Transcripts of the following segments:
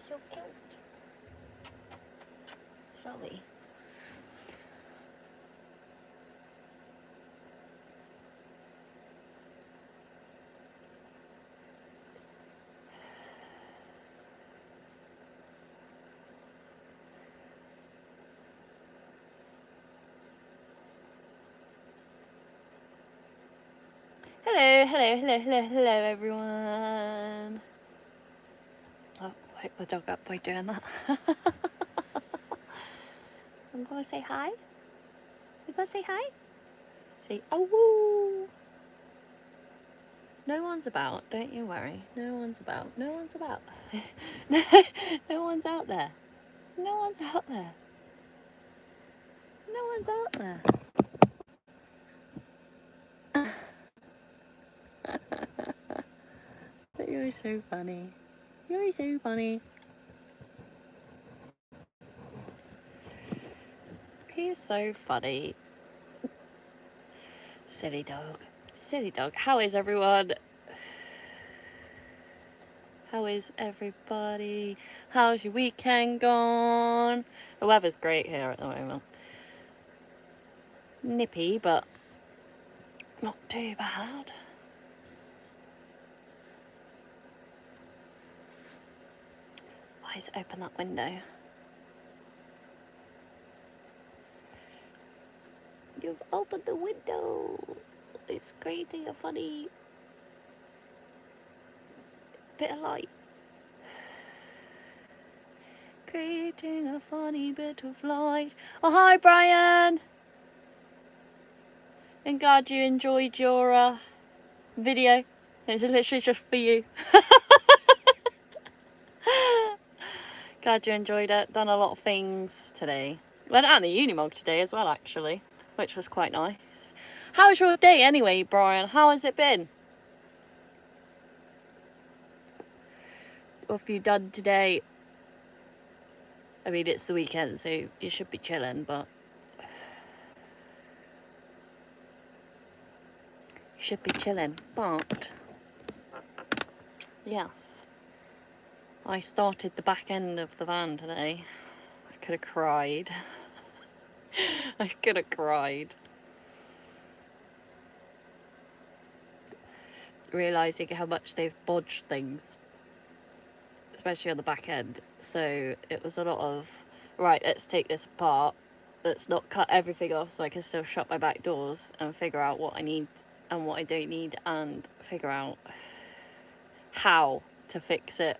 So cute. Shall we? Hello, everyone. Oh, wake the dog up by doing that. I'm gonna say hi. You gonna say hi? Say, oh, woo. No one's about, don't you worry. No one's about. No one's about. No, no one's out there. No one's out there. No one's out there. You're so funny. You're so funny. He's so funny. Silly dog. Silly dog. How is everyone? How is everybody? How's your weekend gone? The weather's great here at the moment. Nippy, but not too bad. Why is it open that window? You've opened the window. It's creating a funny bit of light. Creating a funny bit of light. Oh, hi, Brian. I'm glad you enjoyed your video. It's literally just for you. Glad you enjoyed it. Done a lot of things today. Went out in the Unimog today as well, actually, which was quite nice. How was your day anyway, Brian? How has it been? What have you done today? I mean, it's the weekend, so you should be chilling, but yes. I started the back end of the van today. I could have cried. I could have cried. Realising how much they've bodged things, especially on the back end. So it was a lot of, right, let's take this apart. Let's not cut everything off so I can still shut my back doors and figure out what I need and what I don't need and figure out how to fix it.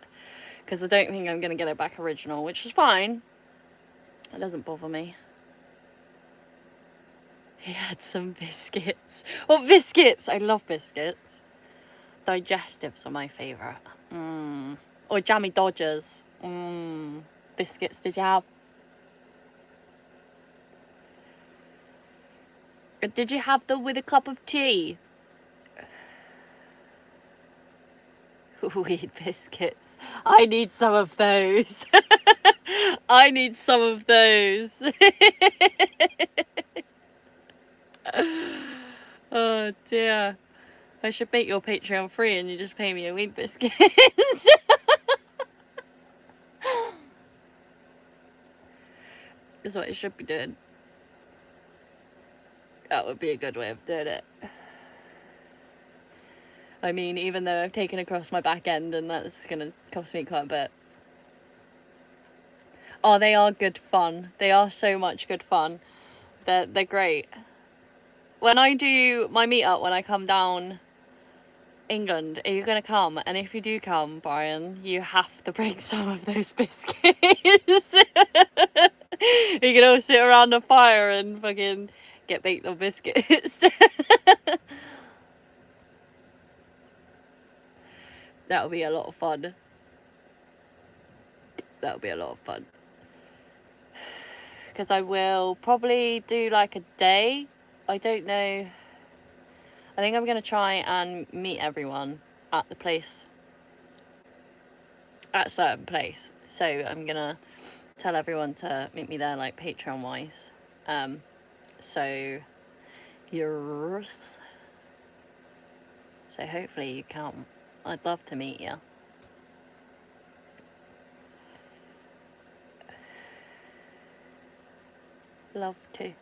Because I don't think I'm going to get it back original, which is fine. It doesn't bother me. He had some biscuits. What biscuits? I love biscuits. Digestives are my favourite. Or Jammy Dodgers. Biscuits did you have? Did you have them with a cup of tea? Weed biscuits. I need some of those. I need some of those. Oh dear. I should make your Patreon free and you just pay me a weed biscuit. That's what I should be doing. That would be a good way of doing it. I mean, even though I've taken across my back end and that's going to cost me quite a bit. Oh, they are good fun. They are so much good fun. They're great. When I do my meetup, when I come down England, are you going to come? And if you do come, Brian, you have to bring some of those biscuits. We can all sit around the fire and fucking get baked on biscuits. That'll be a lot of fun. That'll be a lot of fun. Because I will probably do like a day. I don't know. I think I'm going to try and meet everyone at the place. At a certain place. So I'm going to tell everyone to meet me there, like Patreon wise. So yours. So hopefully you come. I'd love to meet you. Love to.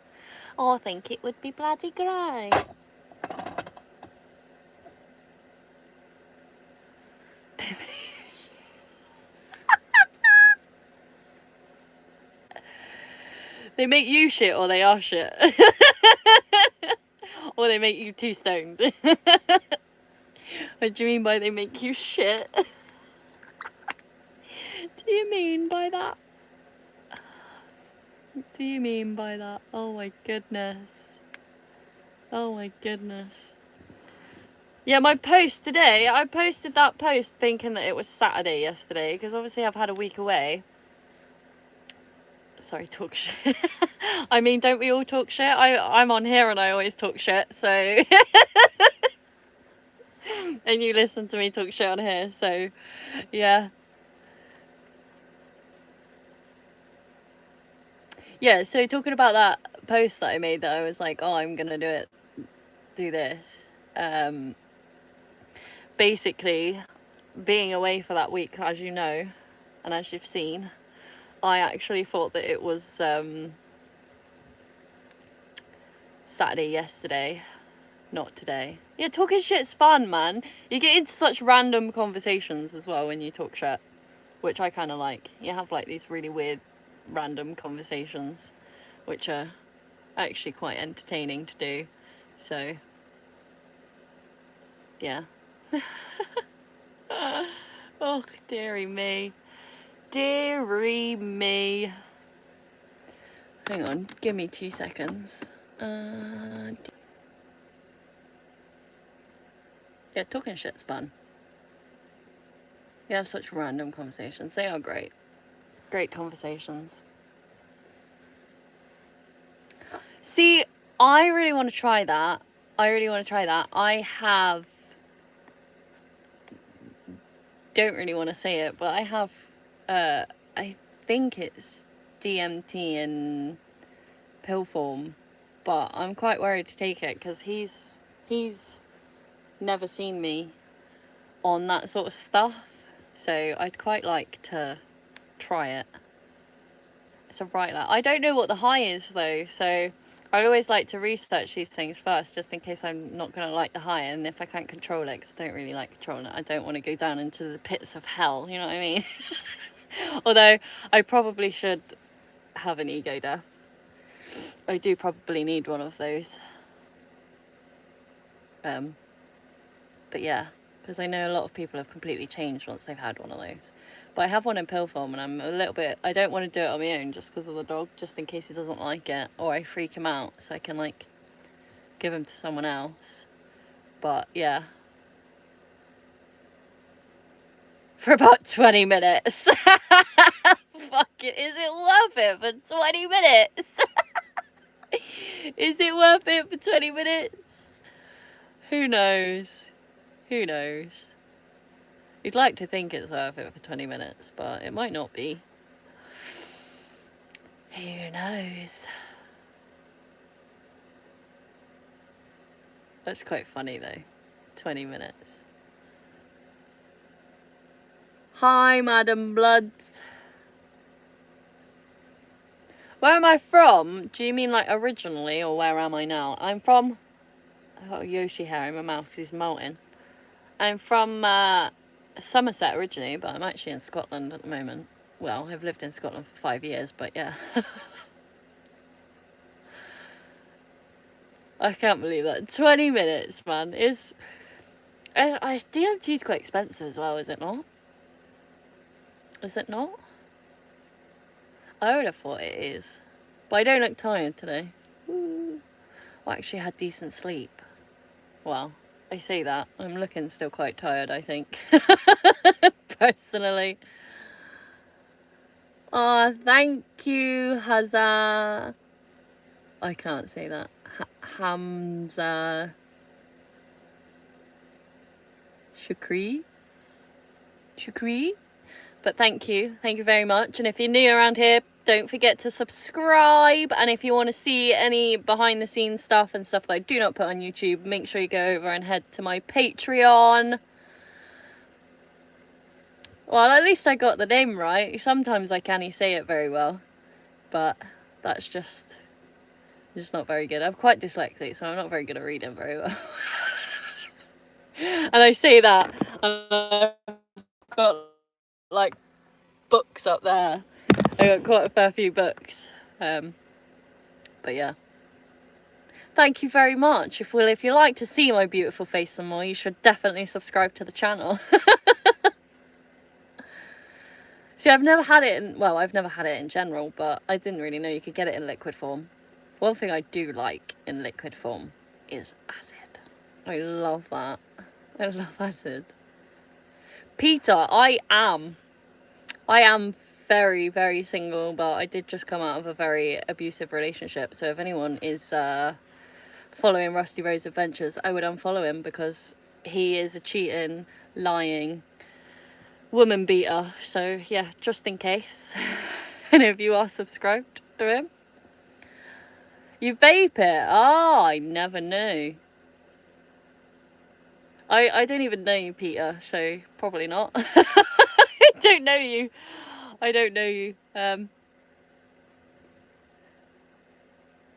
Oh, I think it would be bloody great. They make you shit or they are shit. Or they make you too stoned. What do you mean by they make you shit? Do you mean by that? Do you mean by that? Oh my goodness. Oh my goodness. Yeah, my post today, I posted that post thinking that it was Saturday yesterday, because obviously I've had a week away. Sorry, talk shit. I mean, don't we all talk shit? I'm on here and I always talk shit, so... And you listen to me talk shit on here, so... Yeah. Yeah, so talking about that post that I made that I was like, oh, I'm gonna do this. Basically, being away for that week, as you know, and as you've seen, I actually thought that it was Saturday yesterday, not today. Yeah, talking shit's fun, man. You get into such random conversations as well when you talk shit, which I kind of like. You have like these really weird random conversations, which are actually quite entertaining to do. So, yeah. Oh, dearie me. Dearie me. Hang on, give me 2 seconds. Yeah, talking shit's fun. We have such random conversations. They are great. Great conversations. See, I really want to try that. I have... Don't really want to say it, but I have... I think it's DMT in pill form. But I'm quite worried to take it because he's never seen me on that sort of stuff. So I'd quite like to try it. It's a right like, I don't know what the high is though, so I always like to research these things first, just in case I'm not going to like the high, and if I can't control it, because I don't really like controlling it, I don't want to go down into the pits of hell, you know what I mean? Although I probably should have an ego death. I do probably need one of those. But yeah, because I know a lot of people have completely changed once they've had one of those. But I have one in pill form, and I'm a little bit... I don't want to do it on my own just because of the dog, just in case he doesn't like it, or I freak him out, so I can, like, give him to someone else. But, yeah. For about 20 minutes. Fuck it, is it worth it for 20 minutes? Is it worth it for 20 minutes? Who knows? Who knows? You'd like to think it's worth it for 20 minutes, but it might not be. Who knows? That's quite funny though. 20 minutes. Hi, Madam Bloods. Where am I from? Do you mean like originally, or where am I now? I'm from... I've got a Yoshi hair in my mouth because he's molting. I'm from Somerset originally, but I'm actually in Scotland at the moment. Well, I've lived in Scotland for 5 years, but yeah. I can't believe that. 20 minutes, man. Is DMT's quite expensive as well, is it not? Is it not? I would have thought it is. But I don't look tired today. Ooh. I actually had decent sleep. Well, I say that. I'm looking still quite tired, I think. Personally. Oh, thank you, Hazza. I can't say that. Hamza. Shukri. But thank you very much. And if you're new around here, don't forget to subscribe. And if you want to see any behind the scenes stuff and stuff that I do not put on YouTube, make sure you go over and head to my Patreon. Well, at least I got the name right. Sometimes I can't say it very well, but that's just I'm just not very good. I'm quite dyslexic, so I'm not very good at reading very well. And I say that, and I've got like books up there. I got quite a fair few books. But yeah. Thank you very much. If you like to see my beautiful face some more, you should definitely subscribe to the channel. See, I've never had it in general, but I didn't really know you could get it in liquid form. One thing I do like in liquid form is acid. I love that. I love acid. Peter, I am very, very single, but I did just come out of a very abusive relationship. So if anyone is following Rusty Rose Adventures, I would unfollow him because he is a cheating, lying woman beater. So yeah, just in case. And if you are subscribed to him. You vape it? Oh, I never knew. I don't even know you, Peter, so probably not. I don't know you. I don't know you.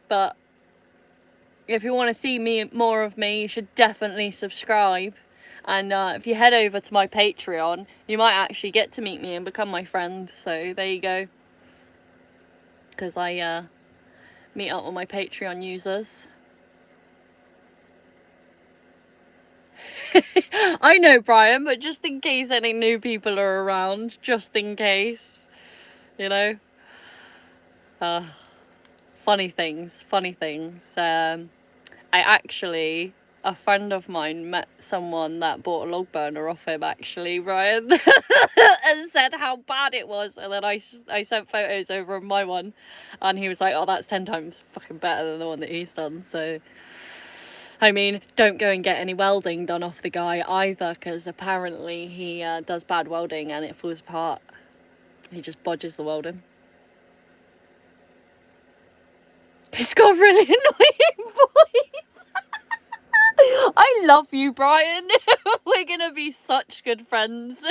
But if you want to see more of me, you should definitely subscribe. And if you head over to my Patreon, you might actually get to meet me and become my friend. So there you go. Because I meet up with my Patreon users. I know, Brian, but just in case any new people are around, just in case, you know. Funny things. A friend of mine met someone that bought a log burner off him, actually, Brian, and said how bad it was. And then I sent photos over of my one, and he was like, oh, that's 10 times fucking better than the one that he's done. So, I mean, don't go and get any welding done off the guy either, because apparently he does bad welding and it falls apart. He just bodges the welding. He's got a really annoying voice. I love you, Brian. We're gonna be such good friends.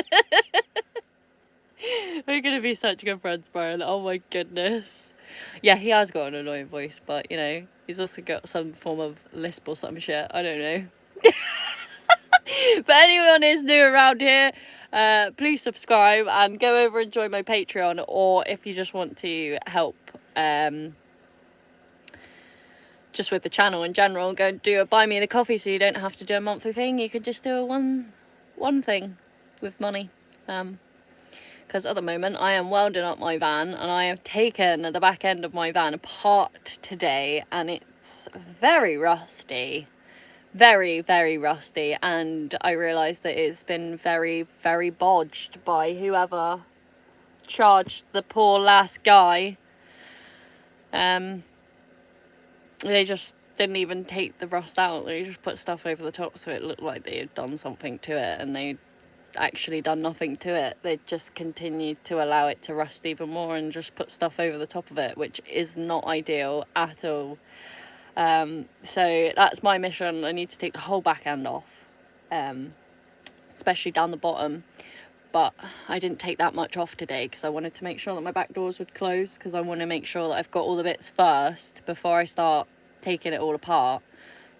We're gonna be such good friends, Brian. Oh my goodness. Yeah, he has got an annoying voice, but you know, he's also got some form of lisp or some shit. I don't know. But anyone is new around here, please subscribe and go over and join my Patreon, or if you just want to help just with the channel in general, go do a buy me the coffee so you don't have to do a monthly thing. You could just do a one thing with money. Because at the moment I am welding up my van, and I have taken the back end of my van apart today, and it's very rusty. Very, very rusty, and I realised that it's been very, very bodged by whoever charged the poor last guy. They just didn't even take the rust out. They just put stuff over the top so it looked like they had done something to it, and they'd actually done nothing to it. They just continued to allow it to rust even more and just put stuff over the top of it, which is not ideal at all. So that's my mission. I need to take the whole back end off, especially down the bottom. But I didn't take that much off today because I wanted to make sure that my back doors would close, because I want to make sure that I've got all the bits first before I start taking it all apart.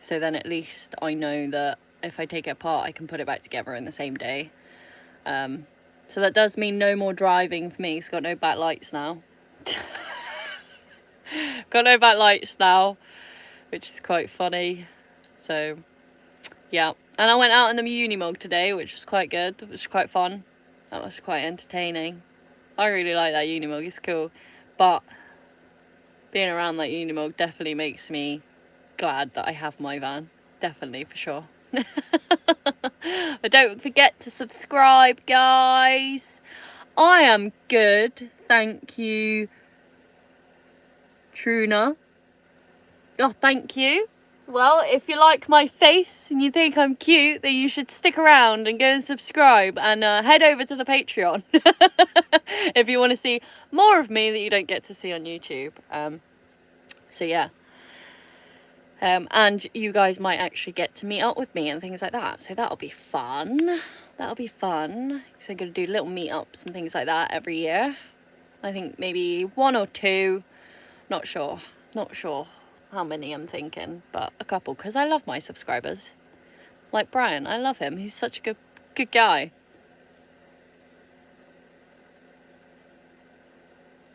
So then at least I know that if I take it apart, I can put it back together in the same day. So that does mean no more driving for me. It's got no back lights now. Got no back lights now, which is quite funny. So yeah, and I went out in the Unimog today, which was quite good. It was quite fun. That was quite entertaining. I really like that Unimog, it's cool. But being around that Unimog definitely makes me glad that I have my van. Definitely, for sure. But don't forget to subscribe, guys. I am good, thank you, Truna. Oh, thank you. Well, if you like my face and you think I'm cute, then you should stick around and go and subscribe, and head over to the Patreon if you want to see more of me that you don't get to see on YouTube. So yeah. And you guys might actually get to meet up with me and things like that. So that'll be fun. That'll be fun. So I'm going to do little meetups and things like that every year. I think maybe 1 or 2. Not sure. how many I'm thinking, but a couple, because I love my subscribers. Like Brian, I love him. He's such a good guy.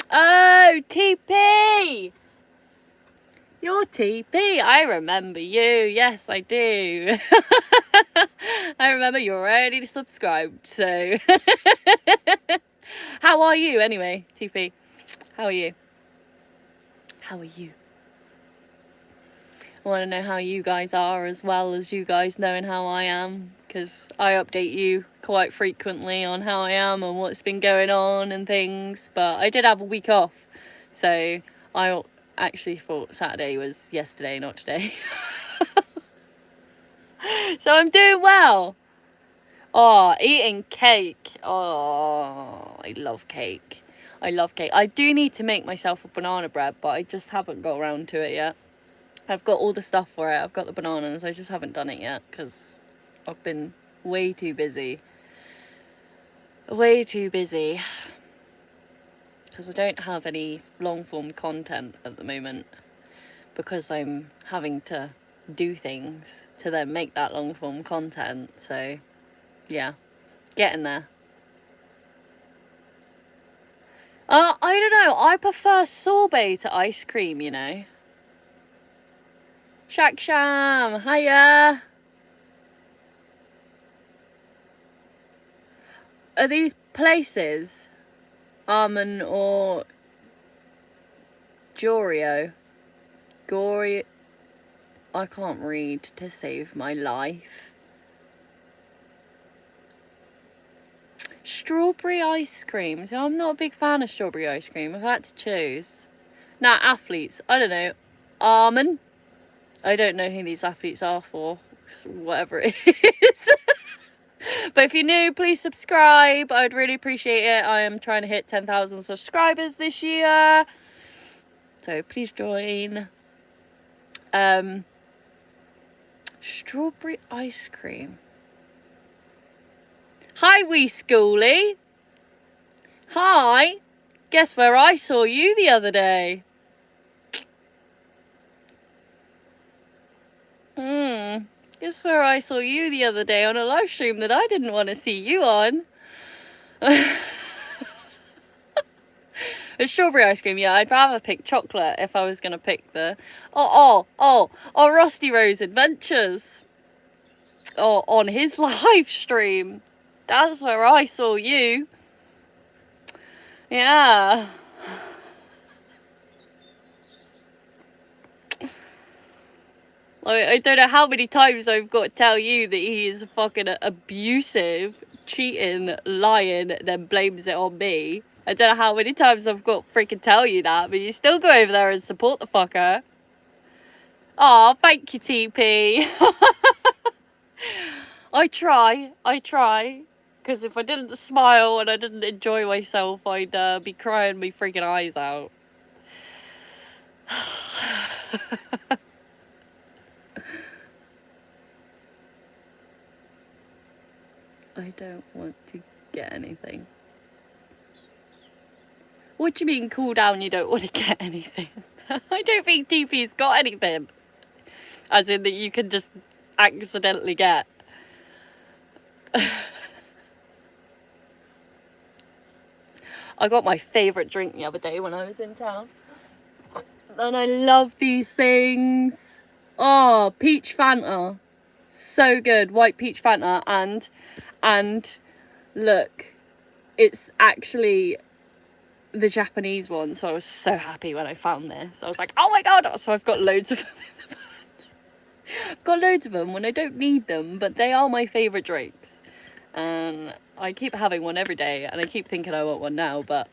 Oh, TP! You're TP. I remember you. Yes, I do. I remember you're already subscribed, so. How are you anyway, TP? How are you? How are you? I want to know how you guys are, as well as you guys knowing how I am, because I update you quite frequently on how I am and what's been going on and things. But I did have a week off, so I actually thought Saturday was yesterday, not today. So I'm doing well. Oh, eating cake. Oh, I love cake. I love cake. I do need to make myself a banana bread, but I just haven't got around to it yet. I've got all the stuff for it. I've got the bananas. I just haven't done it yet because I've been way too busy. Way too busy. Because I don't have any long form content at the moment. Because I'm having to do things to then make that long form content. So, yeah. Getting there. I don't know. I prefer sorbet to ice cream, you know. Shaksham, hiya. Are these places Armin or Jorio? Gory. I can't read to save my life. Strawberry ice cream. So I'm not a big fan of strawberry ice cream. I've had to choose. Now, athletes. I don't know. Armin. I don't know who these athletes are for. Whatever it is. But if you're new, please subscribe. I'd really appreciate it. I am trying to hit 10,000 subscribers this year. So please join. Strawberry ice cream. Hi, wee schoolie. Hi. Guess where I saw you the other day? Guess where I saw you the other day on a live stream that I didn't want to see you on? It's strawberry ice cream, yeah. I'd rather pick chocolate if I was going to pick the... Oh, Rusty Rose Adventures. Oh, on his live stream. That's where I saw you. Yeah. I don't know how many times I've got to tell you that he is fucking abusive, cheating, lying, then blames it on me. I don't know how many times I've got to freaking tell you that, but you still go over there and support the fucker. Oh, thank you, TP. I try. Because if I didn't smile and I didn't enjoy myself, I'd be crying my freaking eyes out. I don't want to get anything. What do you mean, cool down, you don't want to get anything? I don't think TP's got anything. As in that you can just accidentally get. I got my favourite drink the other day when I was in town. And I love these things. Oh, peach Fanta. So good. White peach Fanta. And look, it's actually the Japanese one. So I was so happy when I found this. I was like, oh my god. So I've got loads of them. I've got loads of them when I don't need them, but they are my favourite drinks. And I keep having one every day, and I keep thinking I want one now, but...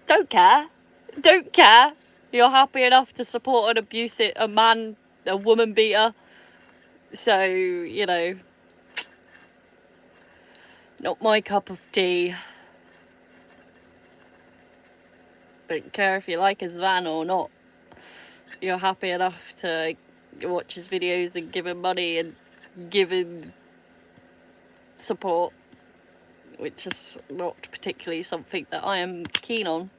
Don't care. Don't care. You're happy enough to support an abusive, a woman beater. So, you know, not my cup of tea. Don't care if you like his van or not. You're happy enough to watch his videos and give him money and give him support. which is not particularly something that I am keen on,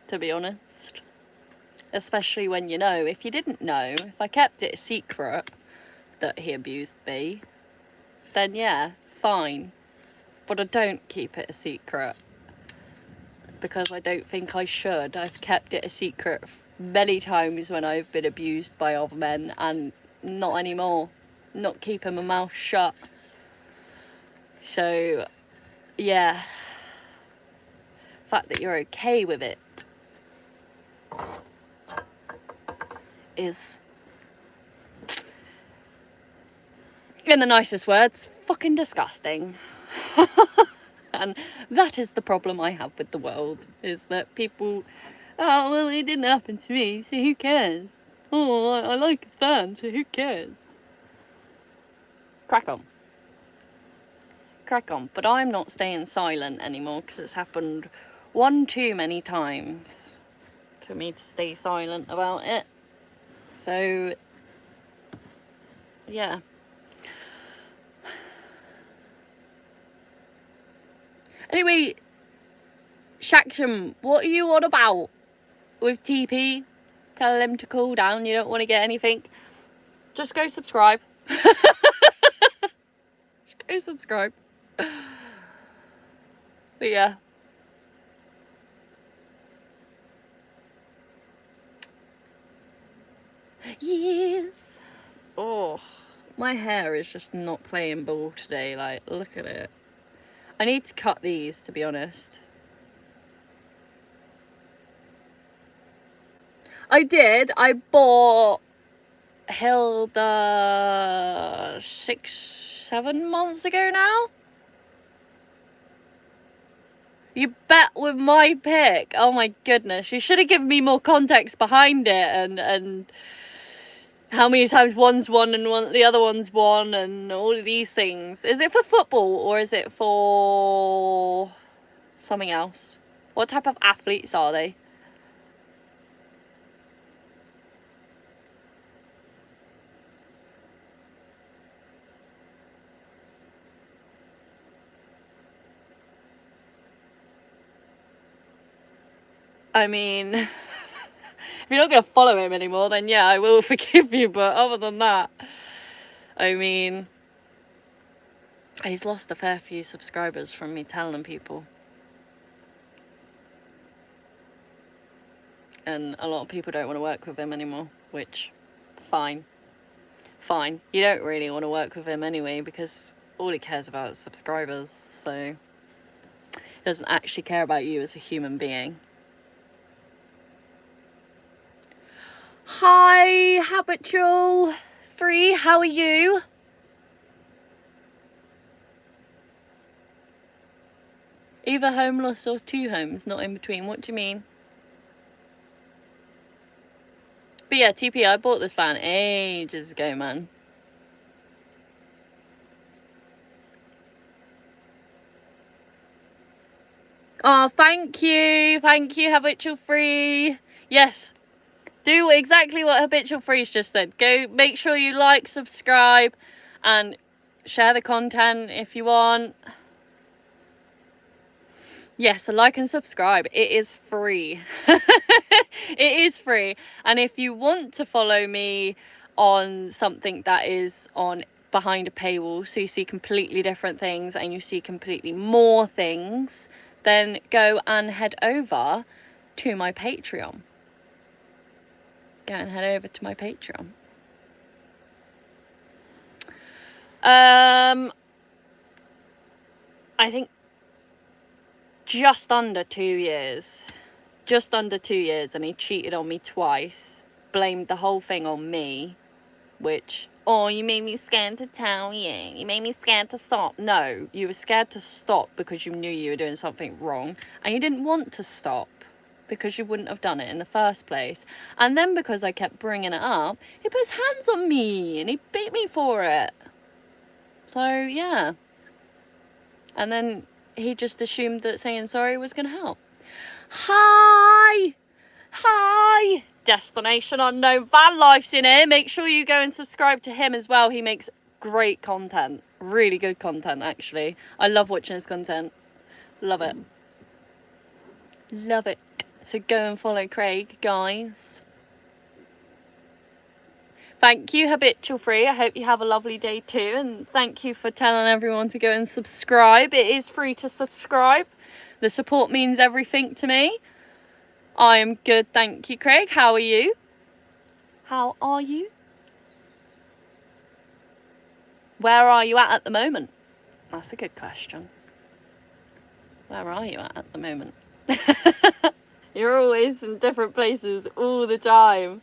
to be honest. Especially when you know. If you didn't know, if I kept it a secret that he abused me, then yeah, fine. But I don't keep it a secret, because I don't think I should. I've kept it a secret many times when I've been abused by other men, and not anymore. Not keeping my mouth shut. So, yeah. The fact that you're okay with it is, in the nicest words, fucking disgusting. And that is the problem I have with the world, is that people, oh, well, it didn't happen to me, so who cares? Oh, I like a fan, so who cares? Crack on. Crack on. But I'm not staying silent anymore, because it's happened one too many times for me to stay silent about it. So, yeah. Anyway, Shaksham, what are you on about with TP? Tell him to cool down, you don't want to get anything. Just go subscribe. Just go subscribe. But yeah. Yes. Oh, my hair is just not playing ball today. Like, look at it. I need to cut these, to be honest. I did. I bought Hilda 6-7 months ago now. You bet with my pick. Oh my goodness. You should have given me more context behind it, and how many times one's won and the other one's won, and all of these things. Is it for football or is it for something else? What type of athletes are they? I mean, if you're not going to follow him anymore, then yeah, I will forgive you. But other than that, I mean, he's lost a fair few subscribers from me telling people. And a lot of people don't want to work with him anymore, which, fine. Fine. You don't really want to work with him anyway, because all he cares about is subscribers, so he doesn't actually care about you as a human being. Hi, Habitual Free, how are you? Either homeless or two homes, not in between. What do you mean? But yeah, TP, I bought this van ages ago, man. Oh, thank you, Habitual Free. Yes, do exactly what Habitual Free's just said. Go, make sure you like, subscribe, and share the content if you want. Yes, like and subscribe. It is free. It is free. And if you want to follow me on something that is on behind a paywall, so you see completely different things and you see completely more things, then go and head over to my Patreon. Go and head over to my Patreon. I think just under 2 years. Just under 2 years, and he cheated on me twice. Blamed the whole thing on me, which, oh, you made me scared to tell you. You made me scared to stop. No, you were scared to stop because you knew you were doing something wrong, and you didn't want to stop because you wouldn't have done it in the first place. And then because I kept bringing it up, he put his hands on me and he beat me for it. So, yeah. And then he just assumed that saying sorry was going to help. Hi! Hi! Destination Unknown Van Life's in here. Make sure you go and subscribe to him as well. He makes great content. Really good content, actually. I love watching his content. Love it. Love it. So go and follow Craig, guys. Thank you, Habitual Free. I hope you have a lovely day too. And thank you for telling everyone to go and subscribe. It is free to subscribe. The support means everything to me. I am good, thank you, Craig. How are you? How are you? Where are you at the moment? That's a good question. Where are you at the moment? You're always in different places all the time.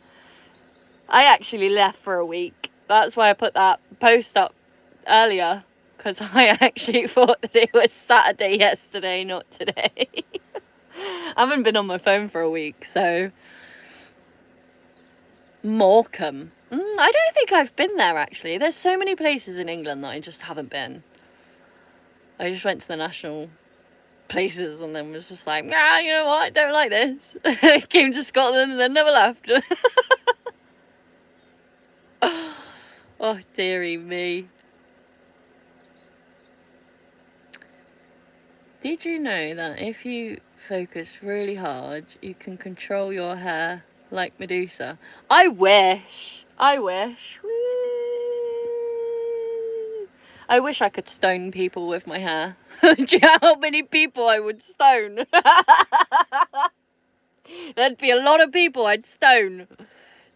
I actually left for a week. That's why I put that post up earlier, because I actually thought that it was Saturday yesterday, not today. I haven't been on my phone for a week, so... Morecambe. I don't think I've been there, actually. There's so many places in England that I just haven't been. I just went to the national places and then was just like, nah, you know what, I don't like this. Came to Scotland and then never left. Oh, dearie me. Did you know that if you focus really hard, you can control your hair like Medusa? I wish. I wish. Whee! I wish I could stone people with my hair. Do you know how many people I would stone? There'd be a lot of people I'd stone.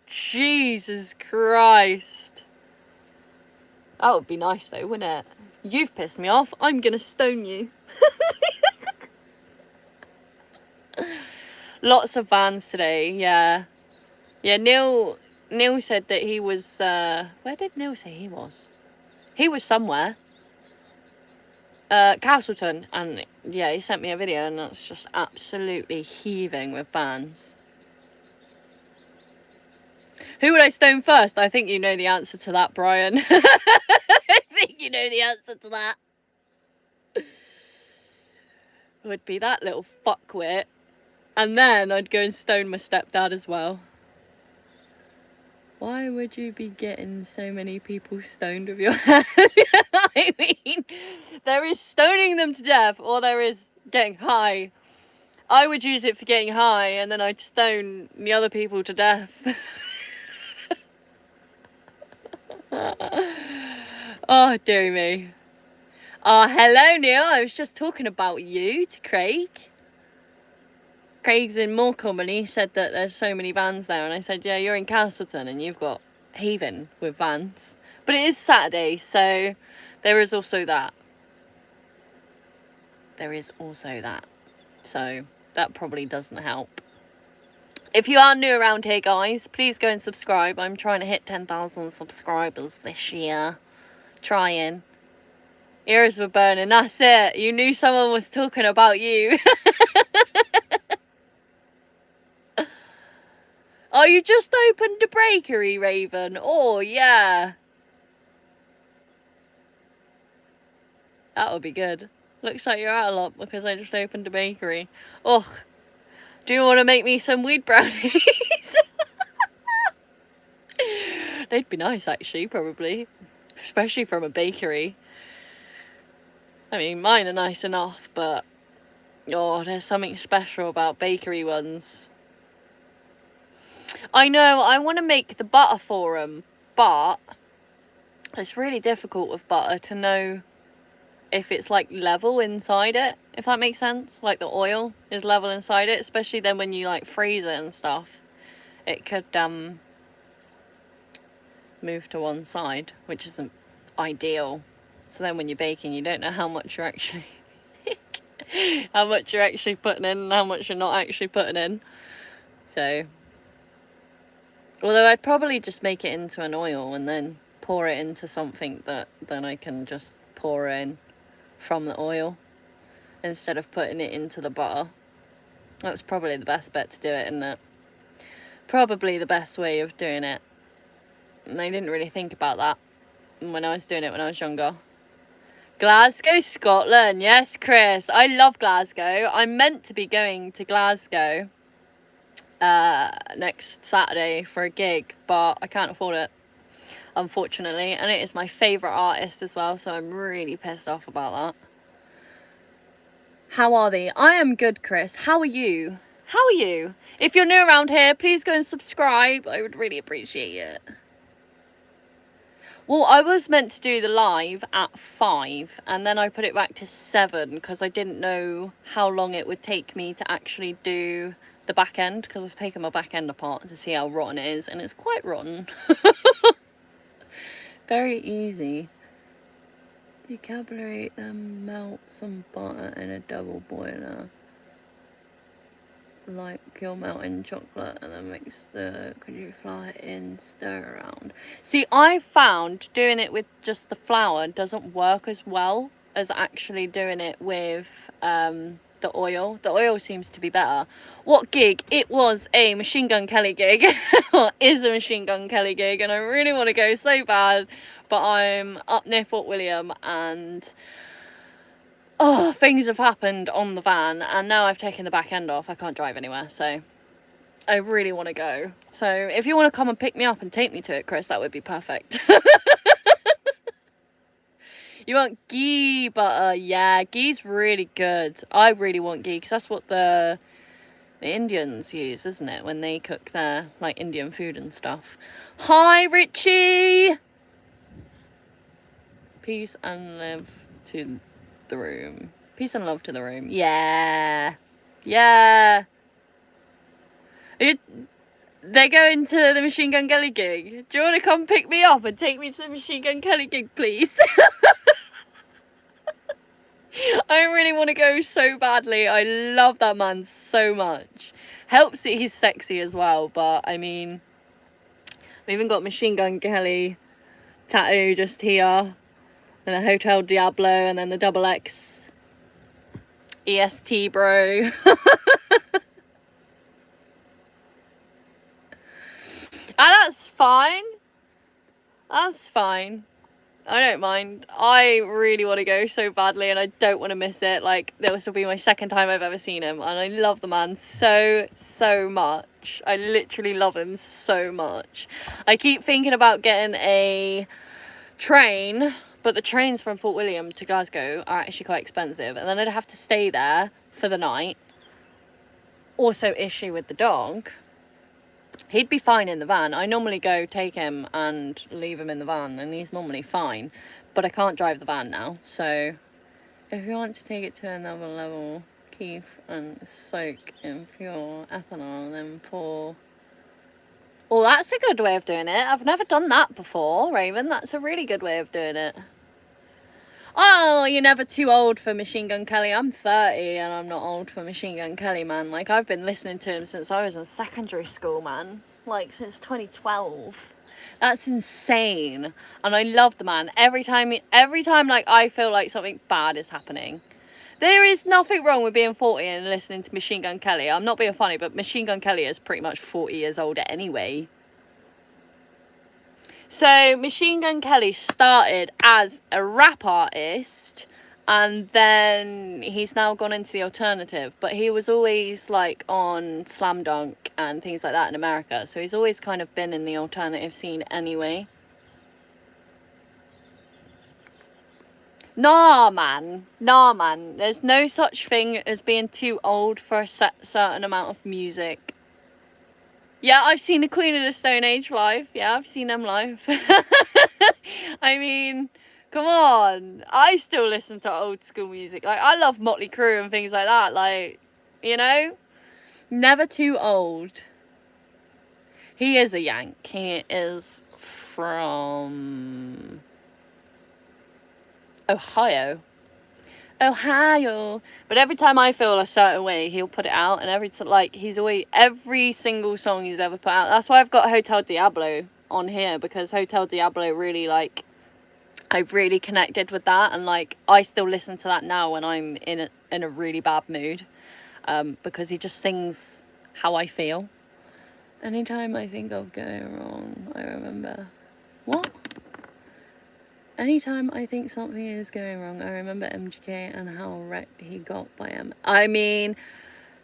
Jesus Christ. That would be nice though, wouldn't it? You've pissed me off. I'm gonna stone you. Lots of vans today, yeah. Yeah, Neil said that he was, where did Neil say he was? He was somewhere. Castleton, and yeah, he sent me a video and that's just absolutely heaving with vans. Who would I stone first? I think you know the answer to that, Brian. I think you know the answer to that. Would be that little fuckwit. And then I'd go and stone my stepdad as well. Why would you be getting so many people stoned with your hair? I mean, there is stoning them to death, or there is getting high. I would use it for getting high, and then I'd stone the other people to death. Oh, dearie me. Oh, hello, Neil. I was just talking about you to Craig. Craig's in Morecambe and he said that there's so many vans there, and I said, yeah, you're in Castleton and you've got Haven with vans. But it is Saturday, so there is also that. There is also that. So that probably doesn't help. If you are new around here, guys, please go and subscribe. I'm trying to hit 10,000 subscribers this year. Trying. Ears were burning, that's it. You knew someone was talking about you. Oh, you just opened a bakery, Raven. Oh, yeah. That would be good. Looks like you're out a lot because I just opened a bakery. Oh, do you want to make me some weed brownies? They'd be nice, actually, probably. Especially from a bakery. I mean, mine are nice enough, but... oh, there's something special about bakery ones. I know, I want to make the butter for them, but it's really difficult with butter to know if it's like level inside it, if that makes sense. Like the oil is level inside it, especially then when you like freeze it and stuff. It could move to one side, which isn't ideal. So then when you're baking, you don't know how much you're actually how much you're actually putting in and how much you're not actually putting in. So, although I'd probably just make it into an oil and then pour it into something that then I can just pour in from the oil instead of putting it into the butter. That's probably the best bet to do it, isn't it? Probably the best way of doing it. And I didn't really think about that when I was doing it when I was younger. Glasgow, Scotland. Yes, Chris. I love Glasgow. I'm meant to be going to Glasgow next Saturday for a gig, but I can't afford it, unfortunately. And it is my favourite artist as well, so I'm really pissed off about that. How are they? I am good, Chris. How are you? How are you? If you're new around here, please go and subscribe. I would really appreciate it. Well, I was meant to do the live at 5 and then I put it back to 7 because I didn't know how long it would take me to actually do the back end, because I've taken my back end apart to see how rotten it is, and it's quite rotten. Very easy. Decapitate them, melt some butter in a double boiler. Like you're melting chocolate and then mix the cookie flour in, stir around. See, I found doing it with just the flour doesn't work as well as actually doing it with the oil. The oil seems to be better. What gig? It was a Machine Gun Kelly gig. Or is a Machine Gun Kelly gig, and I really want to go so bad, but I'm up near Fort William and oh, things have happened on the van, and now I've taken the back end off. I can't drive anywhere, so I really want to go. So if you want to come and pick me up and take me to it, Chris, that would be perfect. You want ghee butter? Yeah, ghee's really good. I really want ghee because that's what the Indians use, isn't it, when they cook their like Indian food and stuff. Hi, Richie. Peace and love to the room. Peace and love to the room. Yeah. Yeah. They're going to the Machine Gun Kelly gig. Do you want to come pick me up and take me to the Machine Gun Kelly gig, please? I really want to go so badly. I love that man so much. Helps that he's sexy as well, but I mean, we even got Machine Gun Kelly tattoo just here, and the Hotel Diablo, and then the double X EST, bro. That's fine. That's fine. I don't mind. I really want to go so badly, and I don't want to miss it. Like, this will be my second time I've ever seen him, and I love the man so much. I literally love him so much. I keep thinking about getting a train, but the trains from Fort William to Glasgow are actually quite expensive, and then I'd have to stay there for the night. Also, issue with the dog. He'd be fine in the van. I normally go take him and leave him in the van, and he's normally fine, but I can't drive the van now. So if you want to take it to another level, keep and soak in pure ethanol, then pour. Oh, that's a good way of doing it. I've never done that before, Raven. That's a really good way of doing it. Oh, you're never too old for Machine Gun Kelly. I'm 30 and I'm not old for Machine Gun Kelly, man. Like, I've been listening to him since I was in secondary school, man. Like, since 2012. That's insane. And I love the man. Every time, like, I feel like something bad is happening. There is nothing wrong with being 40 and listening to Machine Gun Kelly. I'm not being funny, but Machine Gun Kelly is pretty much 40 years old anyway. So Machine Gun Kelly started as a rap artist, and then he's now gone into the alternative, but he was always like on Slam Dunk and things like that in America, so he's always kind of been in the alternative scene anyway. Nah, man. There's no such thing as being too old for a certain amount of music. Yeah, I've seen the Queen of the Stone Age live. Yeah, I've seen them live. I mean, come on. I still listen to old school music. Like, I love Motley Crue and things like that. Like, you know? Never too old. He is a Yank. He is from Ohio. But every time I feel a certain way, he'll put it out, and every single song he's ever put out. That's why I've got Hotel Diablo on here, because Hotel Diablo really, like, I really connected with that, and like I still listen to that now when I'm in a really bad mood, because he just sings how I feel. Anytime I think of going wrong, I remember what? Anytime I think something is going wrong, I remember MGK and how wrecked he got by Eminem. I mean,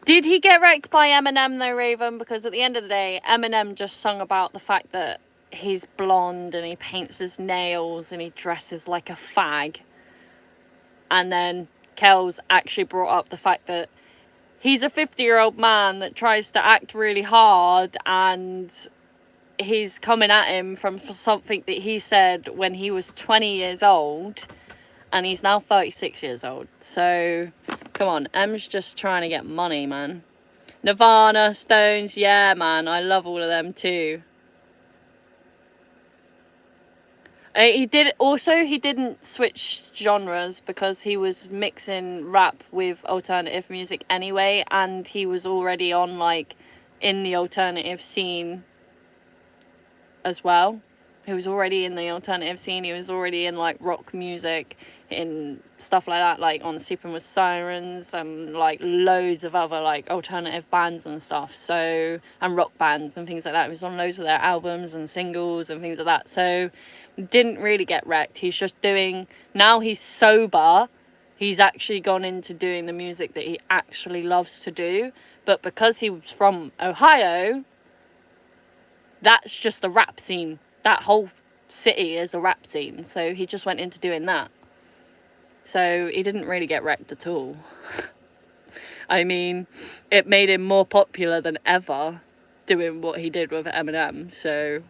did he get wrecked by Eminem though, Raven? Because at the end of the day, Eminem just sung about the fact that he's blonde and he paints his nails and he dresses like a fag. And then Kels actually brought up the fact that he's a 50-year-old man that tries to act really hard, and he's coming at him for something that he said when he was 20 years old, and he's now 36 years old. So, come on, M's just trying to get money, man. Nirvana, Stones, yeah, man, I love all of them too. He didn't switch genres because he was mixing rap with alternative music anyway, and he was already on, like, in the alternative scene as well. He was already in the alternative scene. He was already in, like, rock music, in stuff like that, like on Sleeping with Sirens, and like loads of other like alternative bands and stuff. So, and rock bands and things like that. He was on loads of their albums and singles and things like that. So, didn't really get wrecked. He's just doing, now he's sober, he's actually gone into doing the music that he actually loves to do. But because he was from Ohio, that's just the rap scene. That whole city is a rap scene. So he just went into doing that. So he didn't really get wrecked at all. I mean, it made him more popular than ever doing what he did with Eminem. So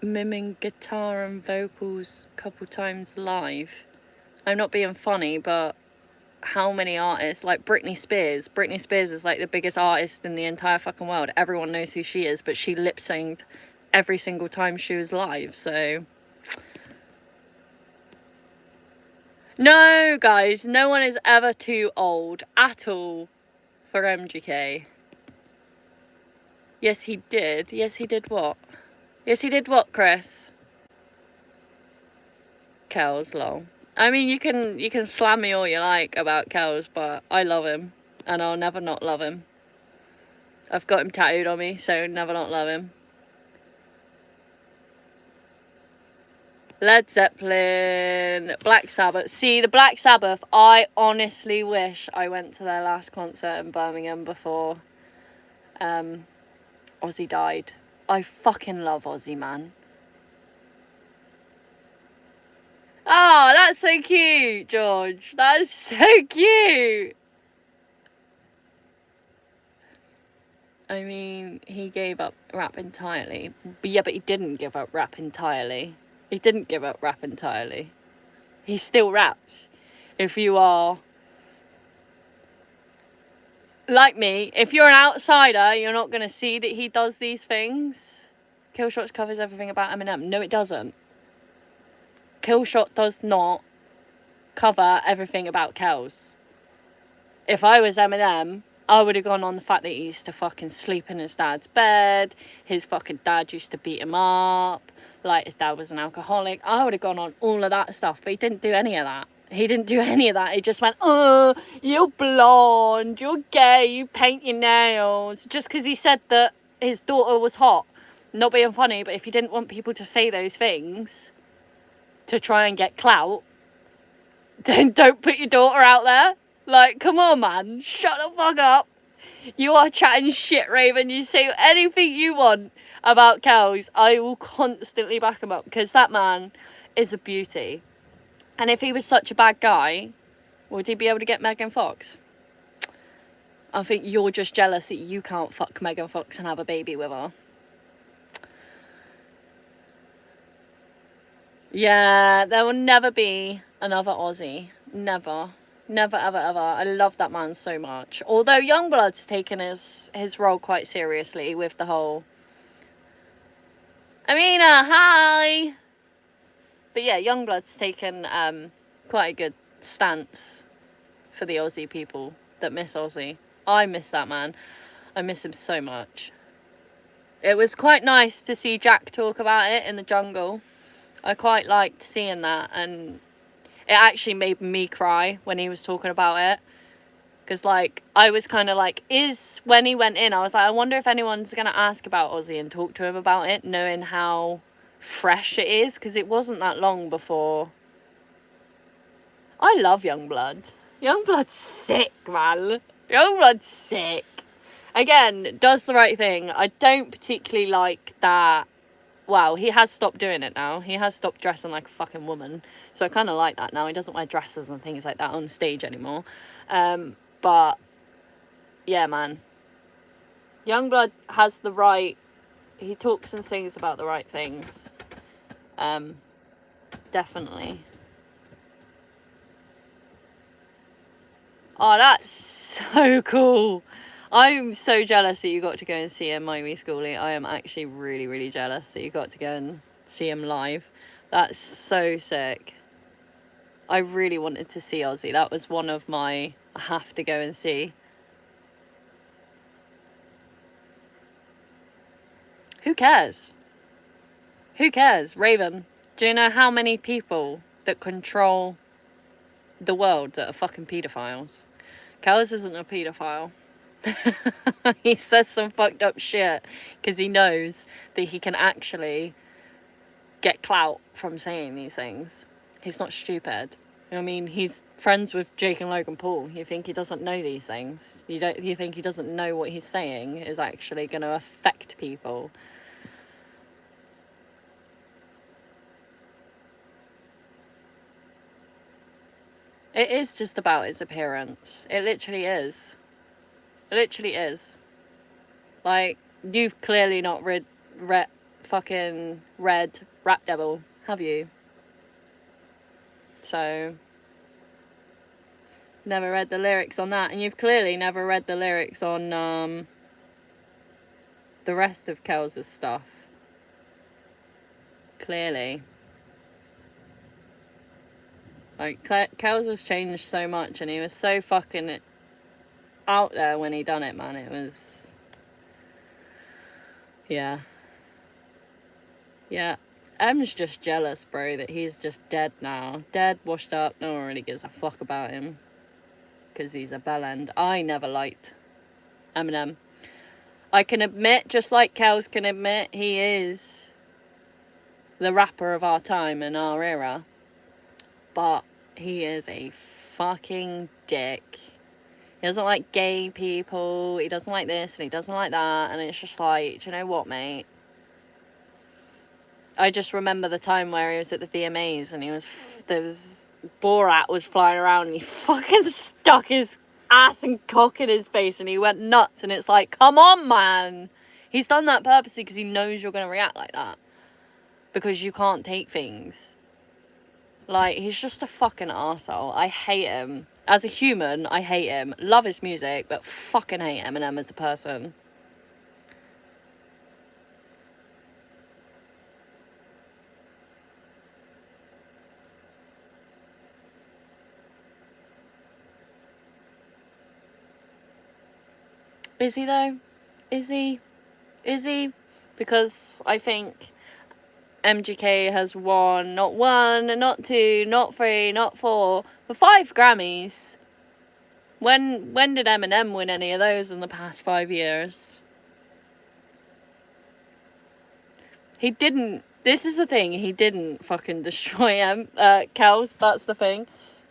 miming guitar and vocals a couple times live. I'm not being funny, but how many artists, like Britney Spears is like the biggest artist in the entire fucking world. Everyone knows who she is, but she lip synced every single time she was live. So no, guys, no one is ever too old at all for MGK. Yes, he did. Yes, he did what? Yes, he did what, Chris? Kels, lol. I mean, you can slam me all you like about Kels, but I love him, and I'll never not love him. I've got him tattooed on me, so never not love him. Led Zeppelin, Black Sabbath. See, the Black Sabbath, I honestly wish I went to their last concert in Birmingham before Ozzy died. I fucking love Ozzy, man. Oh, that's so cute, George. That is so cute. I mean, he gave up rap entirely. But yeah, but he didn't give up rap entirely. He didn't give up rap entirely. He still raps. If you are like me, if you're an outsider, you're not going to see that he does these things. Killshot covers everything about Eminem. No, it doesn't. Killshot does not cover everything about Kels. If I was Eminem, I would have gone on the fact that he used to fucking sleep in his dad's bed. His fucking dad used to beat him up. Like, his dad was an alcoholic. I would have gone on all of that stuff, but he didn't do any of that. He didn't do any of that. He just went, oh, you're blonde, you're gay, you paint your nails. Just because he said that his daughter was hot. Not being funny, but if you didn't want people to say those things to try and get clout, then don't put your daughter out there. Like, come on, man. Shut the fuck up. You are chatting shit, Raven. You say anything you want about Kels. I will constantly back him up, because that man is a beauty. And if he was such a bad guy, would he be able to get Megan Fox? I think you're just jealous that you can't fuck Megan Fox and have a baby with her. Yeah, there will never be another Ozzy. Never. Never, ever, ever. I love that man so much. Although Youngblood's taken his role quite seriously with the whole... Amina, hi! But yeah, Youngblood's taken quite a good stance for the Aussie people that miss Aussie. I miss that man. I miss him so much. It was quite nice to see Jack talk about it in the jungle. I quite liked seeing that, and it actually made me cry when he was talking about it. Because, like, I was kind of like, when he went in, I was like, I wonder if anyone's going to ask about Ozzy and talk to him about it, knowing how fresh it is, because it wasn't that long before. I love Youngblood. Youngblood's sick, man. Youngblood's sick. Again, does the right thing. I don't particularly like that well, he has stopped doing it now. He has stopped dressing like a fucking woman. So I kind of like that now. He doesn't wear dresses and things like that on stage anymore. But, yeah, man. Youngblood has the right... He talks and sings about the right things. Definitely. Oh, that's so cool. I'm so jealous that you got to go and see him, Miami Schoolie. I am actually really, really jealous that you got to go and see him live. That's so sick. I really wanted to see Ozzy. That was one of my... I have to go and see. Who cares? Who cares? Raven, do you know how many people that control the world that are fucking paedophiles? Cowles isn't a paedophile. He says some fucked up shit because he knows that he can actually get clout from saying these things. He's not stupid. I mean, he's friends with Jake and Logan Paul. You think he doesn't know these things? You think he doesn't know what he's saying is actually going to affect people? It is just about his appearance. It literally is. It literally is. Like, you've clearly not fucking read Rap Devil, have you? So, never read the lyrics on that. And you've clearly never read the lyrics on the rest of Kels's stuff. Clearly. Like, Kels has changed so much, and he was so fucking out there when he done it, man. It was... Yeah. Yeah. Em's just jealous, bro, that he's just dead now. Dead, washed up, no one really gives a fuck about him. Because he's a bellend. I never liked Eminem. I can admit, just like Kels can admit, he is the rapper of our time and our era. But he is a fucking dick. He doesn't like gay people, he doesn't like this, and he doesn't like that, and it's just like, do you know what, mate? I just remember the time where he was at the VMAs, and there was... Borat was flying around, and he fucking stuck his ass and cock in his face, and he went nuts, and it's like, come on, man! He's done that purposely because he knows you're going to react like that. Because you can't take things. Like, he's just a fucking arsehole. I hate him. As a human, I hate him. Love his music, but fucking hate Eminem as a person. Is he, though? Is he? Is he? Because I think MGK has won not 1, not 2, not 3, not 4, but 5 Grammys. When did Eminem win any of those in the past 5 years? He didn't. This is the thing. He didn't fucking destroy Kels. That's the thing.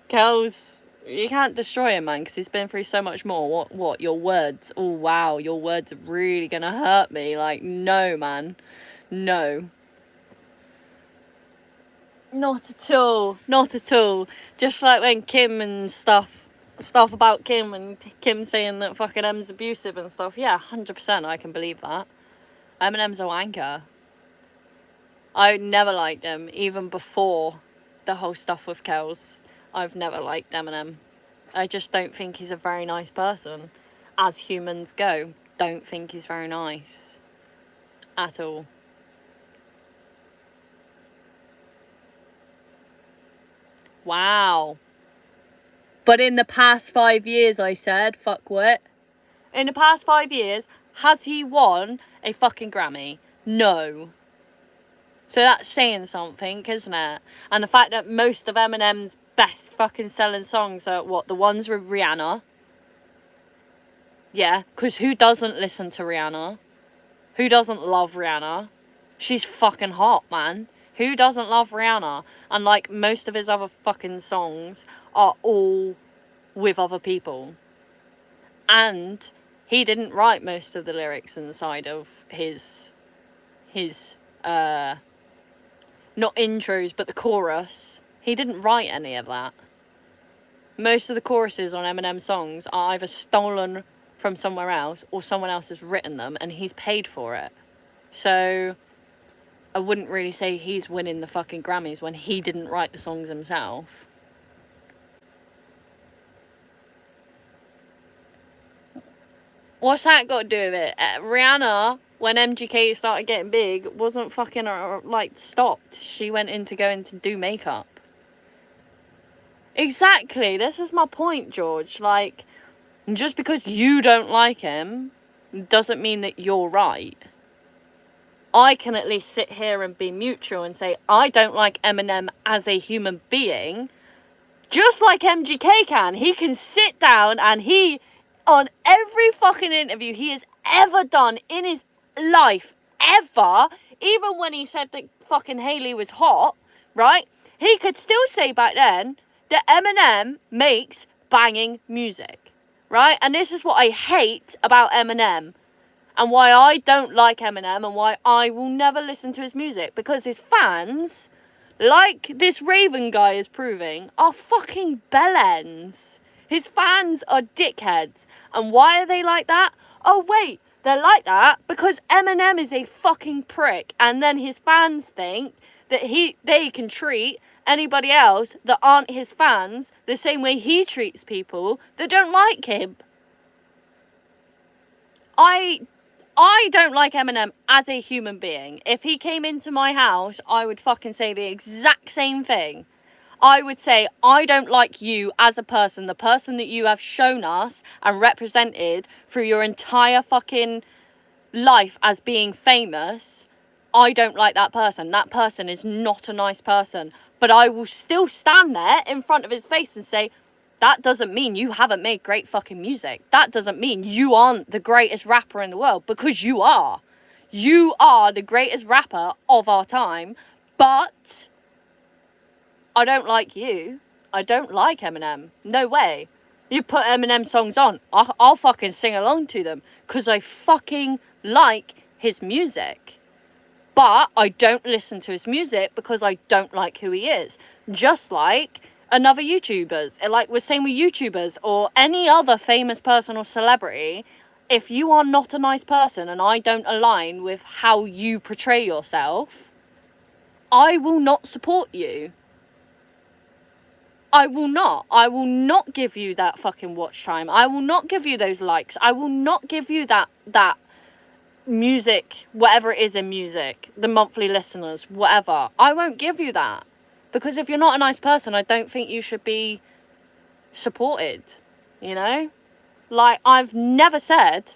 Kels, you can't destroy him, man, because he's been through so much more. What? Your words? Oh, wow. Your words are really going to hurt me. Like, no, man. No. Not at all. Not at all. Just like when Kim and stuff about Kim and Kim saying that fucking M's abusive and stuff. Yeah, 100% I can believe that. Eminem's a wanker. I never liked him, even before the whole stuff with Kels. I've never liked Eminem. I just don't think he's a very nice person. As humans go, don't think he's very nice. At all. Wow. But in the past 5 years, I said, fuckwit. In the past 5 years, has he won a fucking Grammy? No. So that's saying something, isn't it? And the fact that most of Eminem's best fucking selling songs are, what, the ones with Rihanna? Yeah, because who doesn't listen to Rihanna? Who doesn't love Rihanna? She's fucking hot, man. Who doesn't love Rihanna? And, like, most of his other fucking songs are all with other people. And he didn't write most of the lyrics inside of his not intros, but the chorus. He didn't write any of that. Most of the choruses on Eminem songs are either stolen from somewhere else or someone else has written them and he's paid for it. So I wouldn't really say he's winning the fucking Grammys when he didn't write the songs himself. What's that got to do with it? Rihanna, when MGK started getting big, wasn't fucking, stopped. She went in to go in to do makeup. Exactly. This is my point, George. Like, just because you don't like him doesn't mean that you're right. I can at least sit here and be neutral and say, I don't like Eminem as a human being. Just like MGK can. He can sit down and he, on every fucking interview he has ever done in his life, ever, even when he said that fucking Hailey was hot, right? He could still say back then that Eminem makes banging music, right? And this is what I hate about Eminem. And why I don't like Eminem and why I will never listen to his music. Because his fans, like this Raven guy is proving, are fucking bellends. His fans are dickheads. And why are they like that? Oh wait, they're like that because Eminem is a fucking prick. And then his fans think that they can treat anybody else that aren't his fans the same way he treats people that don't like him. I don't like Eminem as a human being. If he came into my house, I would fucking say the exact same thing. I would say, I don't like you as a person, the person that you have shown us and represented through your entire fucking life as being famous. I don't like that person. That person is not a nice person. But I will still stand there in front of his face and say, that doesn't mean you haven't made great fucking music. That doesn't mean you aren't the greatest rapper in the world, because you are. You are the greatest rapper of our time, but I don't like you. I don't like Eminem. No way. You put Eminem songs on, I'll fucking sing along to them, because I fucking like his music. But I don't listen to his music because I don't like who he is. Just like another YouTubers, like we're saying with YouTubers or any other famous person or celebrity, if you are not a nice person and I don't align with how you portray yourself, I will not support you. I will not give you that fucking watch time. I will not give you those likes. I will not give you that music, whatever it is in music, the monthly listeners, whatever. I won't give you that. Because if you're not a nice person, I don't think you should be supported, you know? Like, I've never said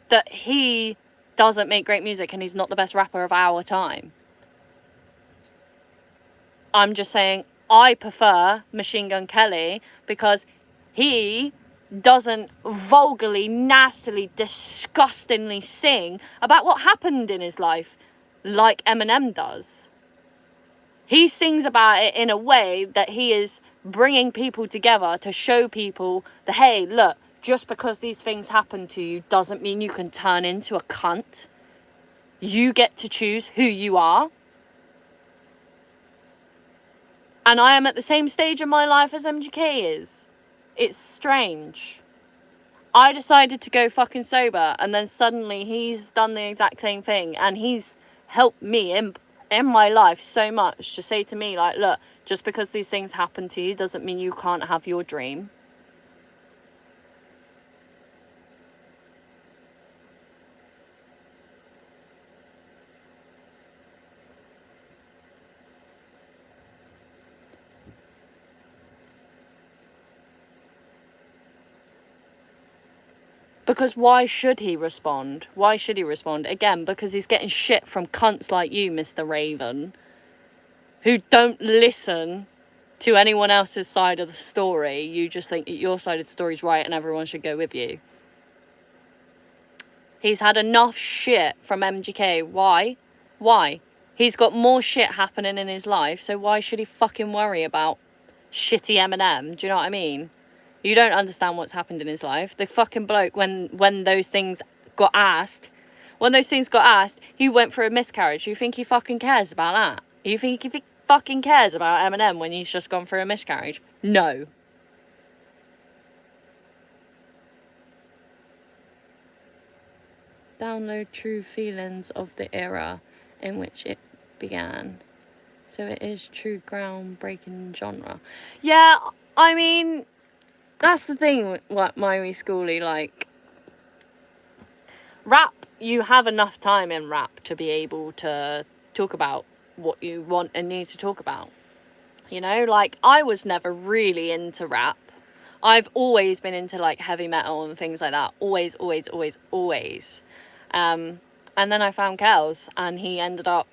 that he doesn't make great music and he's not the best rapper of our time. I'm just saying I prefer Machine Gun Kelly because he doesn't vulgarly, nastily, disgustingly sing about what happened in his life like Eminem does. He sings about it in a way that he is bringing people together to show people that, hey, look, just because these things happen to you doesn't mean you can turn into a cunt. You get to choose who you are. And I am at the same stage in my life as MGK is. It's strange. I decided to go fucking sober and then suddenly he's done the exact same thing and he's helped me in my life so much to say to me, like, look, just because these things happen to you doesn't mean you can't have your dream. Because why should he respond? Why should he respond? Again, because he's getting shit from cunts like you, Mr. Raven, who don't listen to anyone else's side of the story. You just think that your side of the story's right and everyone should go with you. He's had enough shit from MGK. Why? Why? He's got more shit happening in his life, so why should he fucking worry about shitty Eminem? Do you know what I mean? You don't understand what's happened in his life. The fucking bloke, when those things got asked, When those things got asked, he went for a miscarriage. You think he fucking cares about that? You think he fucking cares about Eminem when he's just gone through a miscarriage? No. Download true feelings of the era in which it began. So it is true groundbreaking genre. Yeah, I mean, that's the thing with Miami Schoolie, like, rap, you have enough time in rap to be able to talk about what you want and need to talk about. You know, like, I was never really into rap. I've always been into, like, heavy metal and things like that. Always. And then I found Kels, and he ended up,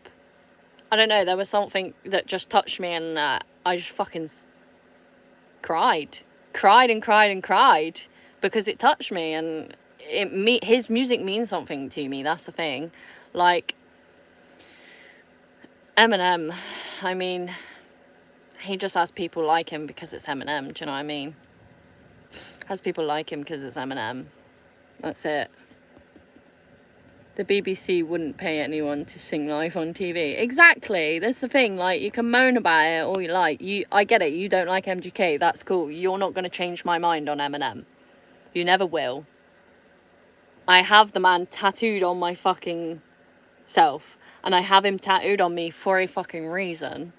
I don't know, there was something that just touched me, and I just fucking cried because it touched me, and his music means something to me. That's the thing. Like, Eminem, I mean, he just has people like him because it's Eminem. Do you know what I mean? Has people like him because it's Eminem. That's it. The BBC wouldn't pay anyone to sing live on TV. Exactly. That's the thing. Like, you can moan about it all you like. I get it. You don't like MGK. That's cool. You're not going to change my mind on Eminem. You never will. I have the man tattooed on my fucking self. And I have him tattooed on me for a fucking reason.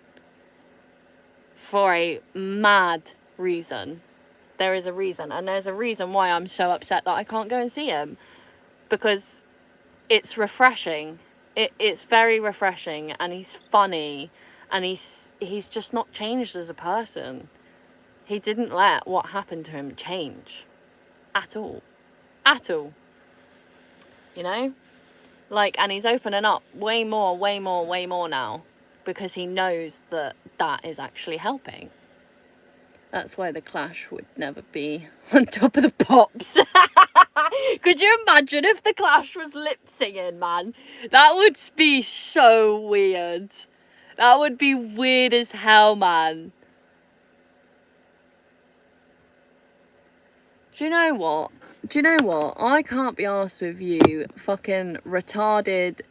For a mad reason. There is a reason. And there's a reason why I'm so upset that I can't go and see him. Because it's refreshing. It's very refreshing, and he's funny, and he's just not changed as a person. He didn't let what happened to him change at all. You know? Like, and he's opening up way more now, because he knows that is actually helping. That's why the Clash would never be on Top of the Pops. Could you imagine if the Clash was lip singing, man? That would be so weird. That would be weird as hell, man. Do you know what? I can't be arsed with you fucking retarded,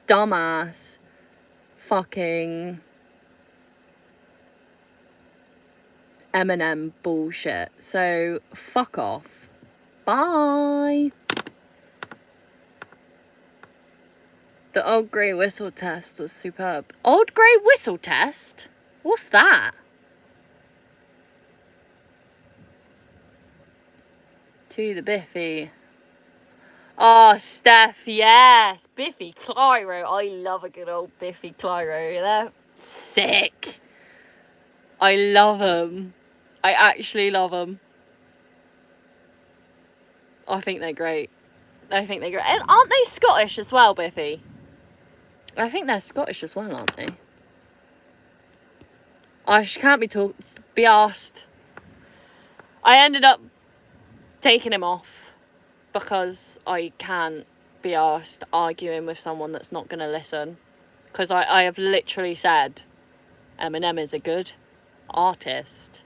dumbass, fucking Eminem bullshit. So, fuck off. Bye. The Old Grey Whistle test was superb. Old Grey Whistle test? What's that? To the Biffy. Oh, Steph, yes. Biffy Clyro. I love a good old Biffy Clyro. They're sick. I love them. I actually love them. I think they're great. And aren't they Scottish as well, Biffy? I think they're Scottish as well, aren't they? I can't be asked. I ended up taking him off because I can't be asked arguing with someone that's not going to listen. Because I have literally said Eminem is a good artist.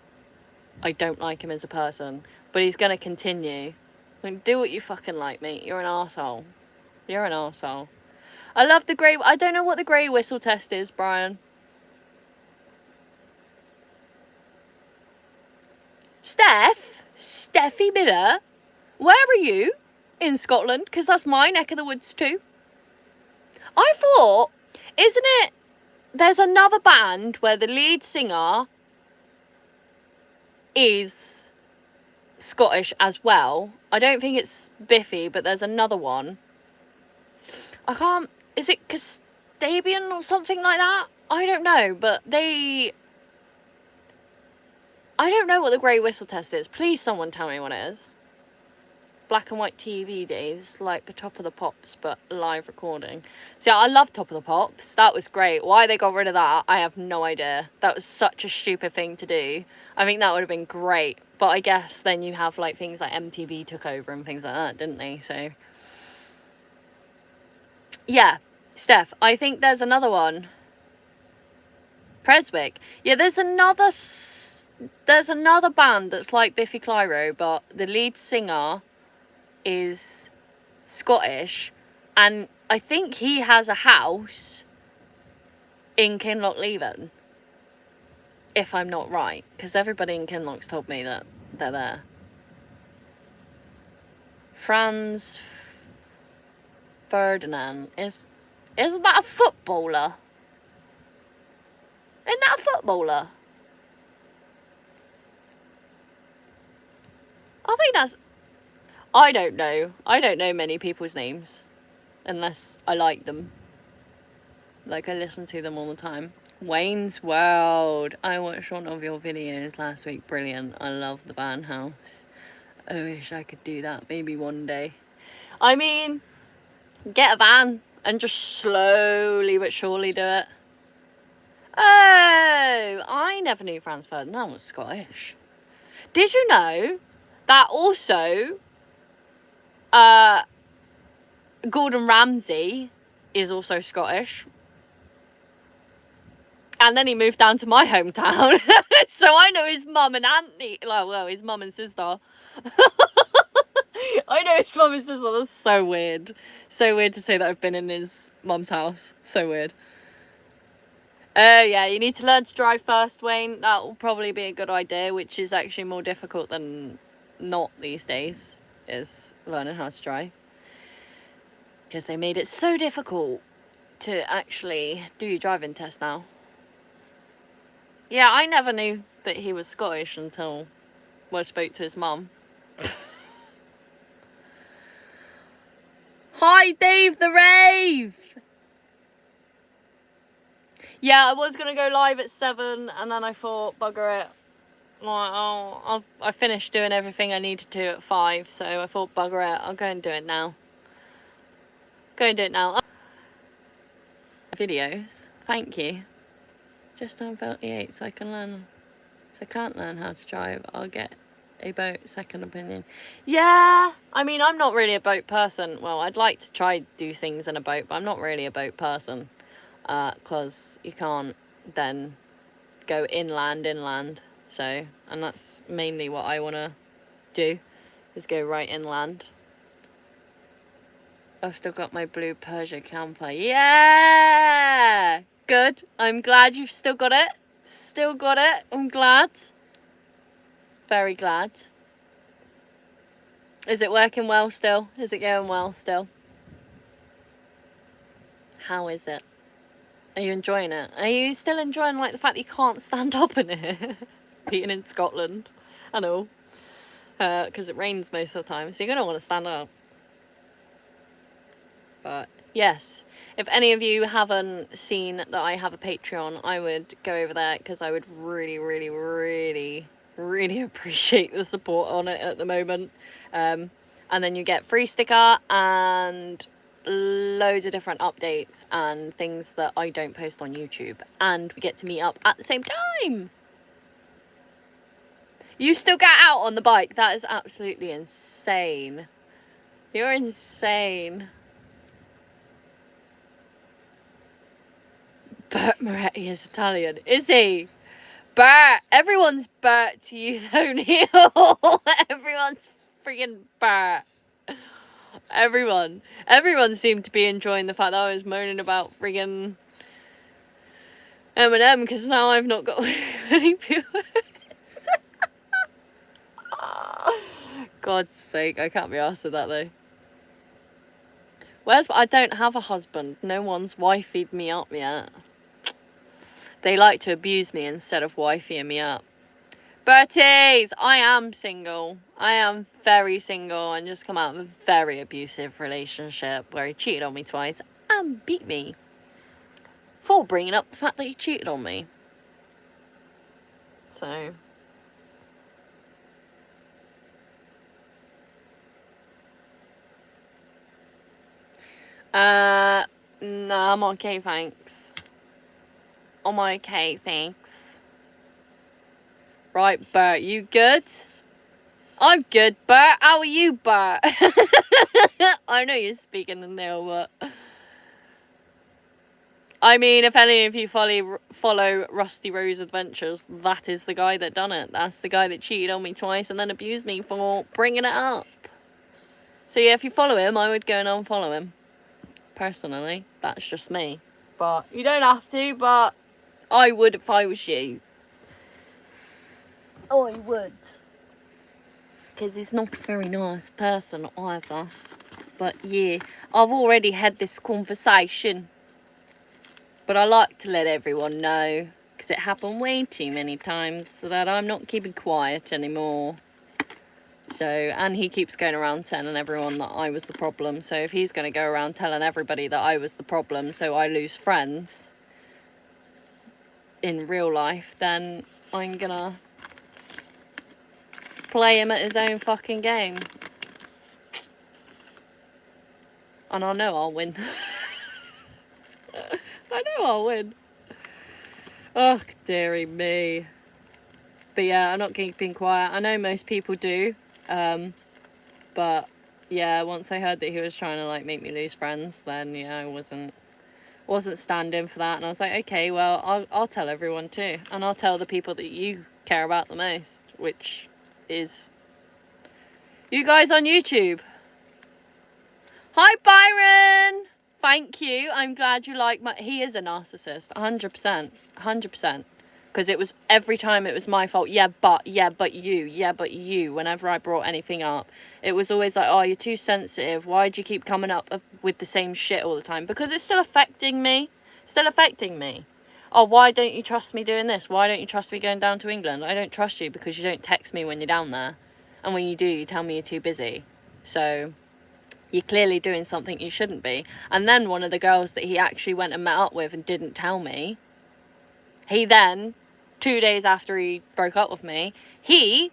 I don't like him as a person. But he's going to continue. Like, do what you fucking like, mate. You're an arsehole. You're an arsehole. I love the grey... I don't know what the grey whistle test is, Brian. Steffi Miller, where are you in Scotland? Because that's my neck of the woods too. I thought, isn't it, there's another band where the lead singer is Scottish as well. I don't think it's Biffy, but there's another one. Is it Kastabian or something like that? I don't know, but I don't know what the grey whistle test is. Please someone tell me what it is. Black and white TV days, like Top of the Pops, but live recording. See, I love Top of the Pops. That was great. Why they got rid of that, I have no idea. That was such a stupid thing to do. I think that would have been great. But I guess then you have like things like MTV took over and things like that, didn't they? So, yeah. Steph, I think there's another one. Preswick. Yeah, there's another band that's like Biffy Clyro, but the lead singer is Scottish, And I think he has a house in Kinlochleven, if I'm not right, because everybody in Kinloch's told me that they're there. Franz Ferdinand isn't that a footballer? Isn't that a footballer? I think that's... I don't know. I don't know many people's names. Unless I like them. Like, I listen to them all the time. Wayne's World. I watched one of your videos last week. Brilliant. I love the van house. I wish I could do that. Maybe one day. I mean, get a van and just slowly but surely do it. Oh, I never knew Franz Ferdinand was Scottish. Did you know that also Gordon Ramsay is also Scottish? And then he moved down to my hometown. So I know his mum and auntie. Well, his mum and sister. I know his mum and sister. That's so weird. So weird to say that I've been in his mum's house. So weird. Oh, yeah, you need to learn to drive first, Wayne. That will probably be a good idea, which is actually more difficult than not these days, is learning how to drive. Because they made it so difficult to actually do your driving test now. Yeah, I never knew that he was Scottish until I spoke to his mum. Hi, Dave the Rave! Yeah, I was going to go live at 7, and then I thought, bugger it. Like, oh, I finished doing everything I needed to at 5, so I thought, bugger it, I'll go and do it now. Videos, thank you. Just turned 38, so I can learn. So I can't learn how to drive. I'll get a boat, second opinion. Yeah, I mean, I'm not really a boat person. Well, I'd like to try do things in a boat, but I'm not really a boat person. Because you can't then go inland. So, and that's mainly what I want to do, is go right inland. I've still got my blue Peugeot camper. Yeah! Good. I'm glad you've still got it. Still got it. I'm glad. Very glad. Is it working well still? Is it going well still? How is it? Are you enjoying it? Are you still enjoying, like, the fact that you can't stand up in it? Being in Scotland. I know. Because it rains most of the time, so you're going to want to stand up. But, yes. If any of you haven't seen that I have a Patreon, I would go over there, because I would really, really, really, really appreciate the support on it at the moment. And then you get free sticker and loads of different updates and things that I don't post on YouTube, and we get to meet up at the same time. You still get out on the bike? That is absolutely insane. You're insane. Bert Moretti is Italian, is he? Bert, everyone's Bert to you though, Neil. Everyone's freaking Bert. Everyone seemed to be enjoying the fact that I was moaning about friggin' Eminem, because now I've not got any viewers. God's sake, I can't be arsed with that though. I don't have a husband. No one's wifeyed me up yet. They like to abuse me instead of wifeying me up. Berties, I am single. I am very single and just come out of a very abusive relationship where he cheated on me twice and beat me for bringing up the fact that he cheated on me. So... no, I'm okay, thanks. I'm okay, thanks. Right, Bert, you good? I'm good, Bert. How are you, Bert? I know you're speaking in there, but... I mean, if any of you follow Rusty Rose Adventures, that is the guy that done it. That's the guy that cheated on me twice and then abused me for bringing it up. So yeah, if you follow him, I would go and unfollow him. personally. That's just me. But you don't have to, but I would if I was you. I would. Because he's not a very nice person either. But yeah, I've already had this conversation. But I like to let everyone know. Because it happened way too many times that I'm not keeping quiet anymore. So, and he keeps going around telling everyone that I was the problem. So if he's going to go around telling everybody that I was the problem, so I lose friends in real life, then I'm going to play him at his own fucking game. And I know I'll win. I know I'll win. Oh, dearie me. But yeah, I'm not keeping quiet. I know most people do. But yeah, once I heard that he was trying to like make me lose friends, then yeah, I wasn't standing for that. And I was like, okay, well, I'll tell everyone too. And I'll tell the people that you care about the most, which is you guys on YouTube. Hi, Byron. Thank you. I'm glad you like my... He is a narcissist. 100%. 100%. Because it was... Every time it was my fault. Yeah, but you. Whenever I brought anything up. It was always like, oh, you're too sensitive. Why do you keep coming up with the same shit all the time? Because it's still affecting me. Still affecting me. Oh, why don't you trust me doing this? Why don't you trust me going down to England? I don't trust you because you don't text me when you're down there. And when you do, you tell me you're too busy. So... You're clearly doing something you shouldn't be. And then one of the girls that he actually went and met up with and didn't tell me, he then, 2 days after he broke up with me, he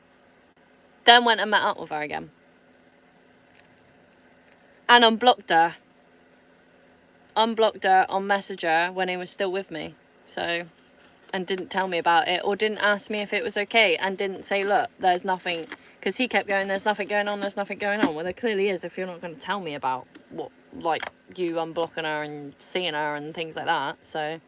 then went and met up with her again. And unblocked her. Unblocked her on Messenger when he was still with me. So, and didn't tell me about it or didn't ask me if it was okay and didn't say, look, there's nothing... Because he kept going, there's nothing going on, there's nothing going on. Well, there clearly is if you're not going to tell me about what, like, you unblocking her and seeing her and things like that. So,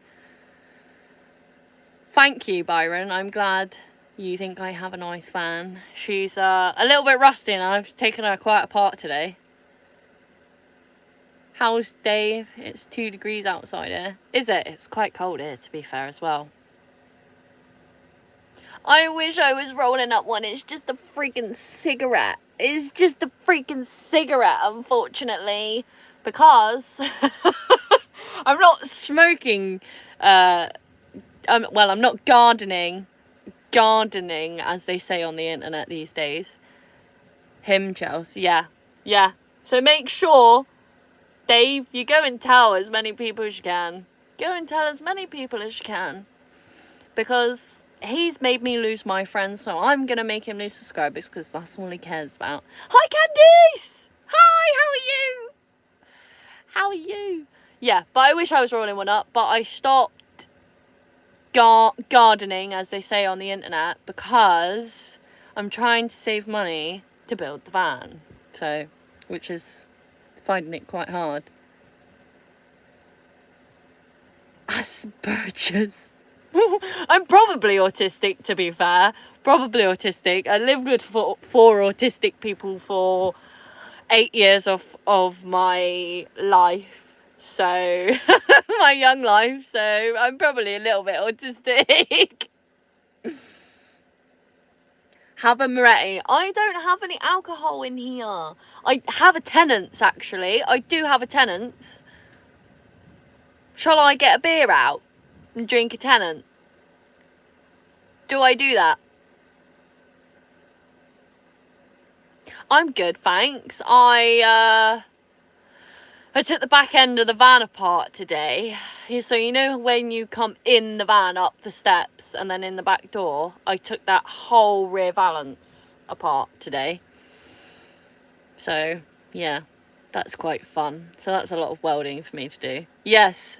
thank you, Byron. I'm glad you think I have a nice fan. She's a little bit rusty and I've taken her quite apart today. How's Dave? It's 2 degrees outside here. Is it? It's quite cold here, to be fair, as well. I wish I was rolling up one. It's just a freaking cigarette. It's just a freaking cigarette, unfortunately. Because I'm not smoking. Well, I'm not gardening. Gardening, as they say on the internet these days. Chelsea. Yeah. So make sure, Dave, you go and tell as many people as you can. Go and tell as many people as you can. Because... he's made me lose my friends, so I'm going to make him lose subscribers because that's all he cares about. Hi, Candice! Hi, how are you? How are you? Yeah, but I wish I was rolling one up, but I stopped gardening, as they say on the internet, because I'm trying to save money to build the van. So, which is finding it quite hard. Asperger's. I'm probably autistic, to be fair. Probably autistic. I lived with four autistic people for 8 years of my life. So, my young life. So, I'm probably a little bit autistic. Have a Moretti. I don't have any alcohol in here. I have a Tennent's, actually. I do have a Tennent's. Shall I get a beer out and drink a Tennant? Do I do that? I'm good, thanks. I took the back end of the van apart today. So you know when you come in the van up the steps and then in the back door, I took that whole rear valance apart today. So yeah, that's quite fun. So that's a lot of welding for me to do. Yes.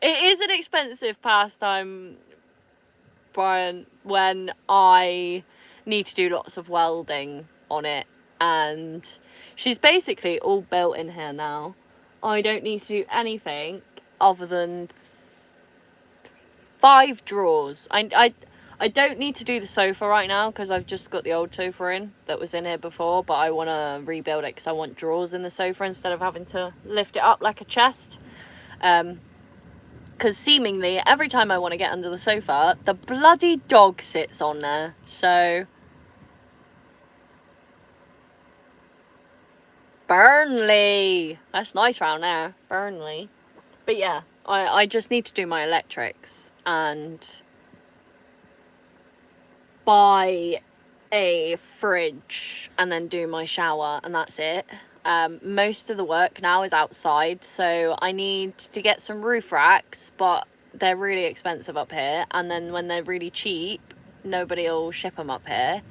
It is an expensive pastime, Brian, when I need to do lots of welding on it. And she's basically all built in here now. I don't need to do anything other than 5 drawers. I I don't need to do the sofa right now because I've just got the old sofa in that was in here before, but I want to rebuild it because I want drawers in the sofa instead of having to lift it up like a chest. Because seemingly every time I want to get under the sofa, the bloody dog sits on there. So Burnley, that's nice round there, Burnley. But yeah, I just need to do my electrics and buy a fridge and then do my shower, and that's it. Most of the work now is outside, so I need to get some roof racks, but they're really expensive up here, and then when they're really cheap, nobody will ship them up here.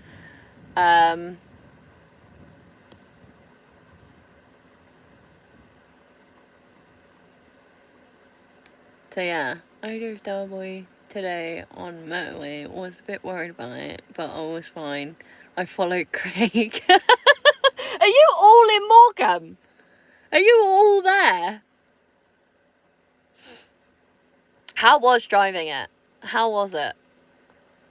So yeah, I drove Delboy today on motorway. Was a bit worried about it, but I was fine. I followed Craig. Are you all in Morecambe? Are you all there? How was driving it? How was it?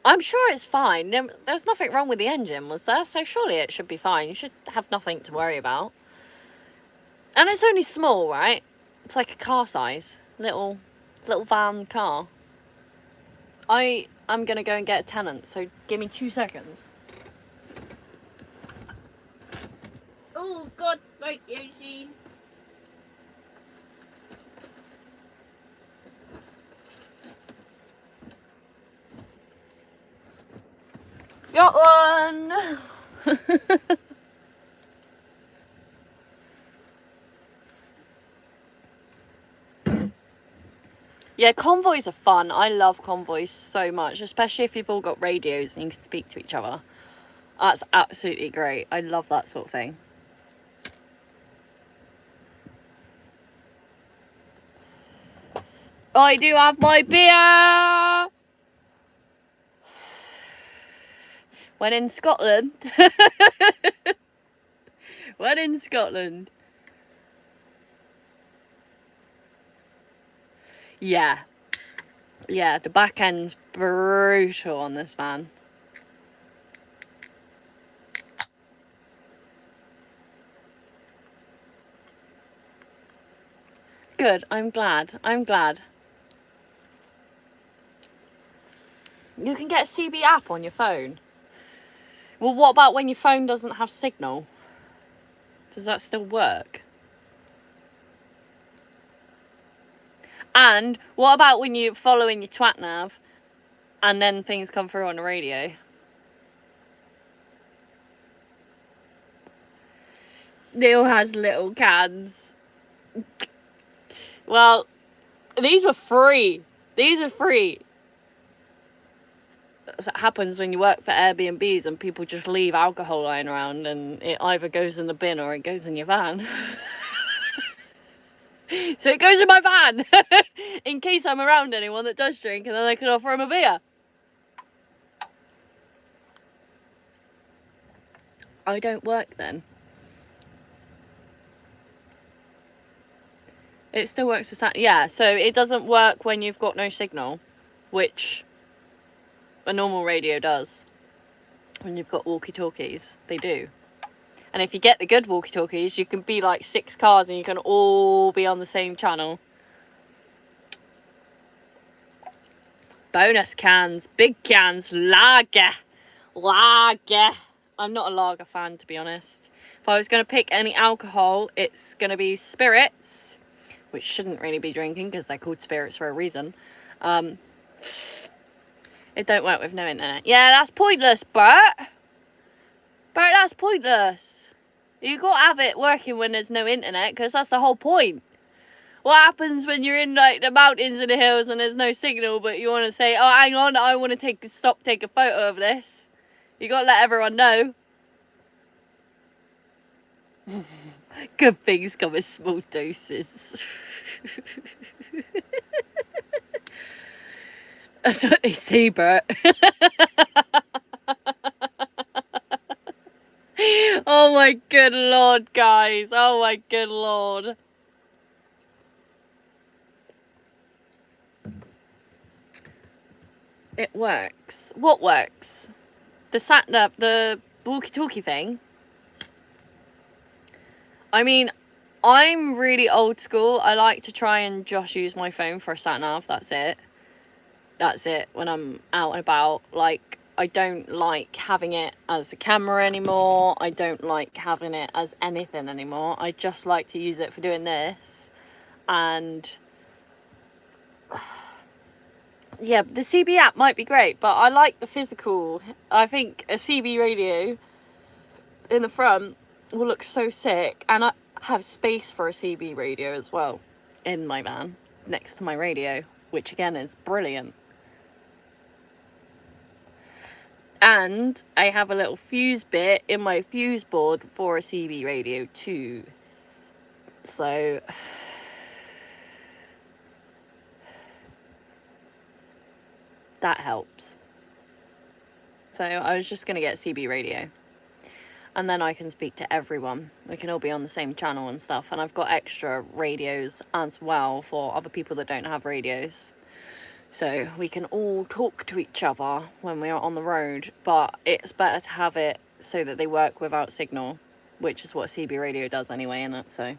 I'm sure it's fine. There's nothing wrong with the engine, was there? So surely it should be fine. You should have nothing to worry about. And it's only small, right? It's like a car size. Little van car. I'm gonna go and get a tenant, so give me 2 seconds. Oh, God's sake, Eugene. Got one! Yeah, convoys are fun. I love convoys so much, especially if you've all got radios and you can speak to each other. That's absolutely great. I love that sort of thing. I do have my beer! When in Scotland. When in Scotland. Yeah. Yeah, the back end's brutal on this van. Good, I'm glad. I'm glad. You can get a CB app on your phone. Well, what about when your phone doesn't have signal? Does that still work? And what about when you're following your twat nav and then things come through on the radio? Neil has little cans. Well, these were free. These are free. That's what happens when you work for Airbnbs and people just leave alcohol lying around and it either goes in the bin or it goes in your van. So it goes in my van in case I'm around anyone that does drink, and then I can offer them a beer. I don't work then. It still works with yeah, so it doesn't work when you've got no signal, which a normal radio does. When you've got walkie-talkies, they do. And if you get the good walkie-talkies, you can be like 6 cars and you can all be on the same channel. Bonus cans, big cans, lager. Lager. I'm not a lager fan, to be honest. If I was going to pick any alcohol, it's going to be spirits, which shouldn't really be drinking because they're called spirits for a reason. It don't work with no internet. Yeah, that's pointless, Bert. Bert, that's pointless. You got to have it working when there's no internet, because that's the whole point. What happens when you're in like the mountains and the hills and there's no signal, but you want to say, oh, hang on, I want to take a photo of this. You got to let everyone know. Good things come in small doses. That's what they say, Bert. Oh my good lord, guys. Oh my good lord. It works. What works? The sat-nav, the walkie-talkie thing? I mean, I'm really old school. I like to try and just use my phone for a sat-nav. That's it. That's it when I'm out and about. Like, I don't like having it as a camera anymore. I don't like having it as anything anymore. I just like to use it for doing this. And yeah, the CB app might be great, but I like the physical. I think a CB radio in the front will look so sick, and I have space for a CB radio as well in my van next to my radio, which again is brilliant. And I have a little fuse bit in my fuse board for a CB radio too. So that helps. So I was just going to get a CB radio. And then I can speak to everyone. We can all be on the same channel and stuff. And I've got extra radios as well for other people that don't have radios. So we can all talk to each other when we are on the road. But it's better to have it so that they work without signal, which is what a CB radio does anyway, isn't it? So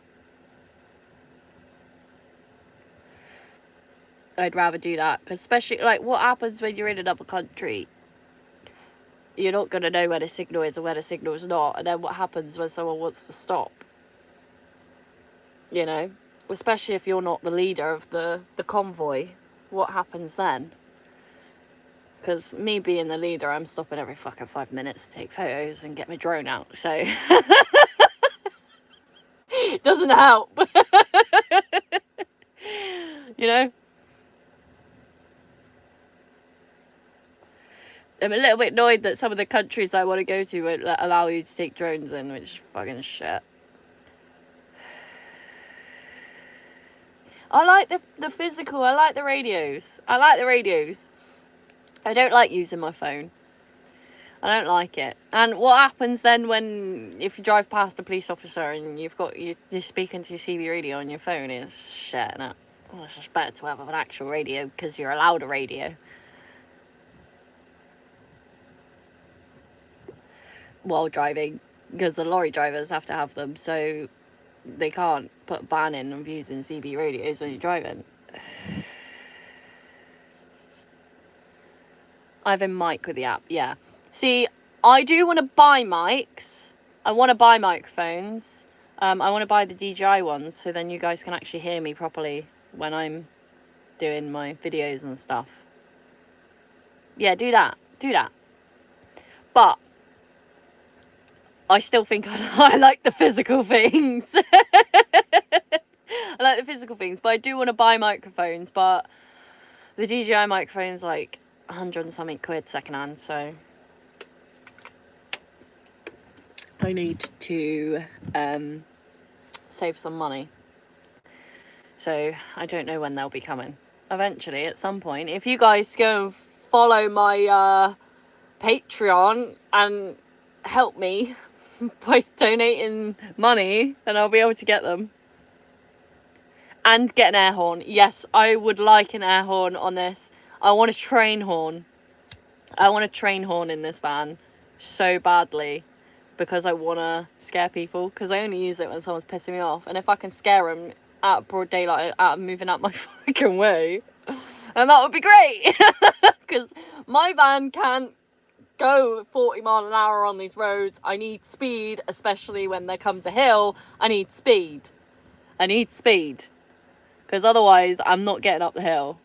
I'd rather do that. Because especially, like, what happens when you're in another country? You're not going to know where the signal is and where the signal is not. And then what happens when someone wants to stop? You know? Especially if you're not the leader of the convoy. What happens then? Because me being the leader, I'm stopping every fucking 5 minutes to take photos and get my drone out. So it doesn't help. You know? I'm a little bit annoyed that some of the countries I want to go to won't allow you to take drones in, which is fucking shit. I like the physical. I like the radios. I like the radios. I don't like using my phone. I don't like it. And what happens then if you drive past a police officer and you're speaking to your CB radio on your phone is shit, innit? Well, it's just better to have an actual radio because you're allowed a radio. While driving, because the lorry drivers have to have them, so they can't put a ban in of using CB radios when you're driving. I have a mic with the app, yeah. See, I do want to buy mics. I want to buy microphones. I want to buy the DJI ones, so then you guys can actually hear me properly when I'm doing my videos and stuff. Yeah, do that. Do that. But I still think I like the physical things. I like the physical things, but I do want to buy microphones, but the DJI microphone's like 100 and something quid secondhand, so I need to save some money. So I don't know when they'll be coming. Eventually, at some point. If you guys go and follow my Patreon and help me by donating money, then I'll be able to get them. And get an air horn. Yes, I would like an air horn on this. I want a train horn. I want a train horn in this van so badly because I want to scare people, because I only use it when someone's pissing me off. And if I can scare them out of broad daylight, out of moving out my fucking way, and that would be great. Because my van can't go 40 mile an hour on these roads. I need speed, especially when there comes a hill. I need speed. I need speed. Because otherwise, I'm not getting up the hill.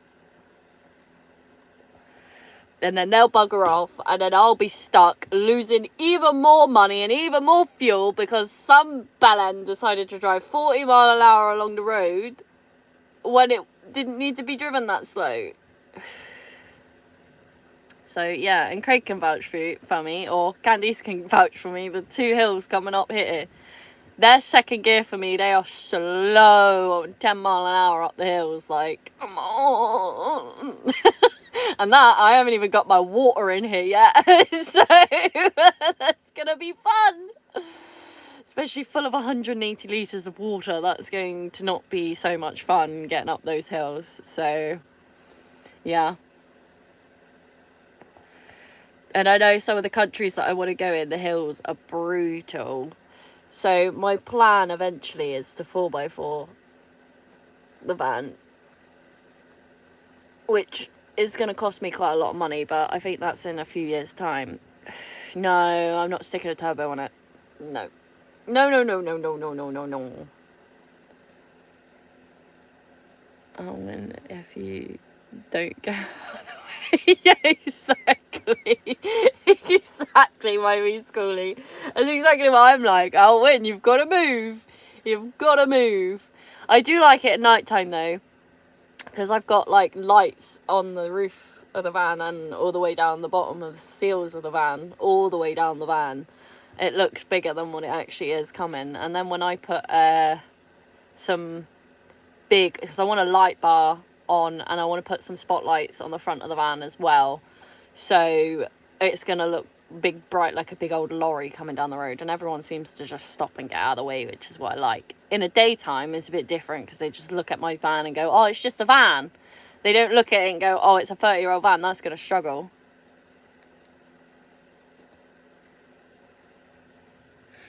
And then they'll bugger off, and then I'll be stuck losing even more money and even more fuel because some bellend decided to drive 40 mile an hour along the road when it didn't need to be driven that slow. So yeah, and Craig can vouch for me, or Candice can vouch for me, the two hills coming up here. They're second gear for me. They are slow on 10 mile an hour up the hills. Like, come on. And that, I haven't even got my water in here yet. So that's going to be fun. Especially full of 180 litres of water. That's going to not be so much fun getting up those hills. So, yeah. And I know some of the countries that I want to go in, the hills are brutal. So my plan eventually is to 4x4 the van, which is going to cost me quite a lot of money, but I think that's in a few years' time. No, I'm not sticking a turbo on it. No. No, no, no, no, no, no, no, no, no. And if you don't go yeah, exactly. Exactly my reschooling. That's exactly what I'm like. I'll win. You've got to move. You've got to move. I do like it at night time though, because I've got like lights on the roof of the van and all the way down the bottom of the seals of the van, all the way down the van. It looks bigger than what it actually is coming. And then when I put some big, because I want a light bar on and I want to put some spotlights on the front of the van as well, so it's going to look big, bright, like a big old lorry coming down the road, and everyone seems to just stop and get out of the way, which is what I like. In the daytime it's a bit different because they just look at my van and go, oh, it's just a van. They don't look at it and go, oh, it's a 30-year-old van, that's going to struggle.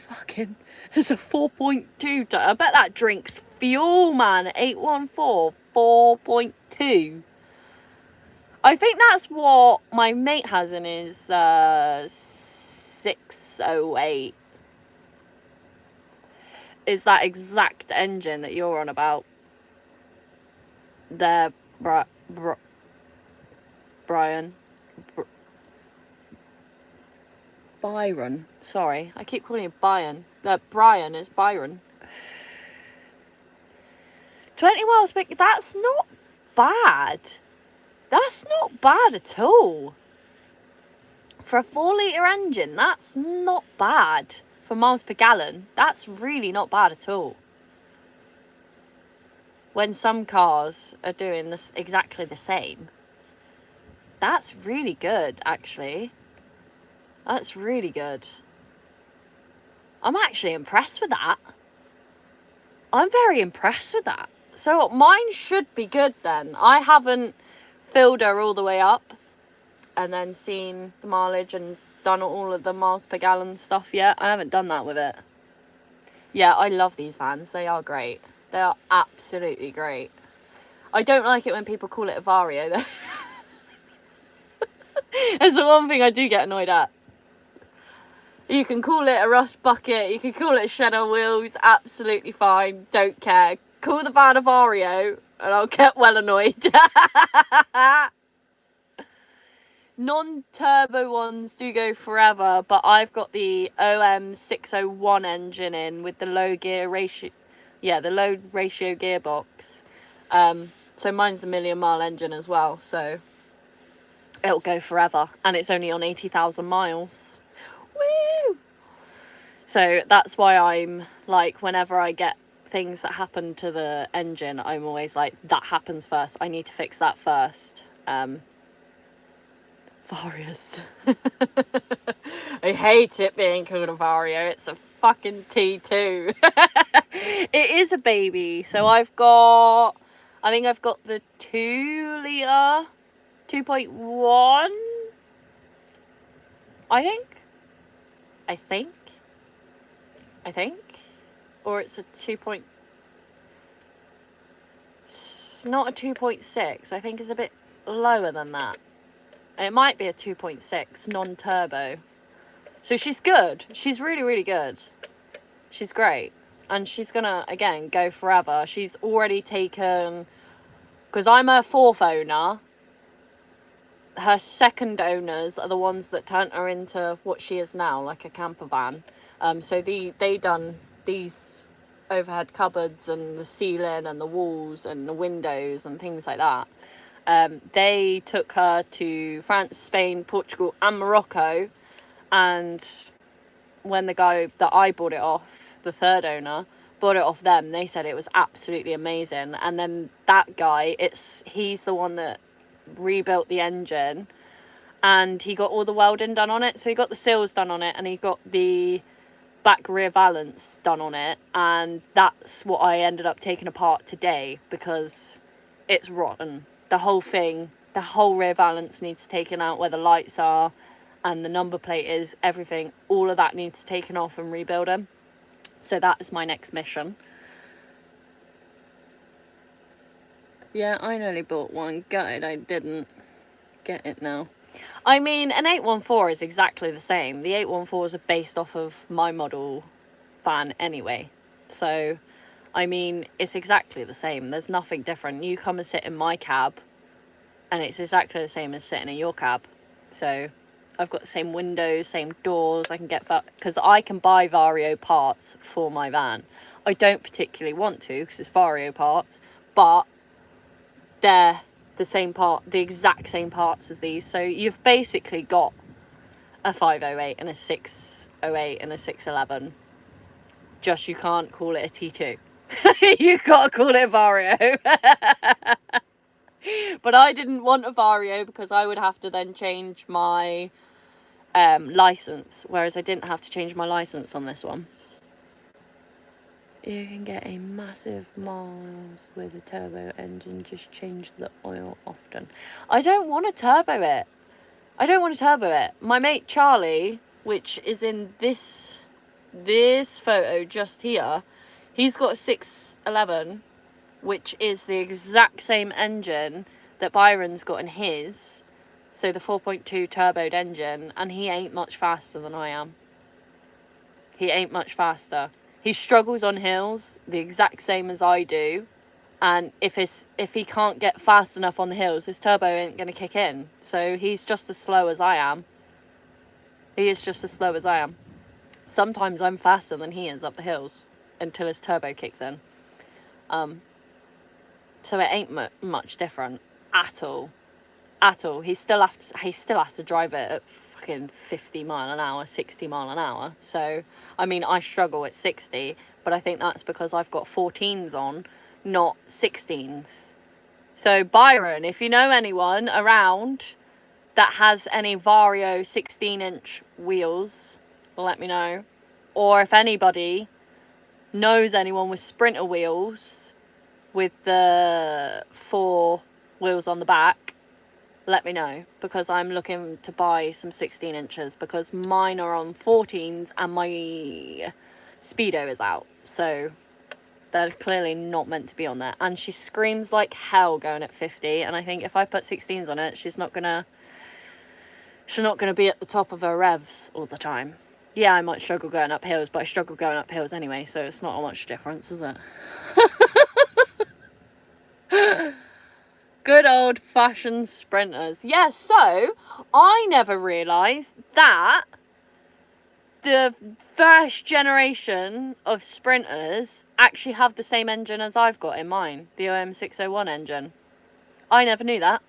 Fucking, there's a 4.2. I bet that drinks fuel, man. 814 4.2. I think that's what my mate has in his 608. Is that exact engine that you're on about there, Brian? Byron. Sorry, I keep calling you Brian. Brian is Byron. 20 miles, but that's not bad. That's not bad at all. For a 4-litre engine, that's not bad. For miles per gallon, that's really not bad at all. When some cars are doing this exactly the same. That's really good, actually. That's really good. I'm actually impressed with that. I'm very impressed with that. So mine should be good then. I haven't filled her all the way up and then seen the mileage and done all of the miles per gallon stuff yet. I haven't done that with it. Yeah, I love these vans. They are great. They are absolutely great. I don't like it when people call it a Vario though. It's the one thing I do get annoyed at. You can call it a rust bucket, you can call it a shed on wheels, absolutely fine, don't care. Call the van a Vario and I'll get well annoyed. Non-turbo ones do go forever, but I've got the OM601 engine in with the low gear ratio. Yeah, the low ratio gearbox. So mine's a 1,000,000 mile engine as well, so it'll go forever, and it's only on 80,000 miles. Woo! So that's why I'm like, whenever I get things that happen to the engine, I'm always like, that happens first. I need to fix that first. Various. I hate it being called a Vario. It's a fucking T2. It is a baby. So I think I've got the 2-litre, 2.1. I think. Or it's a 2. It's not a 2.6. I think it's a bit lower than that. It might be a 2.6 non-turbo. So she's good. She's really, really good. She's great. And she's gonna, again, go forever. She's already taken, because I'm her 4th owner, her 2nd owners are the ones that turned her into what she is now, like a camper van. So they done these overhead cupboards and the ceiling and the walls and the windows and things like that. They took her to France, Spain, Portugal and Morocco, and when the guy that I bought it off, the 3rd owner, bought it off them, they said it was absolutely amazing. And then that guy, he's the one that rebuilt the engine, and he got all the welding done on it. So he got the seals done on it, and he got the back rear valance done on it, and that's what I ended up taking apart today because it's rotten. The whole thing, the whole rear valance needs taken out where the lights are, and the number plate is, everything, all of that needs taken off and rebuilding. So that is my next mission. Yeah, I nearly bought one. Gutted I didn't get it now. I mean, an 814 is exactly the same. The 814s are based off of my model van anyway. So, I mean, it's exactly the same. There's nothing different. You come and sit in my cab, and it's exactly the same as sitting in your cab. So, I've got the same windows, same doors. I can get that, because I can buy Vario parts for my van. I don't particularly want to, because it's Vario parts, but they're the same part, the exact same parts as these. So you've basically got a 508 and a 608 and a 611. Just you can't call it a T2. You've got to call it a Vario. But I didn't want a Vario because I would have to then change my license, whereas I didn't have to change my license on this one. You can get a massive miles with a turbo engine, just change the oil often. I don't want to turbo it. I don't want to turbo it. My mate Charlie, which is in this photo just here, he's got a 611, which is the exact same engine that Byron's got in his. So the 4.2 turboed engine, and he ain't much faster than I am. He ain't much faster. He struggles on hills the exact same as I do, and if he can't get fast enough on the hills, his turbo ain't going to kick in. So he's just as slow as I am. He is just as slow as I am. Sometimes I'm faster than he is up the hills until his turbo kicks in. So it ain't much different at all. At all. He still has to drive it at fucking 50 mile an hour, 60 mile an hour. So, I mean, I struggle at 60, but I think that's because I've got 14s on, not 16s. So, Byron, if you know anyone around that has any Vario 16-inch wheels, let me know. Or if anybody knows anyone with Sprinter wheels with the 4 wheels on the back, let me know, because I'm looking to buy some 16 inches because mine are on 14s and my Speedo is out. So they're clearly not meant to be on there. And she screams like hell going at 50. And I think if I put 16s on it, she's not gonna be at the top of her revs all the time. Yeah, I might struggle going up hills, but I struggle going up hills anyway, so it's not much difference, is it? Good old-fashioned Sprinters. Yeah, so I never realised that the first generation of Sprinters actually have the same engine as I've got in mine, the OM601 engine. I never knew that.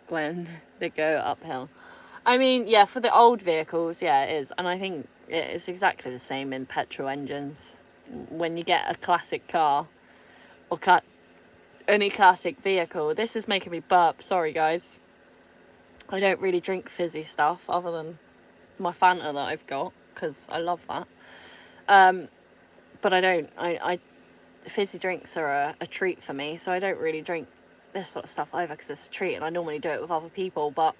When they go uphill. I mean, yeah, for the old vehicles, yeah, it is. And I think it's exactly the same in petrol engines. When you get a classic car or any classic vehicle. This is making me burp. Sorry, guys. I don't really drink fizzy stuff other than my Fanta that I've got because I love that. But I don't. Fizzy drinks are a treat for me, so I don't really drink this sort of stuff either because it's a treat, and I normally do it with other people. But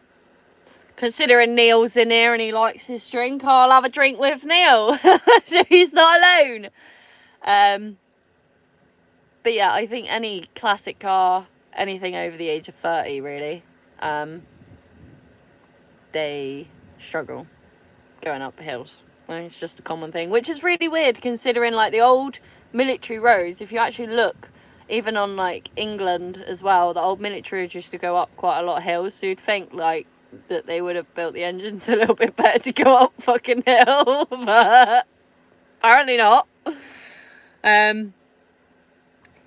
considering Neil's in here and he likes his drink, I'll have a drink with Neil, so he's not alone. But yeah, I think any classic car, anything over the age of 30, really, they struggle going up hills. It's just a common thing, which is really weird considering like the old military roads. If you actually look, even on like England as well, the old military roads used to go up quite a lot of hills. So you'd think like that they would have built the engines a little bit better to go up fucking hill, but apparently not.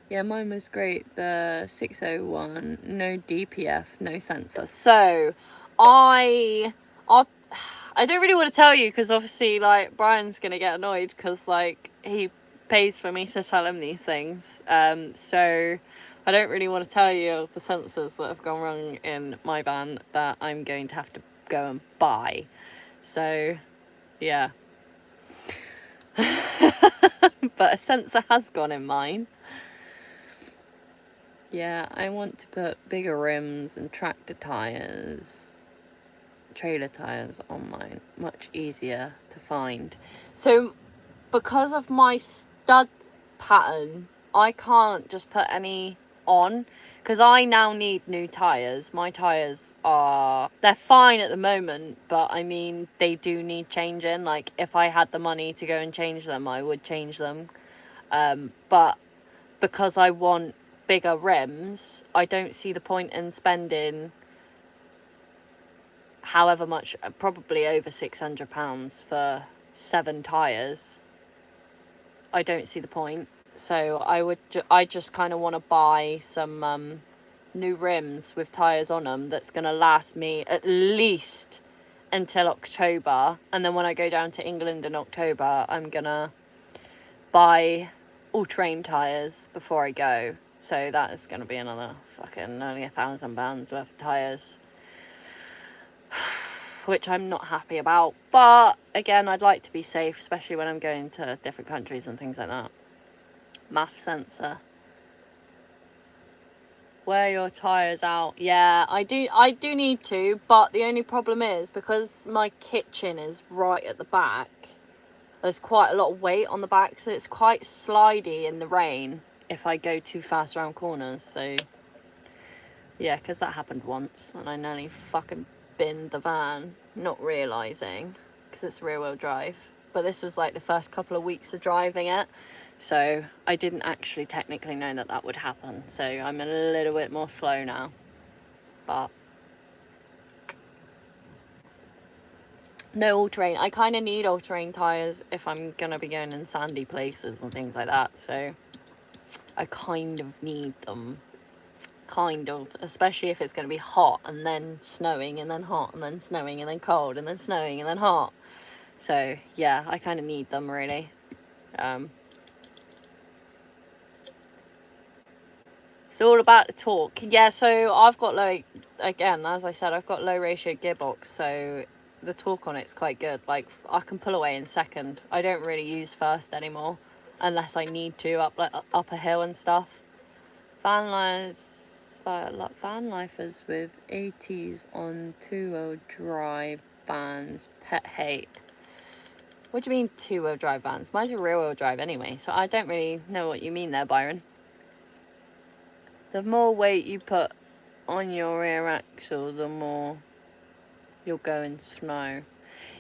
Yeah, mine was great. The 601, no DPF, no sensor. So I don't really want to tell you because obviously like Brian's gonna get annoyed because like he pays for me to tell him these things. So I don't really want to tell you the sensors that have gone wrong in my van that I'm going to have to go and buy. So yeah. But a sensor has gone in mine. Yeah, I want to put bigger rims and tractor tyres, trailer tyres on mine. Much easier to find. So because of my stud pattern, I can't just put any on, because I now need new tyres. My tyres they're fine at the moment, but I mean, they do need changing. Like, if I had the money to go and change them, I would change them. But because I want bigger rims, I don't see the point in spending however much, probably over £600 for 7 tyres. I don't see the point. So I just kind of want to buy some new rims with tyres on them that's going to last me at least until October. And then when I go down to England in October, I'm going to buy all-terrain tyres before I go. So that is going to be another fucking nearly £1,000 worth of tyres, which I'm not happy about. But again, I'd like to be safe, especially when I'm going to different countries and things like that. Math sensor. Wear your tyres out. Yeah, I do need to, but the only problem is, because my kitchen is right at the back, there's quite a lot of weight on the back, so it's quite slidey in the rain if I go too fast around corners. So yeah, because that happened once and I nearly fucking binned the van, not realising, because it's rear wheel drive. But this was like the first couple of weeks of driving it, so I didn't actually technically know that that would happen. So I'm a little bit more slow now. But no all-terrain. I kind of need all-terrain tyres if I'm going to be going in sandy places and things like that. So I kind of need them. Kind of. Especially if it's going to be hot and then snowing and then hot and then snowing and then cold and then snowing and then hot. So yeah, I kind of need them really. It's all about the torque. Yeah, so I've got low, again, as I said, I've got low ratio gearbox, so the torque on it's quite good. Like, I can pull away in second. I don't really use first anymore, unless I need to, up a hill and stuff. Van lifers with 80s on 2-wheel drive vans, pet hate. What do you mean 2-wheel drive vans? Mine's a rear wheel drive anyway, so I don't really know what you mean there, Byron. The more weight you put on your rear axle, the more you'll go in snow.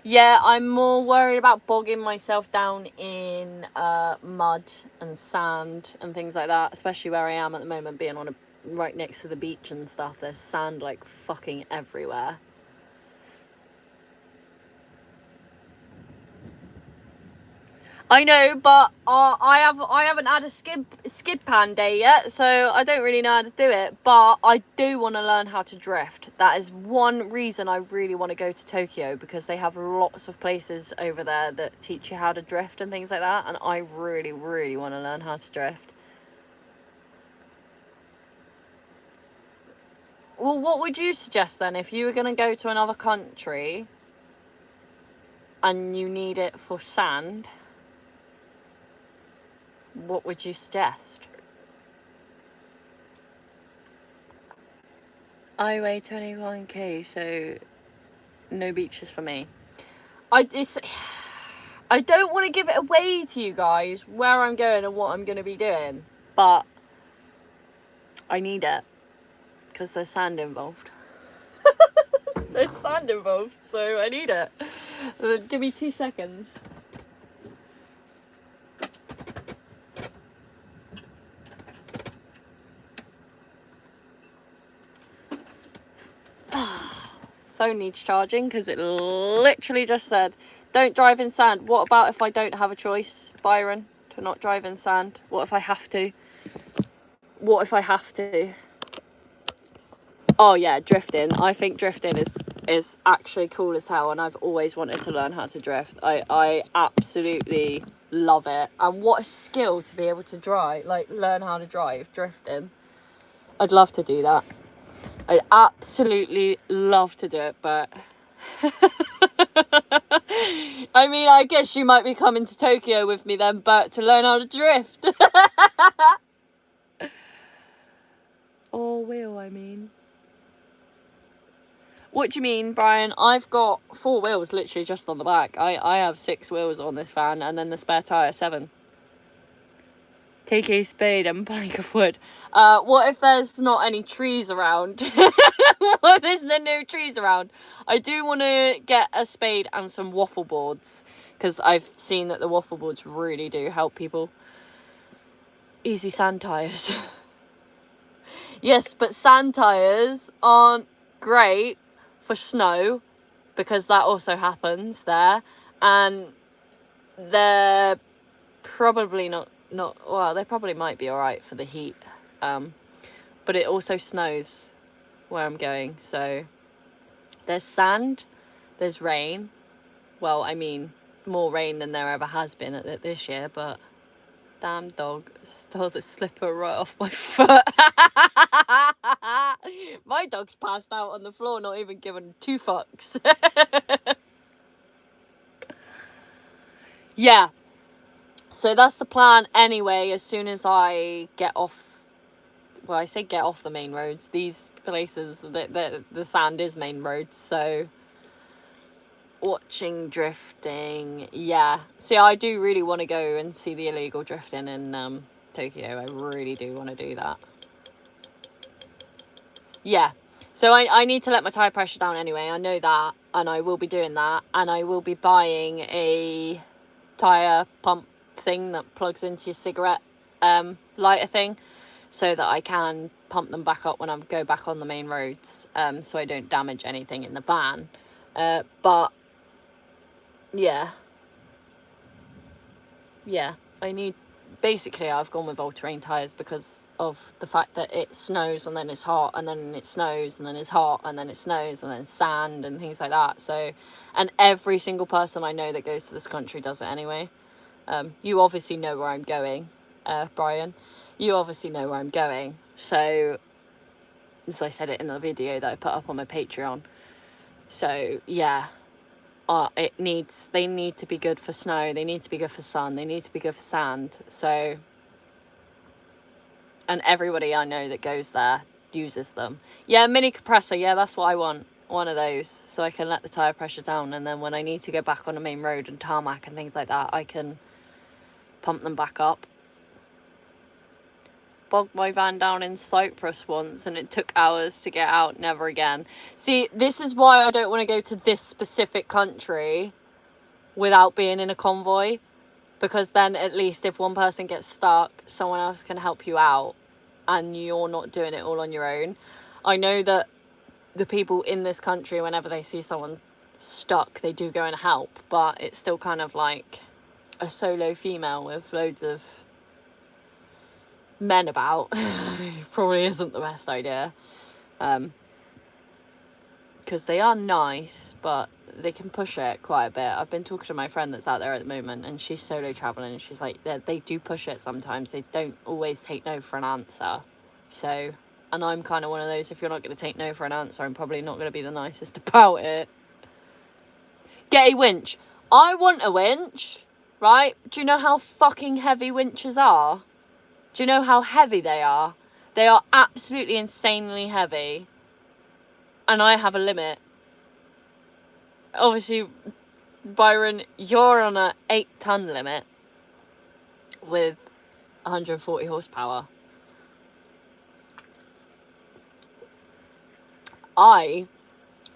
Yeah, I'm more worried about bogging myself down in mud and sand and things like that, especially where I am at the moment, being on right next to the beach and stuff. There's sand like fucking everywhere. I know, but I haven't had a skid pan day yet, so I don't really know how to do it. But I do want to learn how to drift. That is one reason I really want to go to Tokyo, because they have lots of places over there that teach you how to drift and things like that, and I really, really want to learn how to drift. Well, what would you suggest then if you were going to go to another country and you need it for sand? What would you suggest? I weigh 21k, so no beaches for me. I don't want to give it away to you guys where I'm going and what I'm going to be doing, but I need it because there's sand involved. There's sand involved, so I need it. Give me 2 seconds. Phone needs charging because it literally just said, don't drive in sand. What about if I don't have a choice, Byron, to not drive in sand? What if I have to? What if I have to? Oh yeah, drifting. I think drifting is actually cool as hell, and I've always wanted to learn how to drift. I absolutely love it. And what a skill to be able to drive, like learn how to drive drifting. I'd love to do that. I'd absolutely love to do it, but I mean, I guess you might be coming to Tokyo with me then, Bert, to learn how to drift. 4-wheel, I mean. What do you mean, Brian? I've got 4 wheels literally just on the back. I have 6 wheels on this van, and then the spare tyre 7. Take a spade and plank of wood. What if there's not any trees around? What if there's no trees around? I do want to get a spade and some waffle boards, because I've seen that the waffle boards really do help people. Easy sand tyres. Yes, but sand tyres aren't great for snow, because that also happens there, and they're probably not well, they probably might be all right for the heat, but it also snows where I'm going, so there's sand, there's rain. Well, I mean, more rain than there ever has been at this year, but damn dog stole the slipper right off my foot. My dog's passed out on the floor, not even giving 2 fucks. Yeah, so that's the plan anyway. As soon as I get off, well, I say get off the main roads, these places, the sand is main roads, so watching drifting, yeah. See, I do really want to go and see the illegal drifting in Tokyo. I really do want to do that. Yeah, so I need to let my tyre pressure down anyway, I know that, and I will be doing that, and I will be buying a tyre pump thing that plugs into your cigarette lighter thing, so that I can pump them back up when I go back on the main roads, so I don't damage anything in the van. But yeah, I need, basically I've gone with all-terrain tyres because of the fact that it snows and then it's hot, and then it snows and then it's hot, and then it snows and then it's sand and things like that. So, and every single person I know that goes to this country does it anyway. You obviously know where I'm going, Brian. You obviously know where I'm going. So, as I said it in the video that I put up on my Patreon. So, yeah. They need to be good for snow. They need to be good for sun. They need to be good for sand. So, and everybody I know that goes there uses them. Yeah, mini compressor. Yeah, that's what I want. One of those, so I can let the tyre pressure down, and then when I need to go back on the main road and tarmac and things like that, I can pump them back up. Bogged my van down in Cyprus once, and it took hours to get out. Never again. See, this is why I don't want to go to this specific country without being in a convoy, because then at least if one person gets stuck, someone else can help you out, and you're not doing it all on your own. I know that the people in this country, whenever they see someone stuck, they do go and help, but it's still kind of like a solo female with loads of men about. Probably isn't the best idea, because they are nice, but they can push it quite a bit. I've been talking to my friend that's out there at the moment, and she's solo traveling, and she's like, they do push it sometimes. They don't always take no for an answer. So, and I'm kind of one of those, if you're not going to take no for an answer, I'm probably not going to be the nicest about it. Get a winch. I want a winch, right? Do you know how fucking heavy winches are? Do you know how heavy they are? They are absolutely insanely heavy. And I have a limit. Obviously, Byron, you're on a 8-ton limit with 140 horsepower. I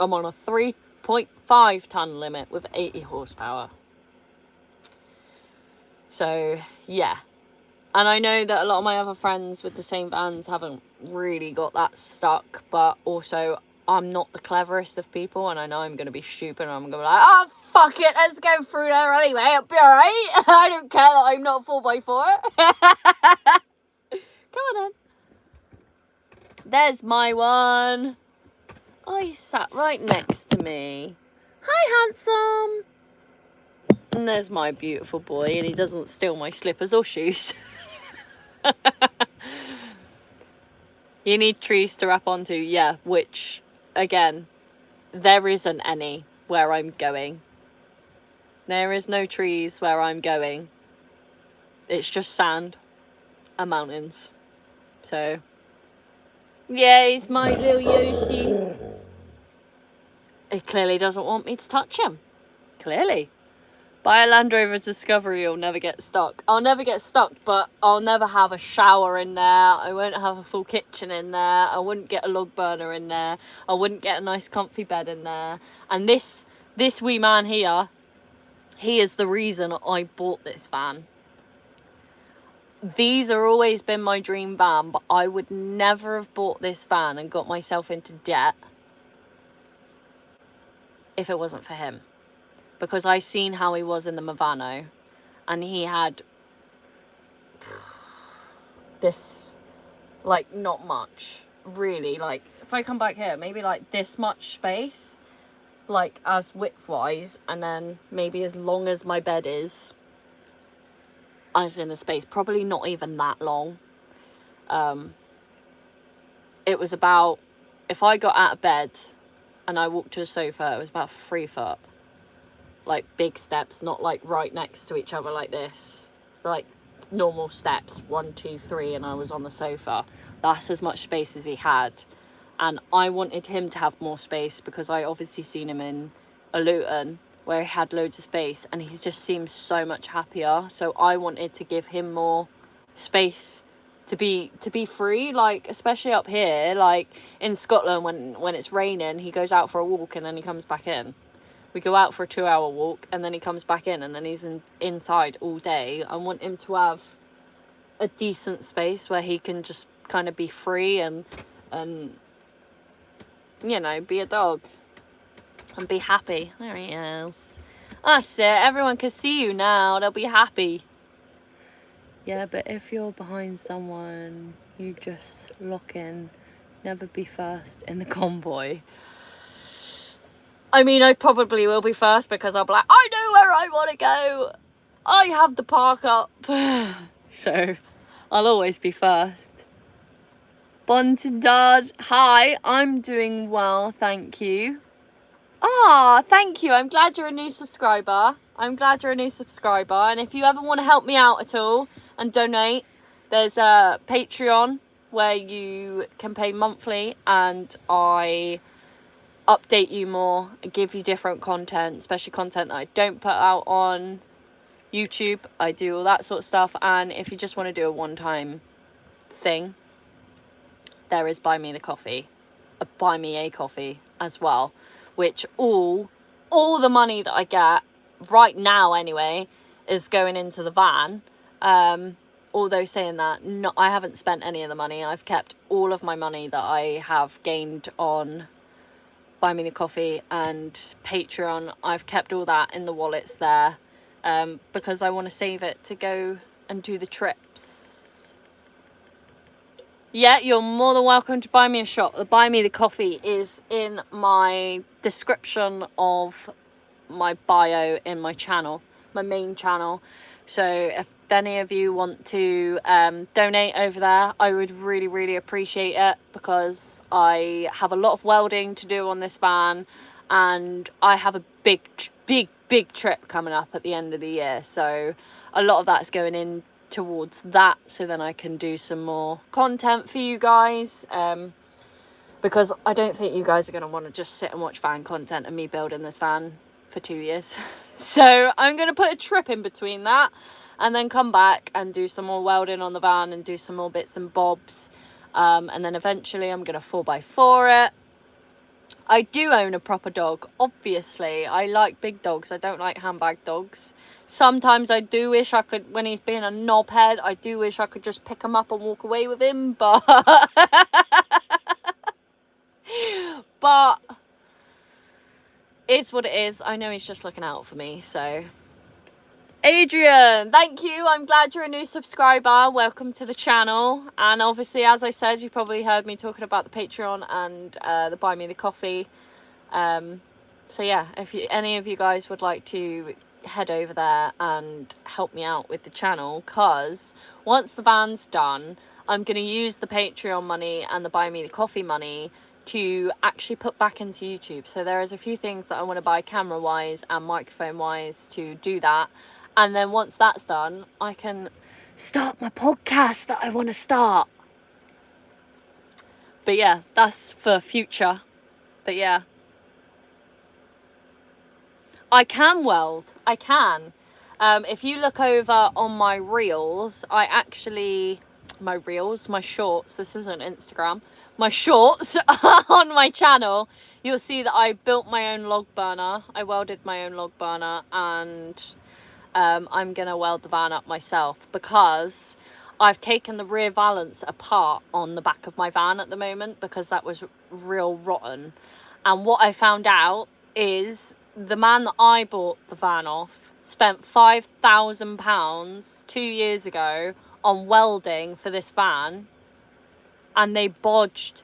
am on a 3.5-ton limit with 80 horsepower. So, yeah. And I know that a lot of my other friends with the same vans haven't really got that stuck, but also I'm not the cleverest of people, and I know I'm going to be stupid, and I'm going to be like, oh, fuck it, let's go through there anyway, it'll be alright. I don't care that I'm not 4x4. Come on then. There's my one. Oh, he sat right next to me. Hi, handsome. And there's my beautiful boy, and he doesn't steal my slippers or shoes. You need trees to wrap onto, yeah, which, again, there isn't any where I'm going. There is no trees where I'm going. It's just sand and mountains. So, Yeah, he's my little Yoshi. He clearly doesn't want me to touch him. Clearly. Buy a Land Rover Discovery, you'll never get stuck. I'll never get stuck, but I'll never have a shower in there. I won't have a full kitchen in there. I wouldn't get a log burner in there. I wouldn't get a nice comfy bed in there. And this wee man here, he is the reason I bought this van. These have always been my dream van, but I would never have bought this van and got myself into debt if it wasn't for him. Because I seen how he was in the Movano, and he had this, like, not much, really. Like, if I come back here, maybe like this much space, like, as width-wise, and then maybe as long as my bed is. I was in the space, probably not even that long. It was about, if I got out of bed and I walked to a sofa, it was about 3 foot. Like, big steps, not like right next to each other like this. Like, normal steps, 1, 2, 3, and I was on the sofa. That's as much space as he had. And I wanted him to have more space because I obviously seen him in a Luton where he had loads of space, and he just seems so much happier. So I wanted to give him more space to be free, like, especially up here, like in Scotland when it's raining, he goes out for a walk and then he comes back in. We go out for a 2-hour walk and then he comes back in, and then he's inside all day. I want him to have a decent space where he can just kind of be free and you know, be a dog and be happy. There he is. That's it. Everyone can see you now. They'll be happy. Yeah, but if you're behind someone, you just lock in. Never be first in the convoy. I mean, I probably will be first because I'll be like, I know where I want to go. I have the park up. So I'll always be first. Bontedad, hi, I'm doing well, thank you. Ah, thank you. I'm glad you're a new subscriber. And if you ever want to help me out at all and donate, there's a Patreon where you can pay monthly, and I update you more and give you different content, especially content that I don't put out on YouTube. I do all that sort of stuff. And if you just want to do a one-time thing, there is Buy Me a Coffee as well, which all the money that I get right now anyway is going into the van. Although saying that, no, I haven't spent any of the money. I've kept all of my money that I have gained on Buy Me the Coffee and Patreon. I've kept all that in the wallets there, because I want to save it to go and do the trips. Yeah, you're more than welcome to buy me a shot. The Buy Me the Coffee is in my description of my bio in my channel, my main channel. So if any of you want to donate over there, I would really, really appreciate it, because I have a lot of welding to do on this van, and I have a big trip coming up at the end of the year. So a lot of that's going in towards that, so then I can do some more content for you guys, because I don't think you guys are going to want to just sit and watch van content and me building this van for 2 years. So I'm going to put a trip in between that, and then come back and do some more welding on the van and do some more bits and bobs, and then eventually I'm going to 4x4 it. I do own a proper dog, obviously. I like big dogs. I don't like handbag dogs. Sometimes I do wish I could, when he's being a knobhead, I do wish I could just pick him up and walk away with him, but but it's what it is. I know he's just looking out for me, so. Adrian, thank you. I'm glad you're a new subscriber. Welcome to the channel. And obviously, as I said, you probably heard me talking about the Patreon and the Buy Me the Coffee. So yeah, if any of you guys would like to head over there and help me out with the channel, because once the van's done, I'm going to use the Patreon money and the Buy Me the Coffee money to actually put back into YouTube. So there is a few things that I want to buy camera wise and microphone wise to do that. And then once that's done, I can start my podcast that I want to start. But yeah, that's for future. But yeah, I can weld. I can. If you look over on my reels, my shorts, this isn't Instagram, my shorts on my channel, you'll see that I built my own log burner. I welded my own log burner, and I'm gonna weld the van up myself because I've taken the rear valance apart on the back of my van at the moment because that was real rotten. And what I found out is the man that I bought the van off spent £5,000 2 years ago on welding for this van, and they bodged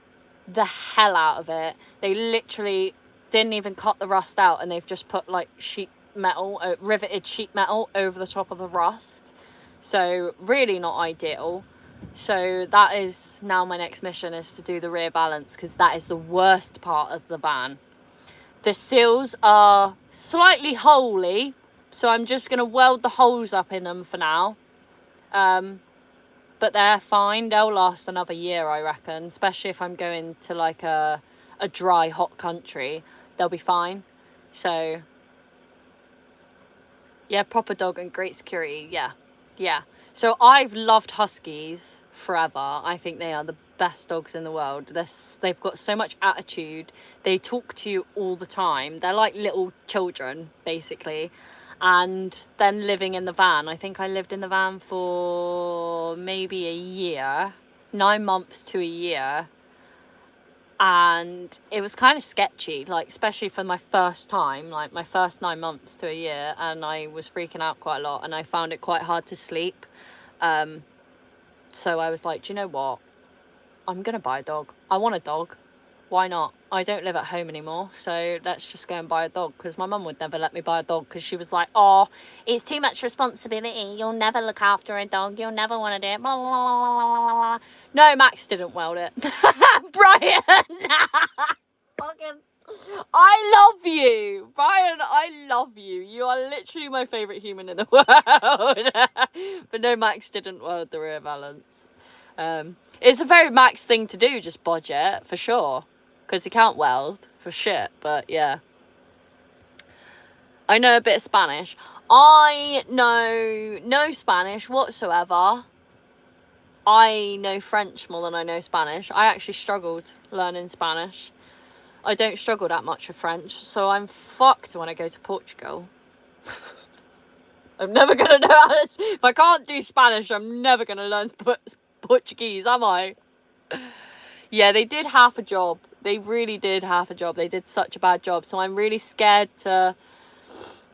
the hell out of it. They literally didn't even cut the rust out, and they've just put like riveted sheet metal over the top of the rust. So really not ideal. So that is now my next mission, is to do the rear valance, because that is the worst part of the van. The seals are slightly holy, so I'm just going to weld the holes up in them for now. But they're fine. They'll last another year, I reckon, especially if I'm going to like a dry, hot country. They'll be fine. So yeah, proper dog and great security. Yeah. So I've loved Huskies forever. I think they are the best dogs in the world. They've got so much attitude. They talk to you all the time. They're like little children, basically. And then living in the van, I think I lived in the van for maybe a year, 9 months to a year. And it was kind of sketchy, like especially for my first time, like my first 9 months to a year, and I was freaking out quite a lot, and I found it quite hard to sleep. So I was like, do you know what, I'm gonna buy a dog. I want a dog. Why not? I don't live at home anymore, so let's just go and buy a dog, because my mum would never let me buy a dog because she was like, oh, it's too much responsibility, you'll never look after a dog, you'll never want to do it, blah, blah, blah, blah. No, Max didn't weld it. Brian! Fucking, I love you, Brian. I love you. You are literally my favourite human in the world. But no, Max didn't weld the rear valance. It's a very Max thing to do, just bodge it, for sure. Because he can't weld for shit, but yeah. I know a bit of Spanish. I know no Spanish whatsoever. I know French more than I know Spanish. I actually struggled learning Spanish. I don't struggle that much with French, so I'm fucked when I go to Portugal. I'm never going to know how to... If I can't do Spanish, I'm never going to learn Portuguese, am I? Yeah, they did half a job. They really did half a job. They did such a bad job. So I'm really scared to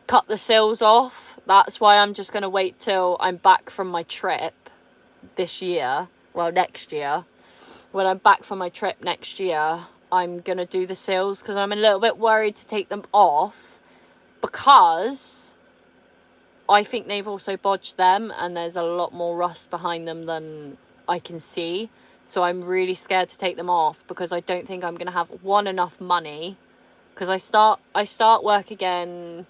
cut the seals off. That's why I'm just going to wait till I'm back from my trip this year. Well, next year. When I'm back from my trip next year, I'm going to do the seals, because I'm a little bit worried to take them off, because I think they've also bodged them, and there's a lot more rust behind them than I can see. So I'm really scared to take them off, because I don't think I'm going to have enough money, because I start work again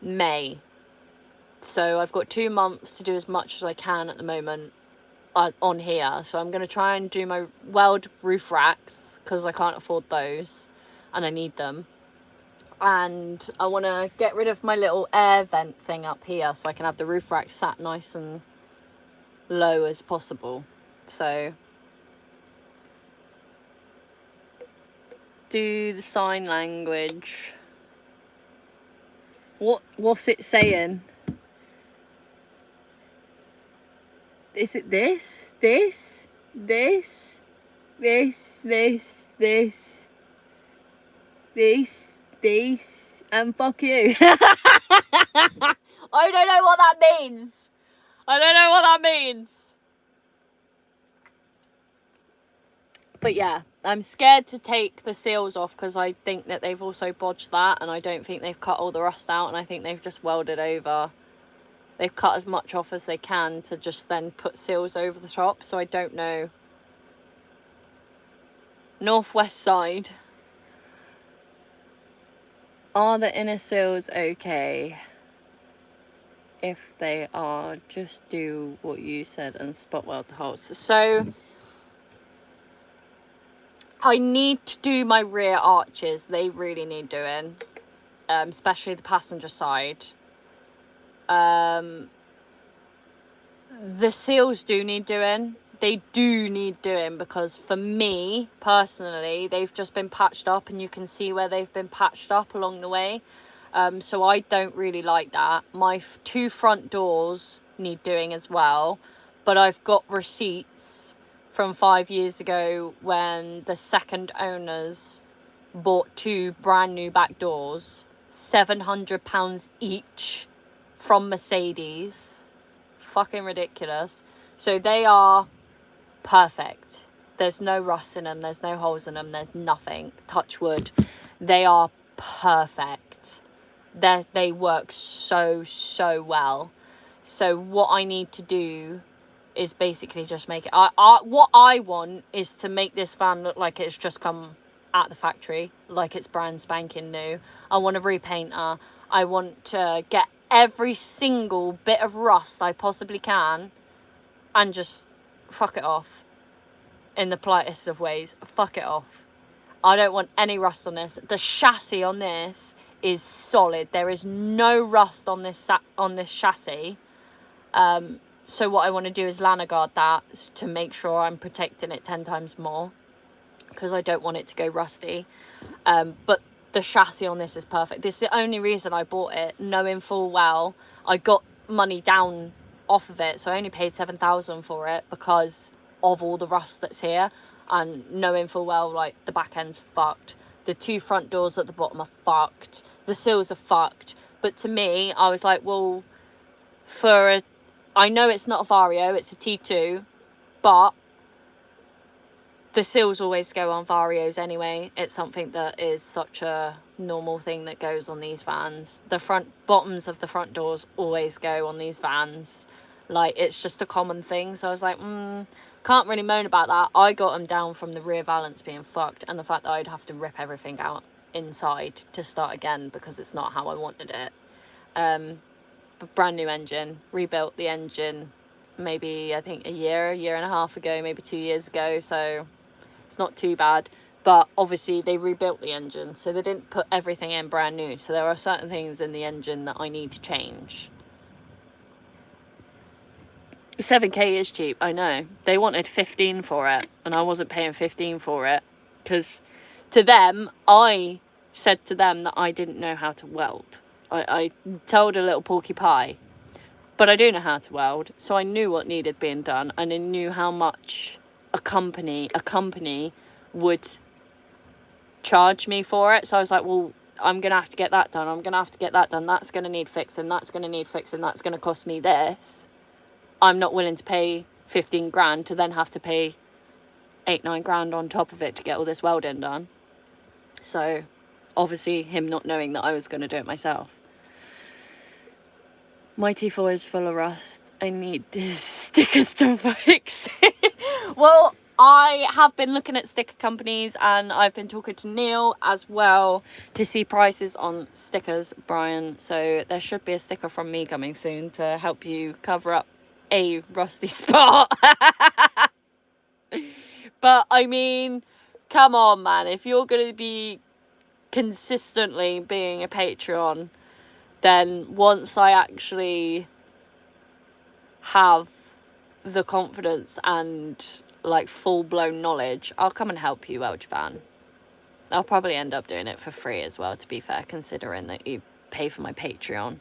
May. So I've got 2 months to do as much as I can at the moment on here. So I'm going to try and do my weld roof racks, because I can't afford those and I need them. And I want to get rid of my little air vent thing up here, so I can have the roof rack sat nice and low as possible. So do the sign language. What's it saying? Is it this, and fuck you? I don't know what that means. But yeah, I'm scared to take the seals off, because I think that they've also bodged that, and I don't think they've cut all the rust out, and I think they've just welded over. They've cut as much off as they can to just then put seals over the top, so I don't know. Northwest side. Are the inner seals okay? If they are, just do what you said and spot weld the holes. So I need to do my rear arches. They really need doing, especially the passenger side. The seals do need doing. They do need doing, because for me personally, they've just been patched up, and you can see where they've been patched up along the way. So I don't really like that. My 2 front doors need doing as well, but I've got receipts from 5 years ago when the second owners bought 2 brand new back doors, £700 each, from Mercedes. Fucking ridiculous. So they are perfect. There's no rust in them, there's no holes in them, there's nothing. Touch wood. They are perfect. They work so well. So what I need to do is basically just make it, what I want is to make this van look like it's just come at the factory, like it's brand spanking new. I want to repaint her. I want to get every single bit of rust I possibly can and just fuck it off in the politest of ways. Fuck it off. I don't want any rust on this. The chassis on this is solid. There is no rust on this chassis. So what I want to do is lanyard guard that to make sure I'm protecting it 10 times more, because I don't want it to go rusty. But the chassis on this is perfect. This is the only reason I bought it, knowing full well I got money down off of it, so I only paid 7,000 for it because of all the rust that's here, and knowing full well like the back end's fucked, the 2 front doors at the bottom are fucked, the seals are fucked. But to me, I was like, well, I know it's not a Vario, it's a T2, but the seals always go on Varios anyway. It's something that is such a normal thing that goes on these vans. The bottoms of the front doors always go on these vans. Like, it's just a common thing. So I was like, can't really moan about that. I got them down from the rear valance being fucked, and the fact that I'd have to rip everything out inside to start again because it's not how I wanted it. Brand new engine, rebuilt the engine maybe I think a year and a half ago, maybe 2 years ago, so it's not too bad. But obviously they rebuilt the engine, so they didn't put everything in brand new, so there are certain things in the engine that I need to change. 7k is cheap, I know. They wanted 15 for it, and I wasn't paying 15 for it, because to them, I said to them that I didn't know how to weld. I told a little porky pie, but I do know how to weld, so I knew what needed being done, and I knew how much a company would charge me for it. So I was like, well, I'm gonna have to get that done, I'm gonna have to get that done, that's gonna need fixing, that's gonna need fixing, that's gonna cost me this. I'm not willing to pay 15 grand to then have to pay 8-9 grand on top of it to get all this welding done. So obviously him not knowing that I was going to do it myself. My T4 is full of rust. I need stickers to fix it. Well, I have been looking at sticker companies, and I've been talking to Neil as well to see prices on stickers, Brian. So there should be a sticker from me coming soon to help you cover up a rusty spot. But I mean, come on, man. If you're going to be consistently being a Patreon, then once I actually have the confidence and like full-blown knowledge, I'll come and help you weld your van. I'll probably end up doing it for free as well, to be fair, considering that you pay for my Patreon.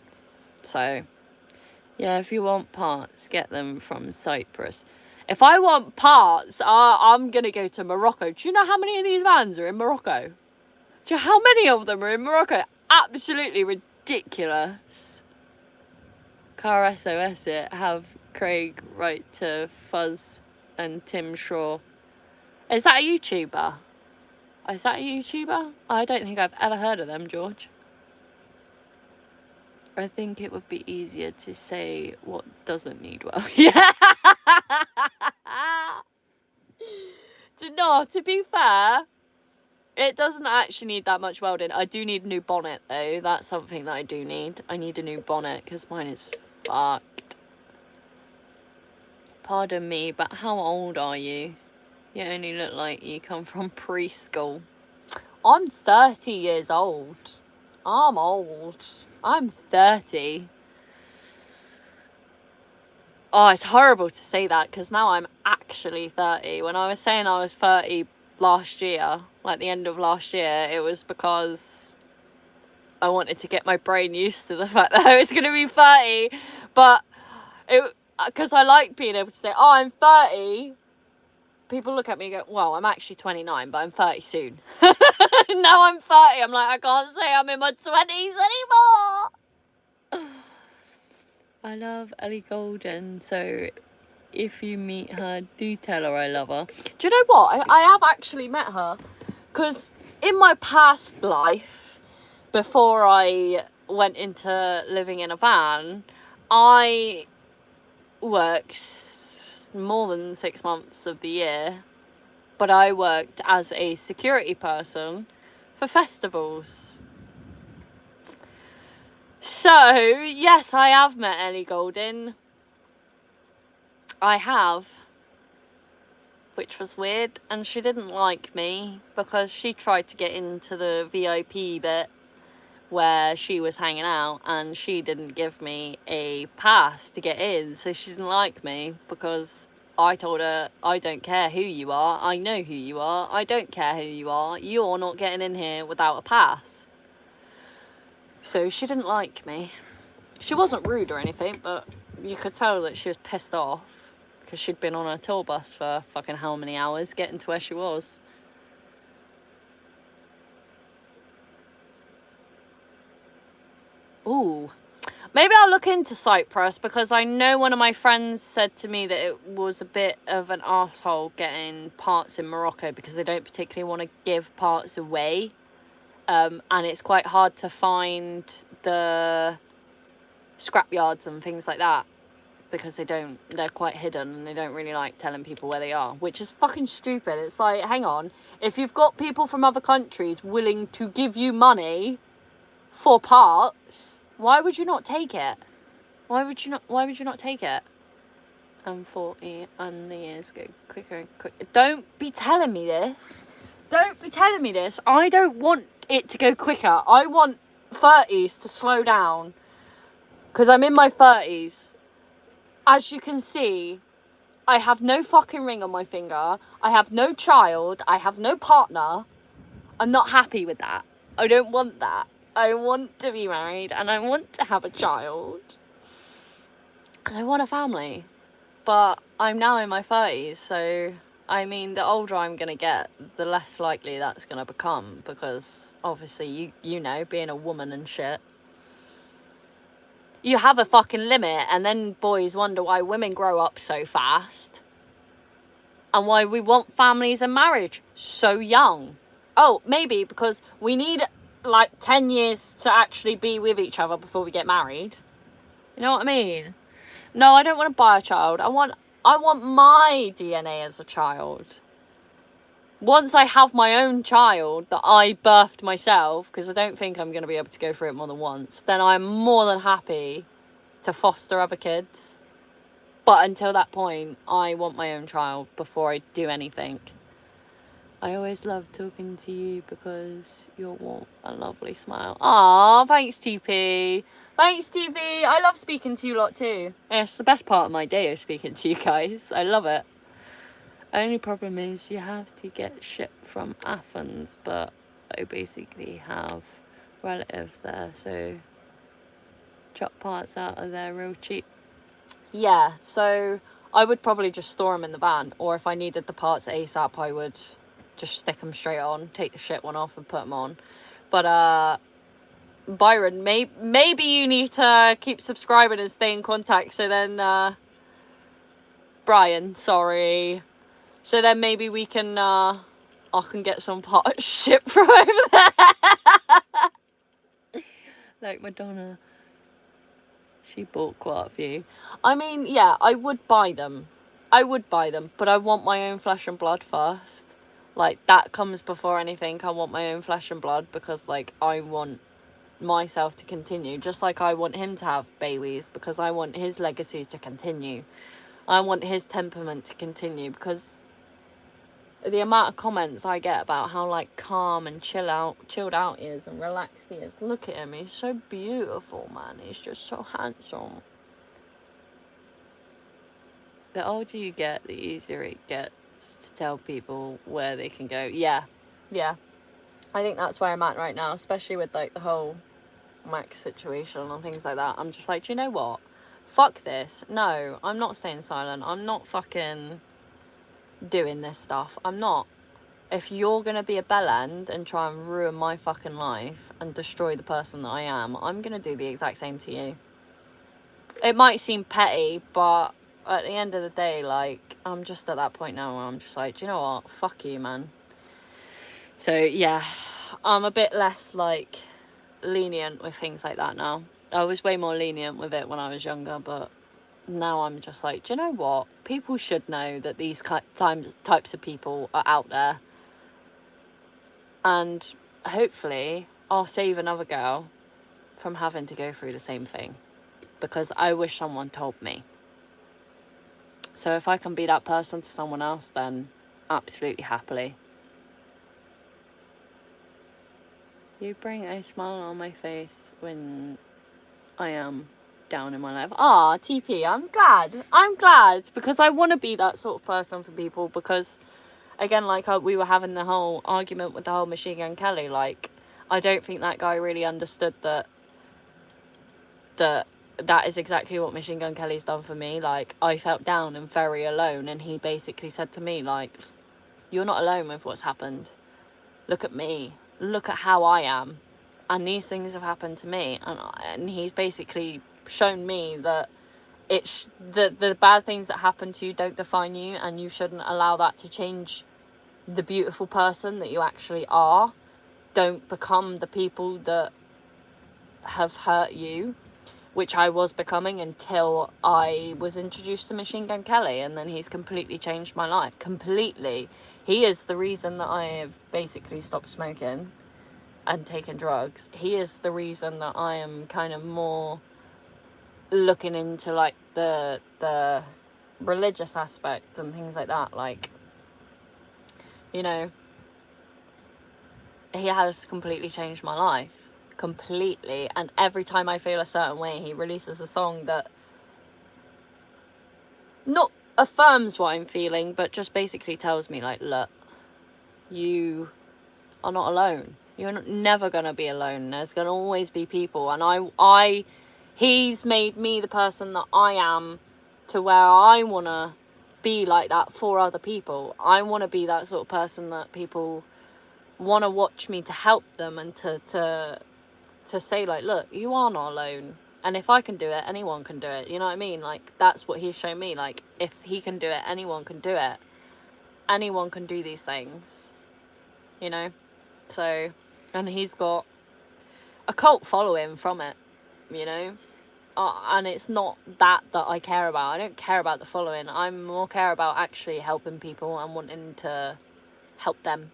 So yeah, if you want parts, get them from Cyprus. If I want parts, I'm gonna go to Morocco. Do you know how many of these vans are in Morocco? Do you know how many of them are in Morocco? Absolutely ridiculous. Car SOS it. Have Craig write to Fuzz and Tim Shaw. Is that a YouTuber? Is that a YouTuber? I don't think I've ever heard of them, George. I think it would be easier to say what doesn't need well. Yeah. To be fair, it doesn't actually need that much welding. I do need a new bonnet, though. That's something that I do need. I need a new bonnet because mine is fucked. Pardon me, but how old are you? You only look like you come from preschool. I'm 30 years old. I'm old. I'm 30. Oh, it's horrible to say that because now I'm actually 30. When I was saying I was 30 last year, like the end of last year, it was because I wanted to get my brain used to the fact that I was going to be 30. But because I like being able to say, oh, I'm 30. People look at me and go, well, I'm actually 29, but I'm 30 soon. Now I'm 30. I'm like, I can't say I'm in my 20s anymore. I love Ellie Goulding, so if you meet her, do tell her I love her. Do you know what? I have actually met her, because in my past life, before I went into living in a van, I worked more than 6 months of the year, but I worked as a security person for festivals. So, yes, I have met Ellie Goulding. I have. Which was weird, and she didn't like me because she tried to get into the VIP bit where she was hanging out, and she didn't give me a pass to get in, so she didn't like me because I told her, I don't care who you are, I know who you are, I don't care who you are, you're not getting in here without a pass. So she didn't like me. She wasn't rude or anything, but you could tell that she was pissed off because she'd been on a tour bus for fucking how many hours getting to where she was. Ooh. Maybe I'll look into Cyprus because I know one of my friends said to me that it was a bit of an arsehole getting parts in Morocco because they don't particularly want to give parts away. And it's quite hard to find the scrapyards and things like that because they're quite hidden and they don't really like telling people where they are, which is fucking stupid. It's like, hang on, if you've got people from other countries willing to give you money for parts, why would you not take it? Why would you not take it? I'm 40 and the years go quicker and quicker. Don't be telling me this. Don't be telling me this. I don't want it to go quicker. I want 30s to slow down because I'm in my 30s. As you can see, I have no fucking ring on my finger. I have no child. I have no partner. I'm not happy with that. I don't want that. I want to be married and I want to have a child. And I want a family. But I'm now in my 30s, so I mean, the older I'm going to get, the less likely that's going to become because obviously, you know, being a woman and shit. You have a fucking limit, and then boys wonder why women grow up so fast and why we want families and marriage so young. Oh, maybe because we need like 10 years to actually be with each other before we get married. You know what I mean? No, I don't want to buy a child. I want my DNA as a child. Once I have my own child that I birthed myself, because I don't think I'm going to be able to go through it more than once, then I'm more than happy to foster other kids. But until that point, I want my own child before I do anything. I always love talking to you because you're warm and lovely smile. Aw, thanks, TP. Thanks, TP. I love speaking to you lot too. It's the best part of my day of speaking to you guys. I love it. Only problem is you have to get shipped from Athens, but I basically have relatives there, so chop parts out of there real cheap. Yeah, so I would probably just store them in the van, or if I needed the parts ASAP, I would just stick them straight on, take the shit one off and put them on. But Byron, maybe you need to keep subscribing and stay in contact, so then Brian, sorry. So then maybe we can, I can get some parts shipped from over there. Like Madonna. She bought quite a few. I mean, yeah, I would buy them. But I want my own flesh and blood first. Like, that comes before anything. I want my own flesh and blood because, like, I want myself to continue. Just like I want him to have babies because I want his legacy to continue. I want his temperament to continue because the amount of comments I get about how like calm and chilled out he is and relaxed he is. Look at him, he's so beautiful, man. He's just so handsome. The older you get, the easier it gets to tell people where they can go. Yeah. I think that's where I'm at right now, especially with like the whole Max situation and things like that. I'm just like, do you know what? Fuck this. No, I'm not staying silent. I'm not fucking doing this stuff. I'm not. If you're going to be a bellend and try and ruin my fucking life and destroy the person that I am, I'm going to do the exact same to you. It might seem petty, but at the end of the day, like, I'm just at that point now where I'm just like, do you know what? Fuck you, man. So, yeah, I'm a bit less, like, lenient with things like that now. I was way more lenient with it when I was younger, but now I'm just like, do you know what? People should know that these types of people are out there. And hopefully I'll save another girl from having to go through the same thing, because I wish someone told me. So if I can be that person to someone else, then absolutely happily. You bring a smile on my face when I am down in my life. Ah, TP, I'm glad, because I want to be that sort of person for people, because again, like we were having the whole argument with the whole Machine Gun Kelly, like, I don't think that guy really understood that is exactly what Machine Gun Kelly's done for me. Like, I felt down and very alone, and he basically said to me, like, you're not alone with what's happened. Look at me. Look at how I am. And these things have happened to me. And he's basically shown me that the bad things that happen to you don't define you, and you shouldn't allow that to change the beautiful person that you actually are. Don't become the people that have hurt you, which I was becoming until I was introduced to Machine Gun Kelly, and then he's completely changed my life. Completely. He is the reason that I have basically stopped smoking and taken drugs. He is the reason that I am kind of more looking into like the religious aspect and things like that. Like, you know, he has completely changed my life. Completely. And every time I feel a certain way, he releases a song that not affirms what I'm feeling, but just basically tells me, like, look, you are not alone. You're never gonna be alone. There's gonna always be people. And he's made me the person that I am, to where I wanna be like that for other people. I wanna be that sort of person that people wanna watch me to help them, and to say, like, look, you are not alone. And if I can do it, anyone can do it. You know what I mean? Like, that's what he's shown me. Like, if he can do it, anyone can do it. Anyone can do these things. You know? So, and he's got a cult following from it, you know? And it's not that I care about. I don't care about the following. I more care about actually helping people and wanting to help them.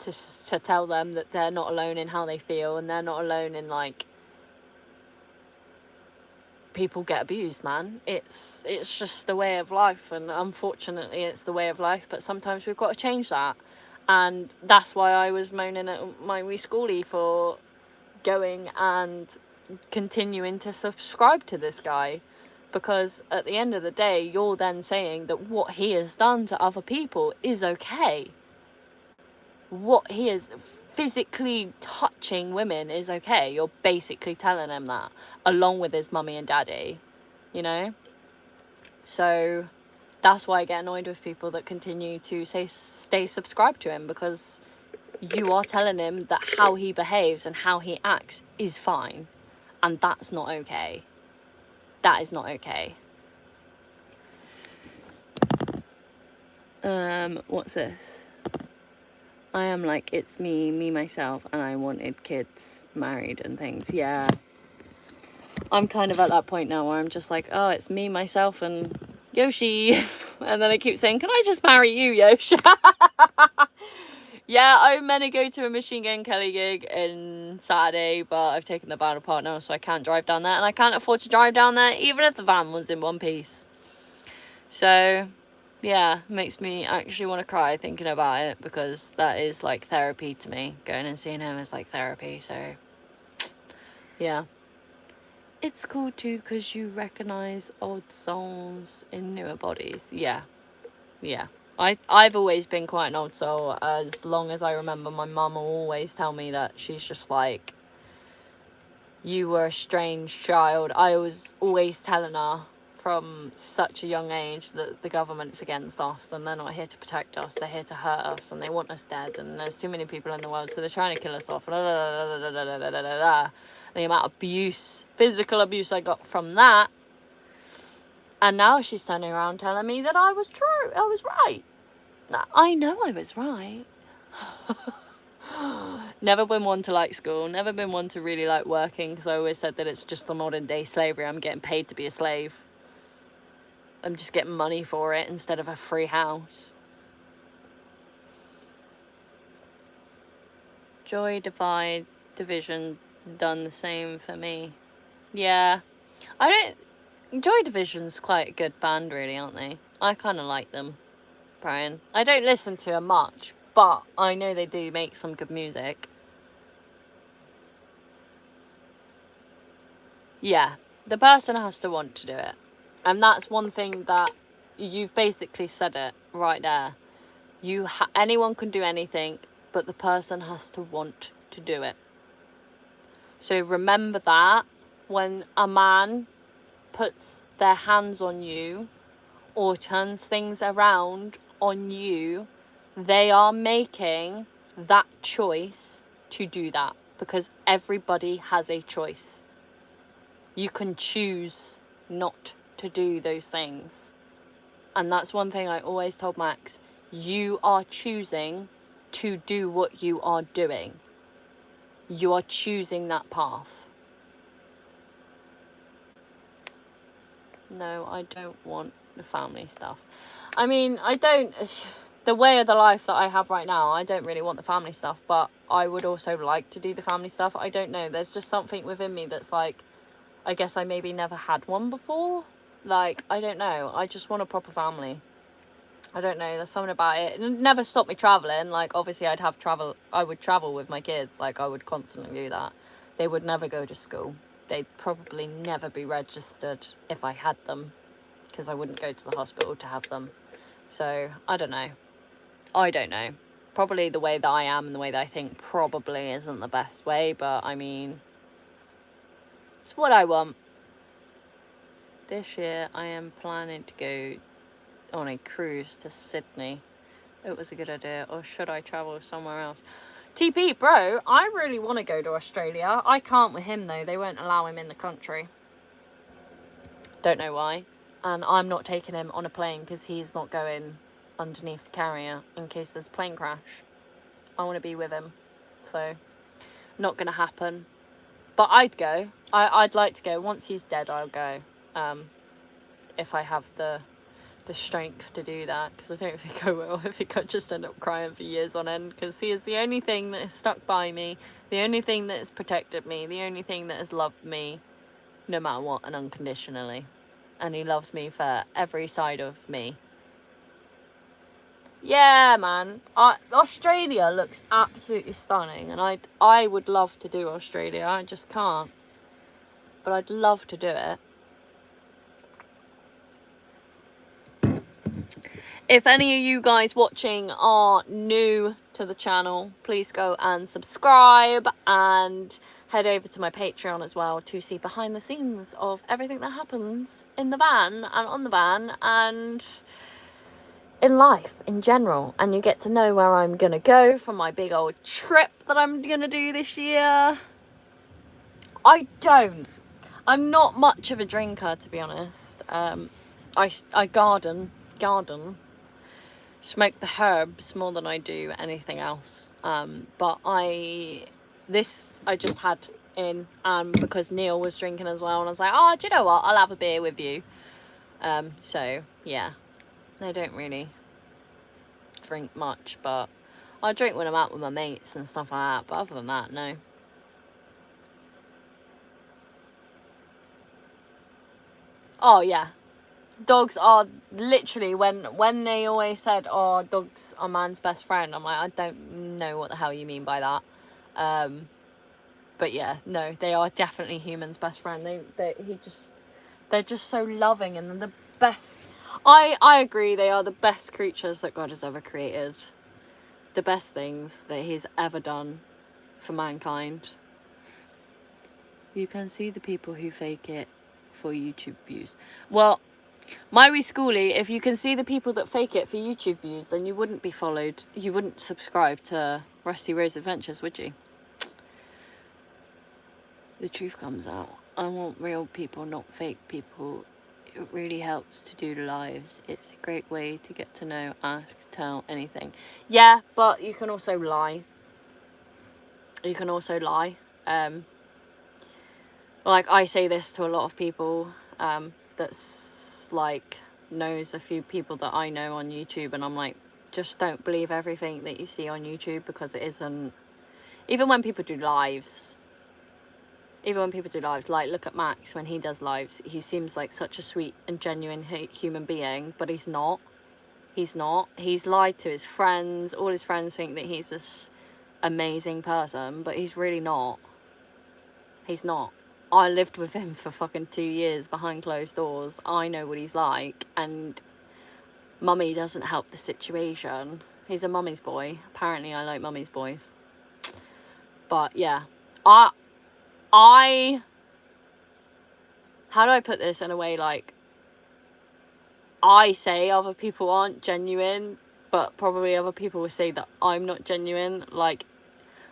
To tell them that they're not alone in how they feel, and they're not alone in, like, people get abused, man. It's just the way of life, and unfortunately it's the way of life, but sometimes we've got to change that. And that's why I was moaning at my wee schoolie for going and continuing to subscribe to this guy, because at the end of the day, you're then saying that what he has done to other people is okay. What he is physically touching women is okay. You're basically telling him that, along with his mummy and daddy, you know? So that's why I get annoyed with people that continue to stay subscribed to him, because you are telling him that how he behaves and how he acts is fine, and that's not okay. That is not okay. What's this? I am like, it's me, myself, and I wanted kids, married and things. Yeah. I'm kind of at that point now where I'm just like, oh, it's me, myself, and Yoshi. And then I keep saying, can I just marry you, Yoshi? Yeah, I'm meant to go to a Machine Gun Kelly gig in Saturday, but I've taken the van apart now, so I can't drive down there. And I can't afford to drive down there, even if the van was in one piece. So, Yeah, makes me actually want to cry thinking about it, because that is like therapy to me. Going and seeing him is like therapy, so yeah. It's cool too because you recognize old souls in newer bodies. Yeah, yeah. I've always been quite an old soul. As long as I remember, my mum will always tell me that she's just like, you were a strange child. I was always telling her from such a young age that the government's against us and they're not here to protect us, they're here to hurt us and they want us dead and there's too many people in the world, so they're trying to kill us off. The amount of abuse, physical abuse I got from that. And now she's turning around telling me that I was true, I was right. I know I was right. Never been one to like school, never been one to really like working, because I always said that it's just a modern day slavery. I'm getting paid to be a slave. I'm just getting money for it instead of a free house. Joy Divide Division done the same for me. Yeah, I don't. Joy Division's quite a good band, really, aren't they? I kind of like them, Brian. I don't listen to them much, but I know they do make some good music. Yeah, the person has to want to do it. And that's one thing that you've basically said it right there. Anyone can do anything, but the person has to want to do it. So remember that when a man puts their hands on you or turns things around on you, they are making that choice to do that, because everybody has a choice. You can choose not to do those things. And that's one thing I always told Max. You are choosing to do what you are doing. You are choosing that path. No, I don't want the family stuff. I mean, I don't... The way of the life that I have right now, I don't really want the family stuff, but I would also like to do the family stuff. I don't know. There's just something within me that's like, I guess I maybe never had one before. Like, I don't know. I just want a proper family. I don't know. There's something about it. It never stopped me traveling. Like, obviously, I would travel with my kids. Like, I would constantly do that. They would never go to school. They'd probably never be registered if I had them, because I wouldn't go to the hospital to have them. So, I don't know. Probably the way that I am and the way that I think probably isn't the best way, but I mean, it's what I want. This year, I am planning to go on a cruise to Sydney. It was a good idea, or should I travel somewhere else? TP, bro, I really want to go to Australia. I can't with him, though. They won't allow him in the country. Don't know why. And I'm not taking him on a plane because he's not going underneath the carrier in case there's a plane crash. I want to be with him. So, not going to happen. But I'd go. I'd like to go. Once he's dead, I'll go. If I have the strength to do that, because I don't think I will. I think I'll just end up crying for years on end, because he is the only thing that has stuck by me, the only thing that has protected me, the only thing that has loved me no matter what and unconditionally. And he loves me for every side of me. Yeah, man. Australia looks absolutely stunning, and I would love to do Australia. I just can't. But I'd love to do it. If any of you guys watching are new to the channel, please go and subscribe and head over to my Patreon as well to see behind the scenes of everything that happens in the van and on the van and in life in general. And you get to know where I'm gonna go for my big old trip that I'm gonna do this year. I'm not much of a drinker, to be honest. I garden, smoke the herbs more than I do anything else. But I just had in, because Neil was drinking as well, and I was like, oh, do you know what? I'll have a beer with you. So yeah, I don't really drink much, but I drink when I'm out with my mates and stuff like that. But other than that, no. Oh yeah, Dogs are literally, when they always said, oh, dogs are man's best friend, I'm like, I don't know what the hell you mean by that. But yeah, no, they are definitely humans' best friend. They're just so loving, and they're the best. I agree, they are the best creatures that God has ever created. The best things that he's ever done for mankind. You can see the people who fake it for YouTube views. Well, my wee schoolie, if you can see the people that fake it for YouTube views, then you wouldn't be followed. You wouldn't subscribe to Rusty Rose Adventures, would you? The truth comes out. I want real people, not fake people. It really helps to do the lives. It's a great way to get to know, ask, tell, anything. Yeah, but you can also lie. You can also lie. Like, I say this to a lot of people that's like knows a few people that I know on YouTube, and I'm like, just don't believe everything that you see on YouTube, because it isn't. Even when people do lives, like, look at Max when he does lives. He seems like such a sweet and genuine human being, but he's not. He's not. He's lied to his friends. All his friends think that he's this amazing person, but he's really not. He's not. I lived with him for fucking 2 years behind closed doors. I know what he's like, and Mummy doesn't help the situation. He's a mummy's boy. Apparently I like mummy's boys. But yeah, how do I put this in a way, like, I say other people aren't genuine, but probably other people will say that I'm not genuine. Like,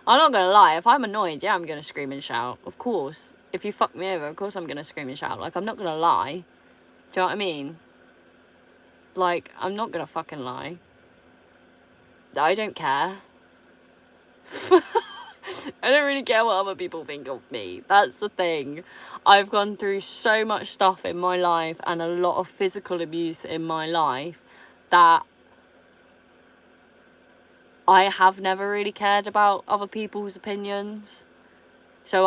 I'm not gonna lie, if I'm annoyed, yeah, I'm gonna scream and shout, of course. If you fuck me over, of course I'm gonna scream and shout. Like, I'm not gonna lie. Do you know what I mean? Like, I'm not gonna fucking lie. I don't care. I don't really care what other people think of me. That's the thing. I've gone through so much stuff in my life, and a lot of physical abuse in my life, that I have never really cared about other people's opinions. So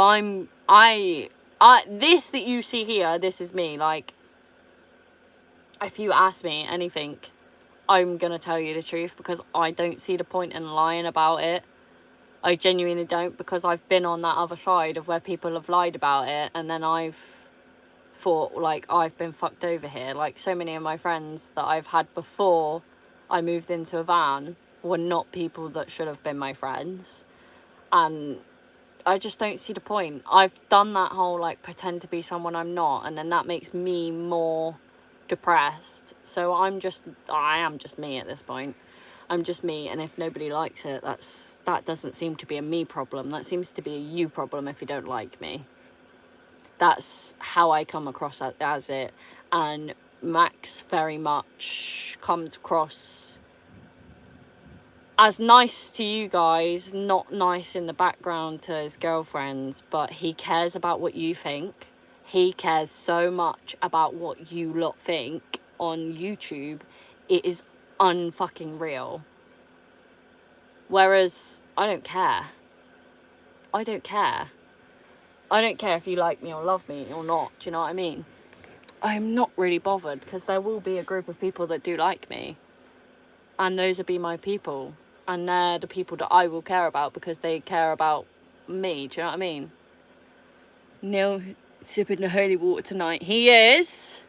this that you see here, this is me. Like, if you ask me anything, I'm gonna tell you the truth, because I don't see the point in lying about it. I genuinely don't, because I've been on that other side of where people have lied about it, and then I've thought, like, I've been fucked over here. Like, so many of my friends that I've had before I moved into a van were not people that should have been my friends, and I just don't see the point. I've done that whole, like, pretend to be someone I'm not, and then that makes me more depressed. So I am just me at this point. I'm just me, and if nobody likes it, that doesn't seem to be a me problem. That seems to be a you problem if you don't like me. That's how I come across as it. And Max very much comes across as nice to you guys, not nice in the background to his girlfriends, but he cares about what you think. He cares so much about what you lot think on YouTube. It is unfucking real. Whereas I don't care. I don't care. I don't care if you like me or love me or not. Do you know what I mean? I'm not really bothered, because there will be a group of people that do like me, and those will be my people, and they're the people that I will care about because they care about me. Do you know what I mean? Neil sipping the holy water tonight. He is.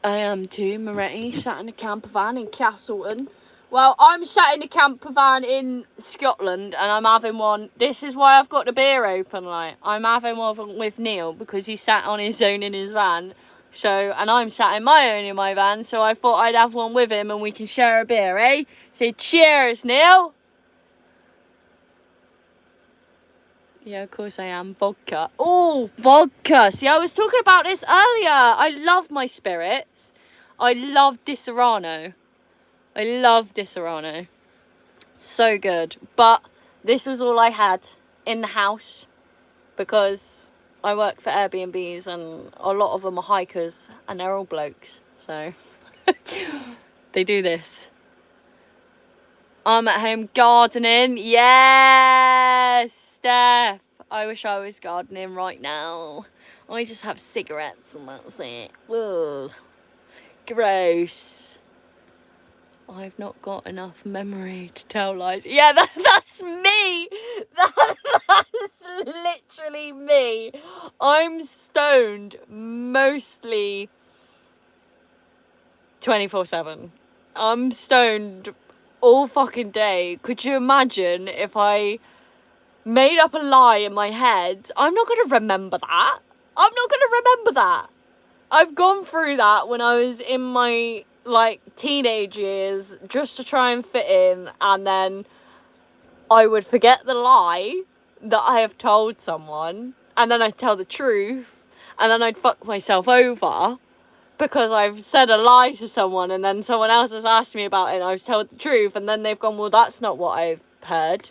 I am too. Moretti sat in a camper van in Castleton. Well, I'm sat in a camper van in Scotland, and I'm having one. This is why I've got the beer open. Like, I'm having one with Neil because he sat on his own in his van. So, and I'm sat in my own in my van, so I thought I'd have one with him and we can share a beer, eh? So, cheers, Neil. Yeah, of course I am. Vodka. Oh, vodka. See, I was talking about this earlier. I love my spirits. I love Disaronno. I love Disaronno. So good. But this was all I had in the house, because I work for Airbnbs, and a lot of them are hikers, and they're all blokes. So they do this. I'm at home gardening. Yes, Steph. I wish I was gardening right now. I just have cigarettes and that's it. Ugh. Gross. I've not got enough memory to tell lies. Yeah, that's me. That's literally me. I'm stoned mostly 24/7. I'm stoned all fucking day. Could you imagine if I made up a lie in my head? I'm not going to remember that. I'm not going to remember that. I've gone through that when I was in my, like, teenage years just to try and fit in, and then I would forget the lie that I have told someone, and then I'd tell the truth, and then I'd fuck myself over because I've said a lie to someone, and then someone else has asked me about it and I've told the truth, and then they've gone, well, that's not what I've heard.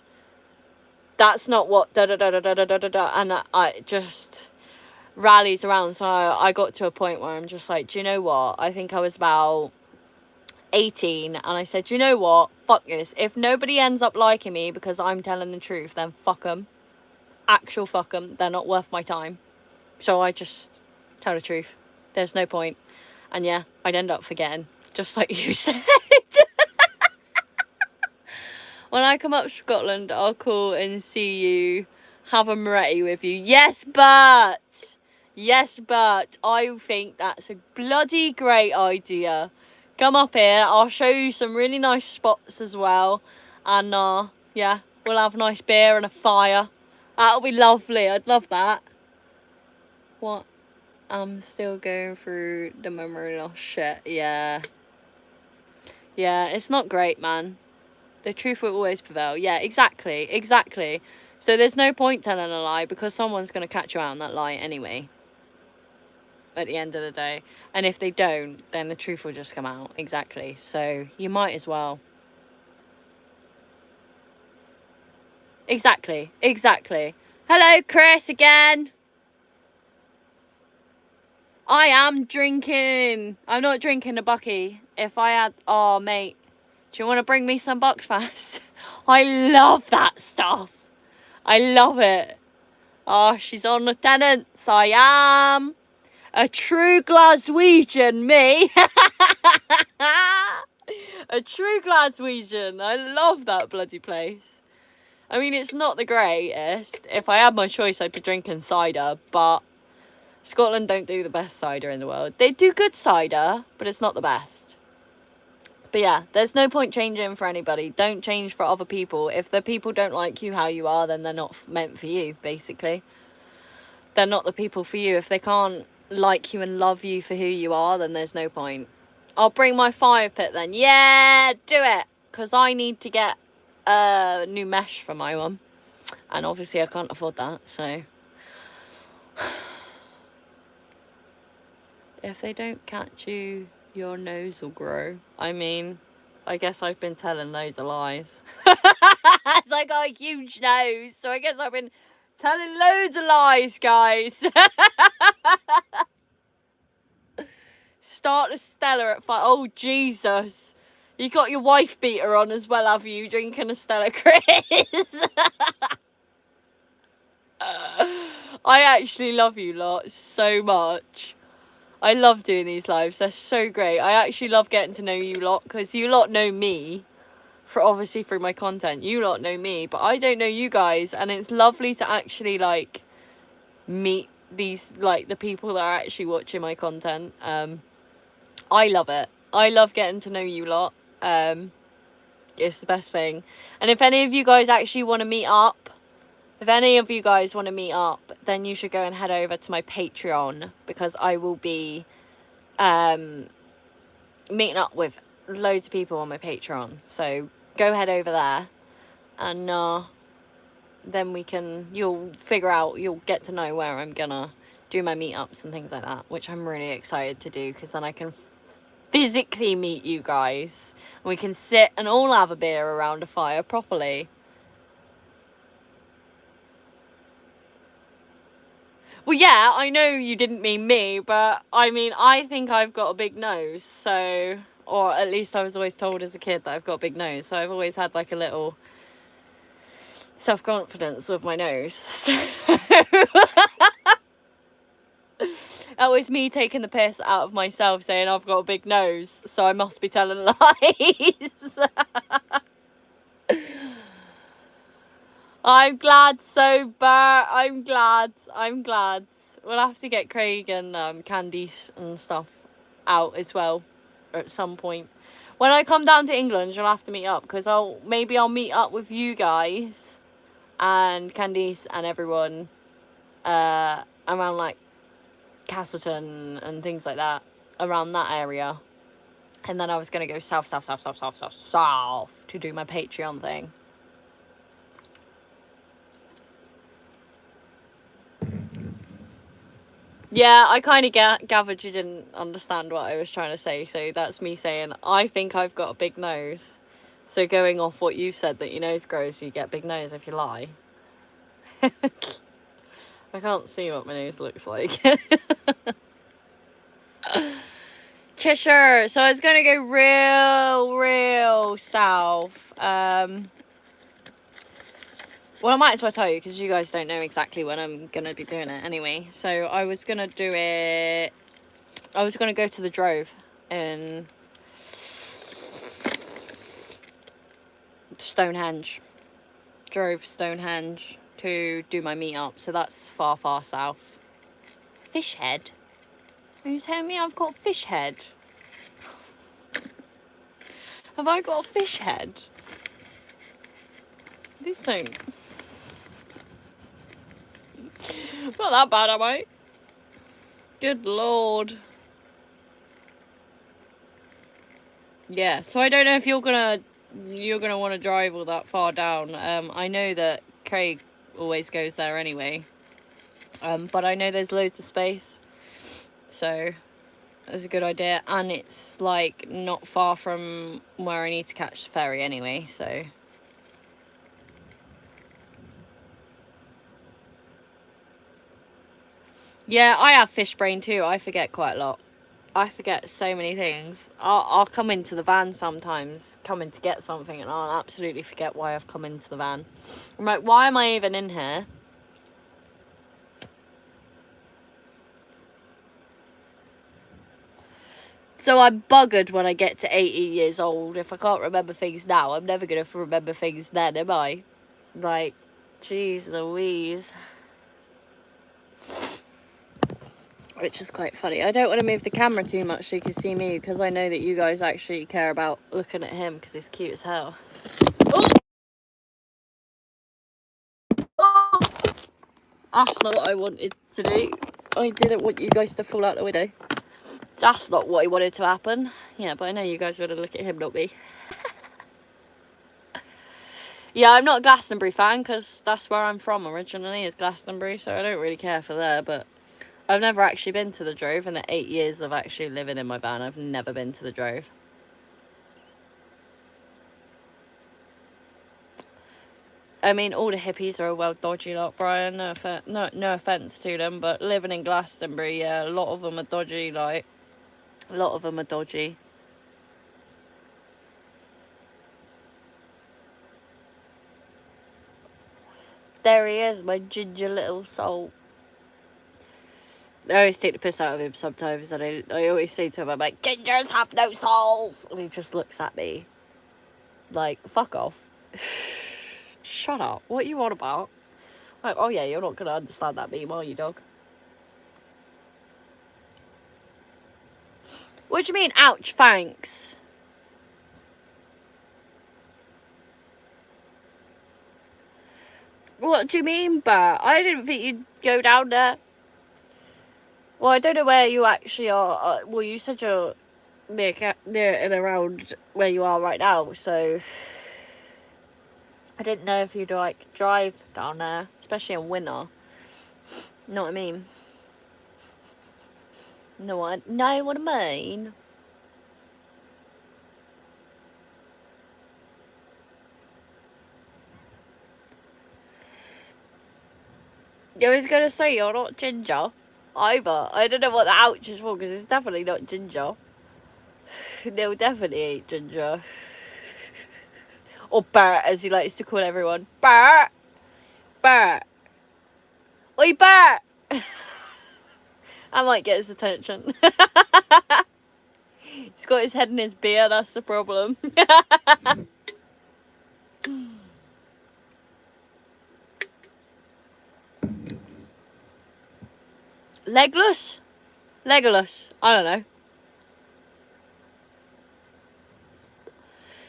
That's not what da-da-da-da-da-da-da-da, and I just rallies around. So I got to a point where I'm just like, do you know what? I think I was about 18, and I said, do you know what? Fuck this. If nobody ends up liking me because I'm telling the truth, then fuck them. Actual fuck them. They're not worth my time. So I just tell the truth. There's no point. And yeah, I'd end up forgetting, just like you said. When I come up to Scotland, I'll call and see you, have a Moretti with you. Yes, but I think that's a bloody great idea. Come up here, I'll show you some really nice spots as well. And yeah, we'll have a nice beer and a fire. That'll be lovely. I'd love that. What? I'm still going through the memory loss shit. Yeah, it's not great, man. The truth will always prevail. Yeah, exactly. So there's no point telling a lie because someone's going to catch you out on that lie anyway. At the end of the day. And if they don't, then the truth will just come out. Exactly. So you might as well. Exactly. Hello, Chris, again. I am drinking. I'm not drinking a bucky. If I had... Oh, mate. Do you want to bring me some Buckfast? I love that stuff. I love it. Oh, she's on the tenants. I am a true Glaswegian, me. A true Glaswegian. I love that bloody place. I mean, it's not the greatest. If I had my choice, I'd be drinking cider, but Scotland don't do the best cider in the world. They do good cider, but it's not the best. But yeah, there's no point changing for anybody. Don't change for other people. If the people don't like you how you are, then they're not meant for you, basically. They're not the people for you. If they can't like you and love you for who you are, then there's no point. I'll bring my fire pit then. Yeah, do it. Because I need to get a new mesh for my one. And obviously I can't afford that, so... If they don't catch you, your nose will grow. I mean, I guess I've been telling loads of lies. It's like got a huge nose, so I guess I've been telling loads of lies, guys. Start a Stella at 5. Oh, Jesus. You got your wife beater on as well, have you? Drinking a Stella, Chris. I actually love you lot so much. I love doing these lives. They're so great. I actually love getting to know you lot because you lot know me obviously through my content. You lot know me, but I don't know you guys, and it's lovely to actually like meet these like the people that are actually watching my content. I love it. I love getting to know you lot. It's the best thing. And if any of you guys actually want to meet up, then you should go and head over to my Patreon, because I will be meeting up with loads of people on my Patreon. So go head over there, and then you'll get to know where I'm gonna do my meetups and things like that, which I'm really excited to do, because then I can physically meet you guys. And we can sit and all have a beer around a fire properly. Well, yeah, I know you didn't mean me, but I mean, I think I've got a big nose, so... Or at least I was always told as a kid that I've got a big nose, so I've always had like a little self-confidence with my nose. So that was me taking the piss out of myself, saying I've got a big nose, so I must be telling lies. I'm glad, so Bert, I'm glad. We'll have to get Craig and Candice and stuff out as well at some point. When I come down to England, you'll have to meet up, because I'll meet up with you guys and Candice and everyone around like Castleton and things like that, around that area. And then I was going to go south to do my Patreon thing. Yeah, I kind of gathered you didn't understand what I was trying to say, so that's me saying I think I've got a big nose. So going off what you said, that your nose grows, so you get a big nose if you lie. I can't see what my nose looks like. Cheshire. So it's going to go real south. Well, I might as well tell you, because you guys don't know exactly when I'm going to be doing it anyway. So I was going to do it... I was going to go to the Drove in Stonehenge. Drove Stonehenge to do my meetup. So that's far south. Fish head? Are you telling me I've got a fish head? Have I got a fish head? Please don't. Not that bad, am I? Good lord. Yeah, so I don't know if you're gonna want to drive all that far down. I know that Craig always goes there anyway. But I know there's loads of space, so that's a good idea. And it's like not far from where I need to catch the ferry anyway, so. Yeah, I have fish brain too. I forget quite a lot. I forget so many things. I'll come into the van sometimes, come in to get something, and I'll absolutely forget why I've come into the van. I'm like, why am I even in here? So I'm buggered when I get to 80 years old. If I can't remember things now, I'm never going to remember things then, am I? Like, jeez Louise. Which is quite funny. I don't want to move the camera too much so you can see me, because I know that you guys actually care about looking at him, because he's cute as hell. Oh! Oh! That's not what I wanted to do. I didn't want you guys to fall out the window. That's not what I wanted to happen. Yeah, but I know you guys want to look at him, not me. Yeah, I'm not a Glastonbury fan, because that's where I'm from originally, is Glastonbury, so I don't really care for there, but I've never actually been to the Drove. In the 8 years of actually living in my van, I've never been to the Drove. I mean, all the hippies are a well dodgy lot, Brian. No offense to them, but living in Glastonbury, yeah, a lot of them are dodgy, like, a lot of them are dodgy. There he is, my ginger little soul. I always take the piss out of him sometimes, and I always say to him, I'm like, gingers have no souls! And he just looks at me like, fuck off. Shut up. What are you on about? Like, oh yeah, you're not going to understand that meme, are you, dog? What do you mean, ouch, thanks? What do you mean, Bert? I didn't think you'd go down there. Well, I don't know where you actually are. Well, you said you're near and around where you are right now, so I didn't know if you'd like drive down there, especially in winter. Know what I mean? Know what I mean? I was gonna say you're not ginger either. I don't know what the ouch is for, because it's definitely not ginger. No, definitely ain't ginger. Or Bert, as he likes to call everyone. Bert! Bert! Oi, Bert! I might get his attention. He's got his head in his beer, that's the problem. Legless? Legolas? I don't know.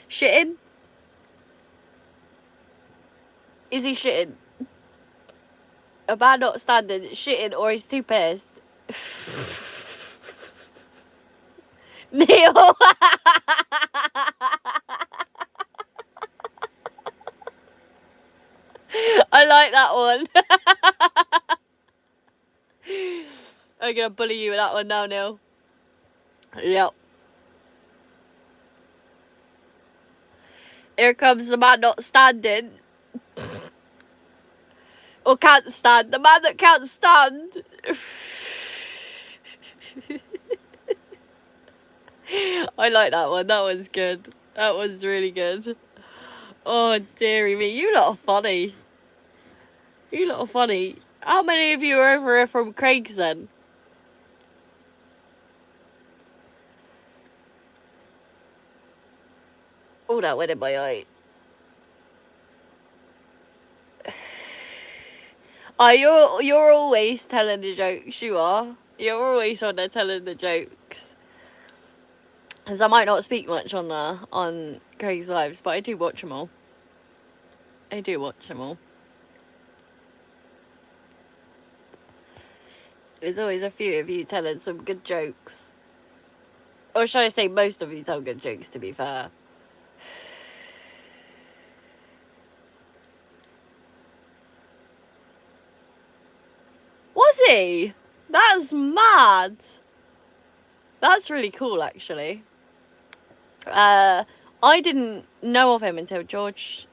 Shitting? Is he shitting? A man not standing, shitting, or he's too pissed? Neil! I like that one. I'm gonna bully you with that one now, Neil. Yep. Here comes the man not standing. Or can't stand. The man that can't stand. I like that one. That one's good. That one's really good. Oh, dearie me. You lot are funny. You lot are funny. How many of you are over here from Craig's then? Oh, that went in my eye. Oh, you're always telling the jokes, you are. You're always on there telling the jokes. Because I might not speak much on Craig's Lives, but I do watch them all. I do watch them all. There's always a few of you telling some good jokes. Or should I say most of you tell good jokes, to be fair. Was he? That's mad. That's really cool, actually. I didn't know of him until George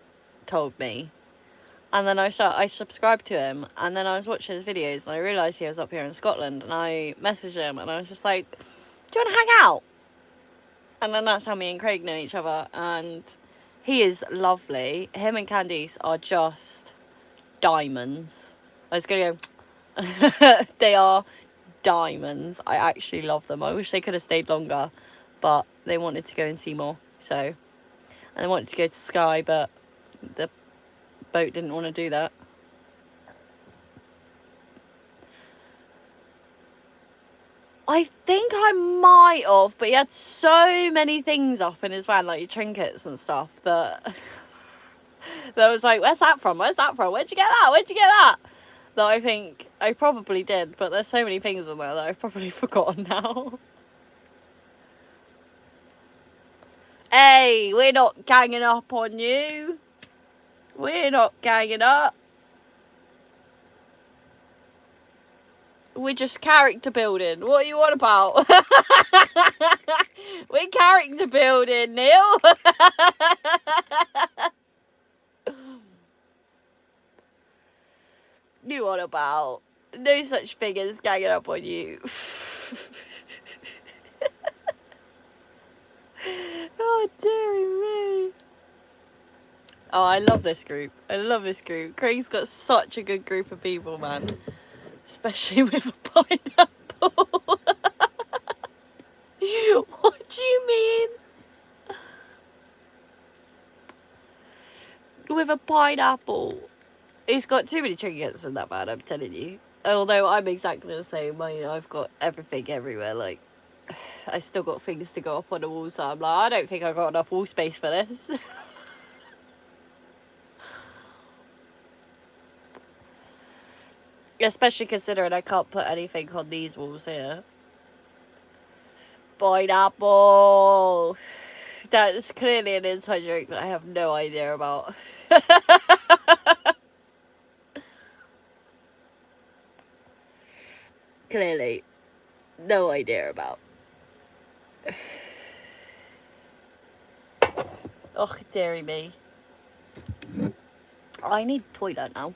told me. And then I subscribed to him, and then I was watching his videos, and I realised he was up here in Scotland, and I messaged him, and I was just like, do you want to hang out? And then that's how me and Craig know each other, and he is lovely. Him and Candice are just diamonds. I was going to go, they are diamonds. I actually love them. I wish they could have stayed longer, but they wanted to go and see more, so. And they wanted to go to Skye, but the boat didn't want to do that. I think I might have, but he had so many things up in his van, like trinkets and stuff, that that was like, where's that from? Where's that from? Where'd you get that? Where'd you get that? That I think I probably did, but there's so many things in there that I've probably forgotten now. Hey, we're not ganging up on you. We're not ganging up. We're just character building. What are you on about? We're character building, Neil. You on about? No such thing as ganging up on you. Oh, dearie me. Oh, I love this group. I love this group. Craig's got such a good group of people, man. Especially with a pineapple. What do you mean? With a pineapple. He's got too many trinkets in that man, I'm telling you. Although I'm exactly the same. I've got everything everywhere. Like, I still got things to go up on the wall, so I'm like, I don't think I've got enough wall space for this. Especially considering I can't put anything on these walls here. Pineapple! That's clearly an inside joke that I have no idea about. Clearly, no idea about. Oh, dearie me. I need a toilet now.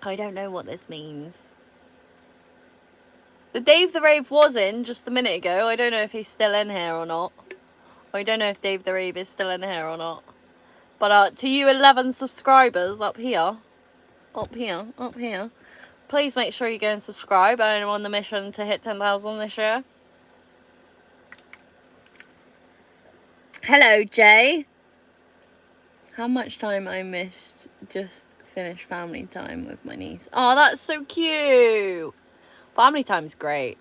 I don't know what this means. The Dave the Rave was in just a minute ago. I don't know if he's still in here or not. I don't know if Dave the Rave is still in here or not. But to you 11 subscribers up here, please make sure you go and subscribe. I'm on the mission to hit 10,000 this year. Hello, Jay. How much time I missed. Just finished family time with my niece. Oh, that's so cute. Family time's great.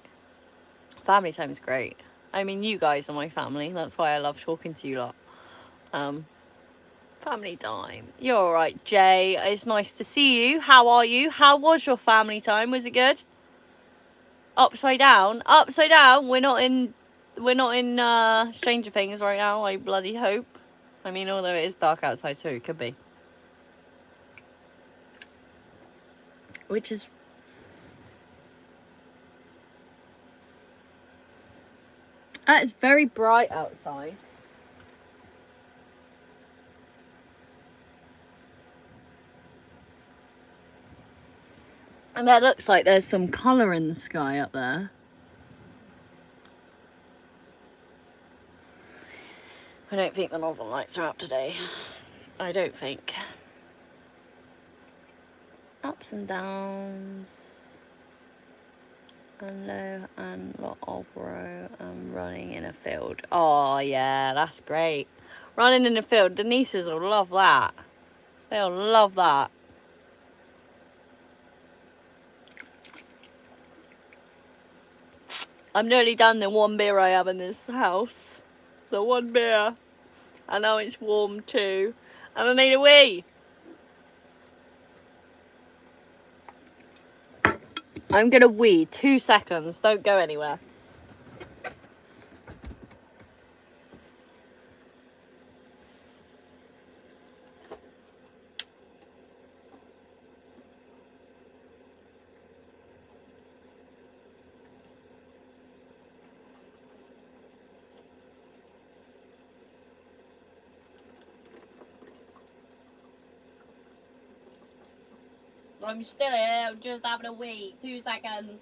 Family time's great. I mean, you guys are my family. That's why I love talking to you lot. Family time. You're all right, Jay. It's nice to see you. How are you? How was your family time? Was it good? Upside down. Upside down. We're not in Stranger Things right now. I bloody hope. I mean, although it is dark outside, so it could be. Which is... it's very bright outside. And that looks like there's some colour in the sky up there. I don't think the northern lights are up today. I don't think. Ups and downs. And low and lot of row and running in a field. Oh yeah, that's great. Running in a field. The nieces will love that. They'll love that. I'm nearly done the one beer I have in this house. The one beer. I know it's warm too. And I need a wee. I'm gonna wee. 2 seconds. Don't go anywhere. I'm still here. I'm just having a wee. 2 seconds.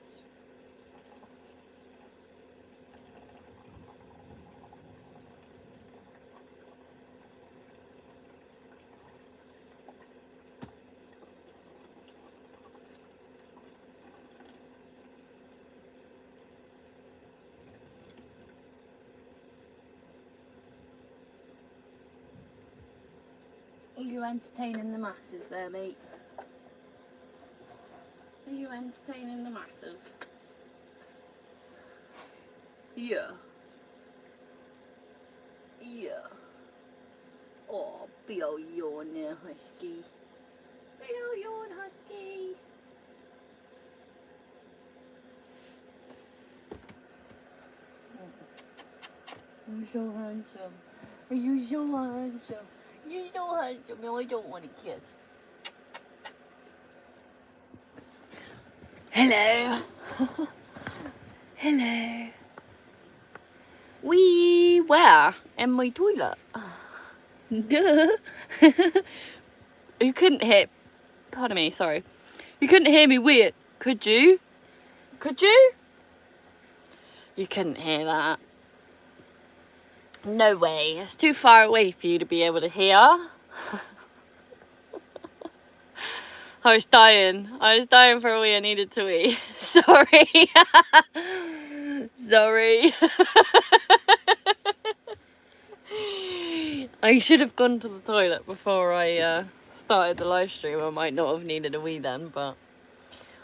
Are you entertaining the masses there, mate? Are you entertaining the masses? Yeah. Yeah. Oh, big ol' yawn there, husky. Big ol' yawn, husky. You're so handsome. You're so handsome. You're so handsome. No, I don't want to kiss. Hello. Hello. Where? In my toilet. You couldn't hear... Pardon me, sorry. You couldn't hear me weird, could you? Could you? You couldn't hear that. No way. It's too far away for you to be able to hear. I was dying. I was dying for a wee. I needed to wee. Sorry. Sorry. I should have gone to the toilet before I started the live stream. I might not have needed a wee then, but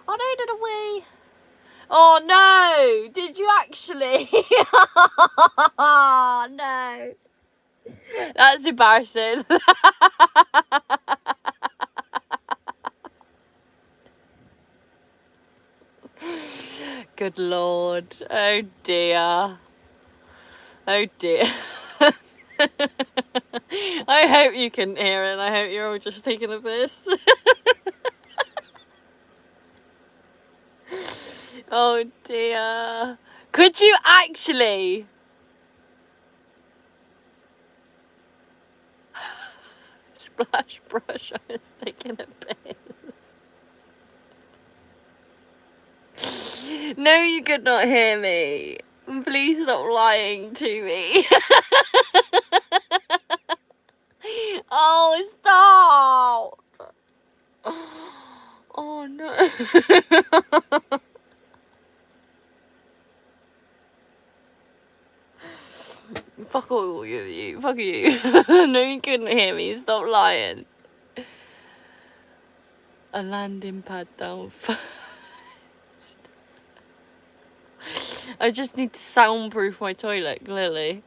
I needed a wee. Oh no! Did you actually? Oh no. That's embarrassing. Good Lord. Oh dear. Oh dear. I hope you couldn't hear it, and I hope you're all just taking a piss. Oh dear. Could you actually? Splash brush, I was taking a piss. No, you could not hear me. Please stop lying to me. Oh, stop. Oh, no. Fuck all you. Fuck you. No, you couldn't hear me. Stop lying. A landing pad down first. I just need to soundproof my toilet, clearly.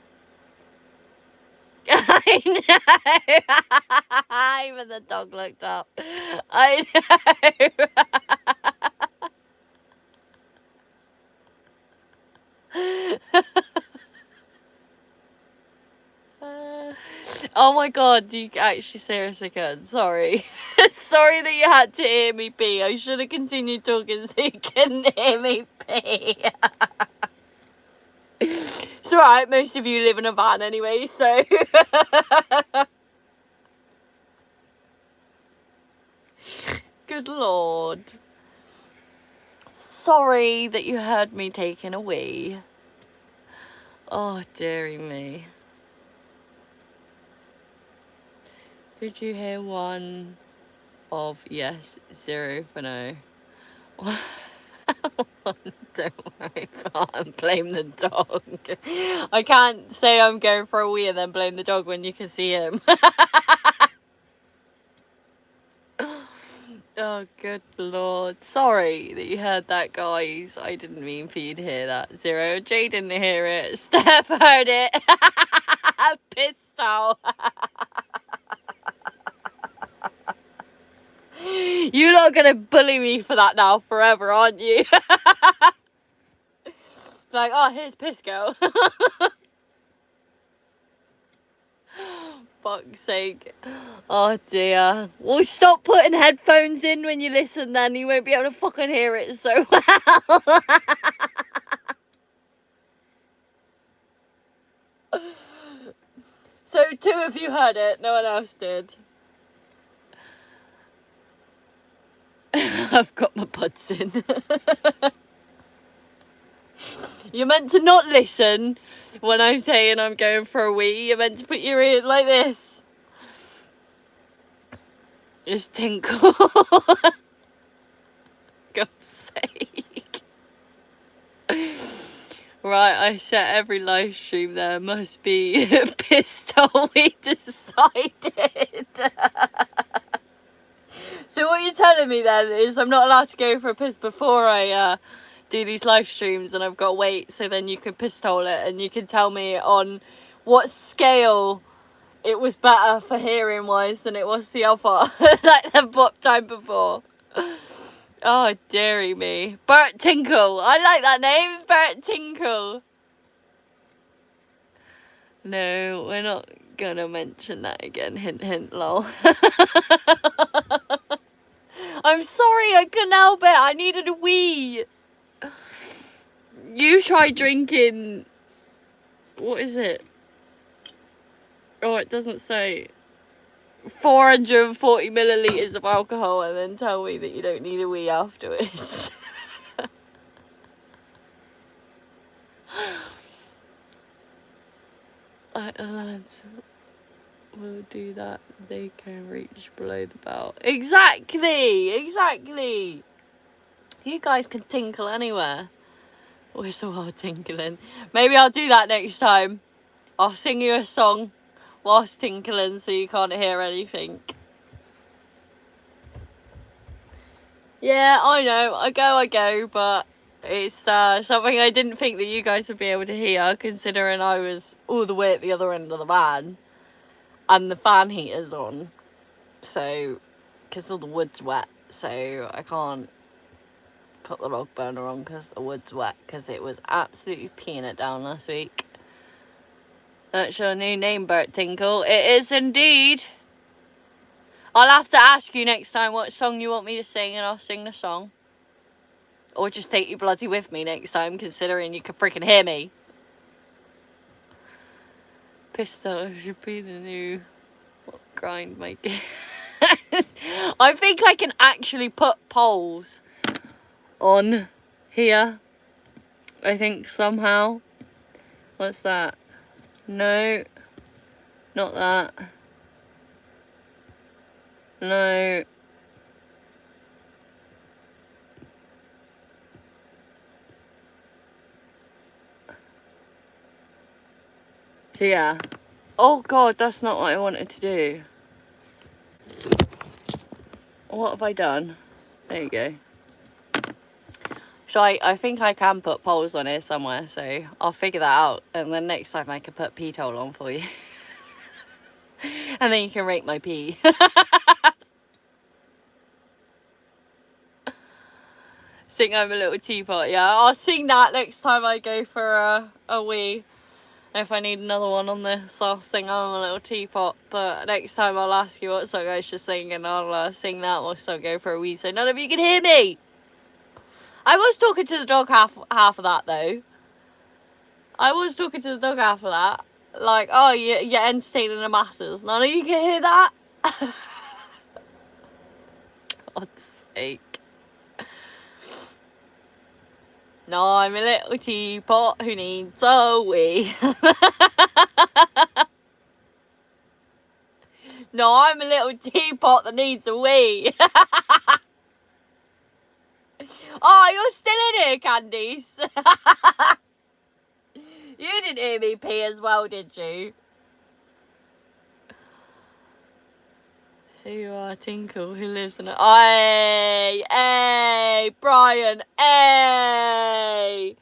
I know. Even the dog looked up. I know. Oh my god, you actually seriously could. Sorry. Sorry that you had to hear me pee. I should have continued talking so you couldn't hear me pee. It's alright, most of you live in a van anyway, so. Good lord. Sorry that you heard me taking a wee. Oh, dearie me. Did you hear one of yes, 0 for no? Don't worry, can't blame the dog. I can't say I'm going for a wee and then blame the dog when you can see him. Oh, good lord. Sorry that you heard that, guys. I didn't mean for you to hear that. 0. Jay didn't hear it. Steph heard it. Pistol. You're not gonna bully me for that now forever, aren't you? Like, oh, here's Piss Girl. Fuck's sake. Oh dear. Well, stop putting headphones in when you listen then. You won't be able to fucking hear it so well. So 2 of you heard it, no one else did. I've got my buds in. You're meant to not listen when I'm saying I'm going for a wee. You're meant to put your ear like this. Just tinkle. God's sake. Right, I set every live stream there must be pistol, we decided. So what you're telling me then is I'm not allowed to go for a piss before I do these live streams, and I've got to wait, so then you can pistol it and you can tell me on what scale it was better for hearing wise than it was the other, like the time before. Oh, dearie me. Bert Tinkle. I like that name, Bert Tinkle. No, we're not gonna mention that again. Hint, hint, lol. I'm sorry, I couldn't help it. I needed a wee. You try drinking... What is it? Oh, it doesn't say. 440 millilitres of alcohol and then tell me that you don't need a wee afterwards. Lads will do that. They can reach below the belt. Exactly! Exactly! You guys can tinkle anywhere. We're so hard tinkling. Maybe I'll do that next time. I'll sing you a song whilst tinkling so you can't hear anything. Yeah, I know. I go, but it's something I didn't think that you guys would be able to hear, considering I was all the way at the other end of the van and the fan heater's on. So, because all the wood's wet, so I can't put the log burner on because the wood's wet, because it was absolutely peeing it down last week. That's your new name, Bert Tinkle. It is indeed. I'll have to ask you next time what song you want me to sing, and I'll sing the song. Or just take you bloody with me next time, considering you can freaking hear me. Pistol should be the new grind my gears. I think I can actually put polls on here I think somehow. What's that? No. Not that. No. So yeah. Oh god, that's not what I wanted to do. What have I done? There you go. So I think I can put poles on here somewhere, so I'll figure that out. And then next time I can put pee towel on for you. And then you can rate my pee. Sing I'm a Little Teapot, yeah. I'll sing that next time I go for a wee. If I need another one on this, I'll sing I'm a Little Teapot. But next time I'll ask you what song I should sing, and I'll sing that whilst I go for a wee, so none of you can hear me. I was talking to the dog half of that, though. I was talking to the dog half of that. Like, oh, you're entertaining the masses. None of you can hear that? God's sake. No, I'm a little teapot who needs a wee. No, I'm a little teapot that needs a wee. Oh, you're still in here, Candice. You didn't hear me pee as well, did you? So you are Tinkle who lives in a... Hey, Brian, hey!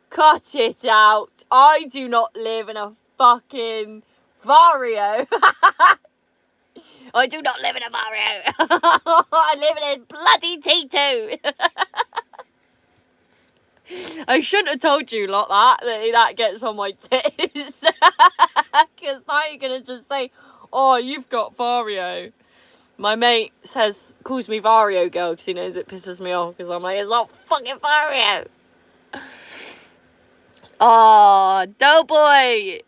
Cut it out. I do not live in a fucking Vario. I do not live in a Vario. I live in a bloody T2. I shouldn't have told you like that gets on my tits. Because now you're going to just say, oh, you've got Vario. My mate calls me Vario girl because he knows it pisses me off because I'm like, it's not fucking Vario. Oh, Doughboy.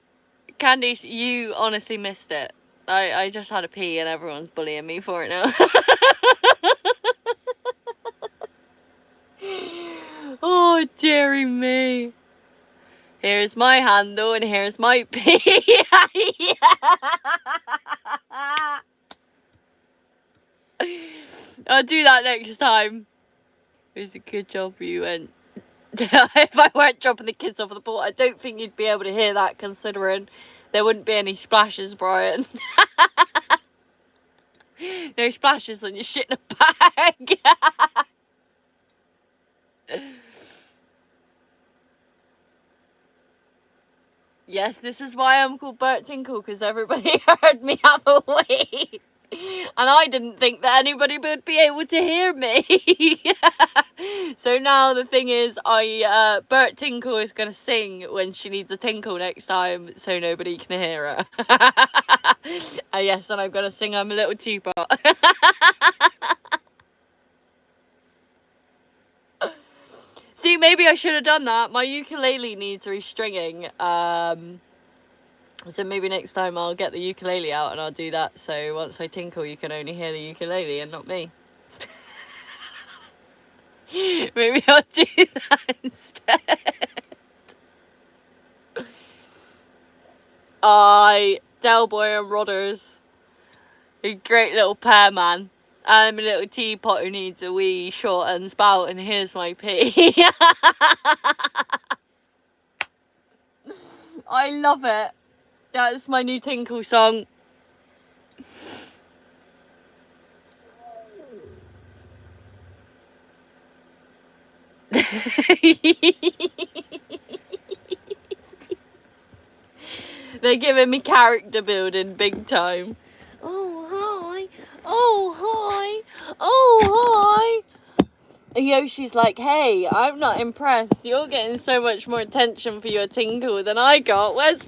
Candice, you honestly missed it. I just had a pee and everyone's bullying me for it now. Oh, dearie me. Here's my handle and here's my pee. I'll do that next time. It was a good job you went. If I weren't dropping the kids off the boat, I don't think you'd be able to hear that, considering there wouldn't be any splashes, Brian. No splashes when you shit in a bag. Yes, this is why I'm called Bert Tinkle, because everybody heard me have a wee. And I didn't think that anybody would be able to hear me. So now the thing is, Bert Tinkle is going to sing when she needs a tinkle next time, so nobody can hear her. Yes, and I'm going to sing I'm a Little Teapot. See, maybe I should have done that. My ukulele needs restringing. So maybe next time I'll get the ukulele out and I'll do that. So once I tinkle, you can only hear the ukulele and not me. Maybe I'll do that instead. Delboy and Rodders. A great little pair, man. I'm a little teapot who needs a wee short and spout, and here's my pee. I love it. That's my new tinkle song. They're giving me character building big time. Oh, hi. Oh, hi. Oh, hi. Yoshi's like, hey, I'm not impressed. You're getting so much more attention for your tinkle than I got. Where's...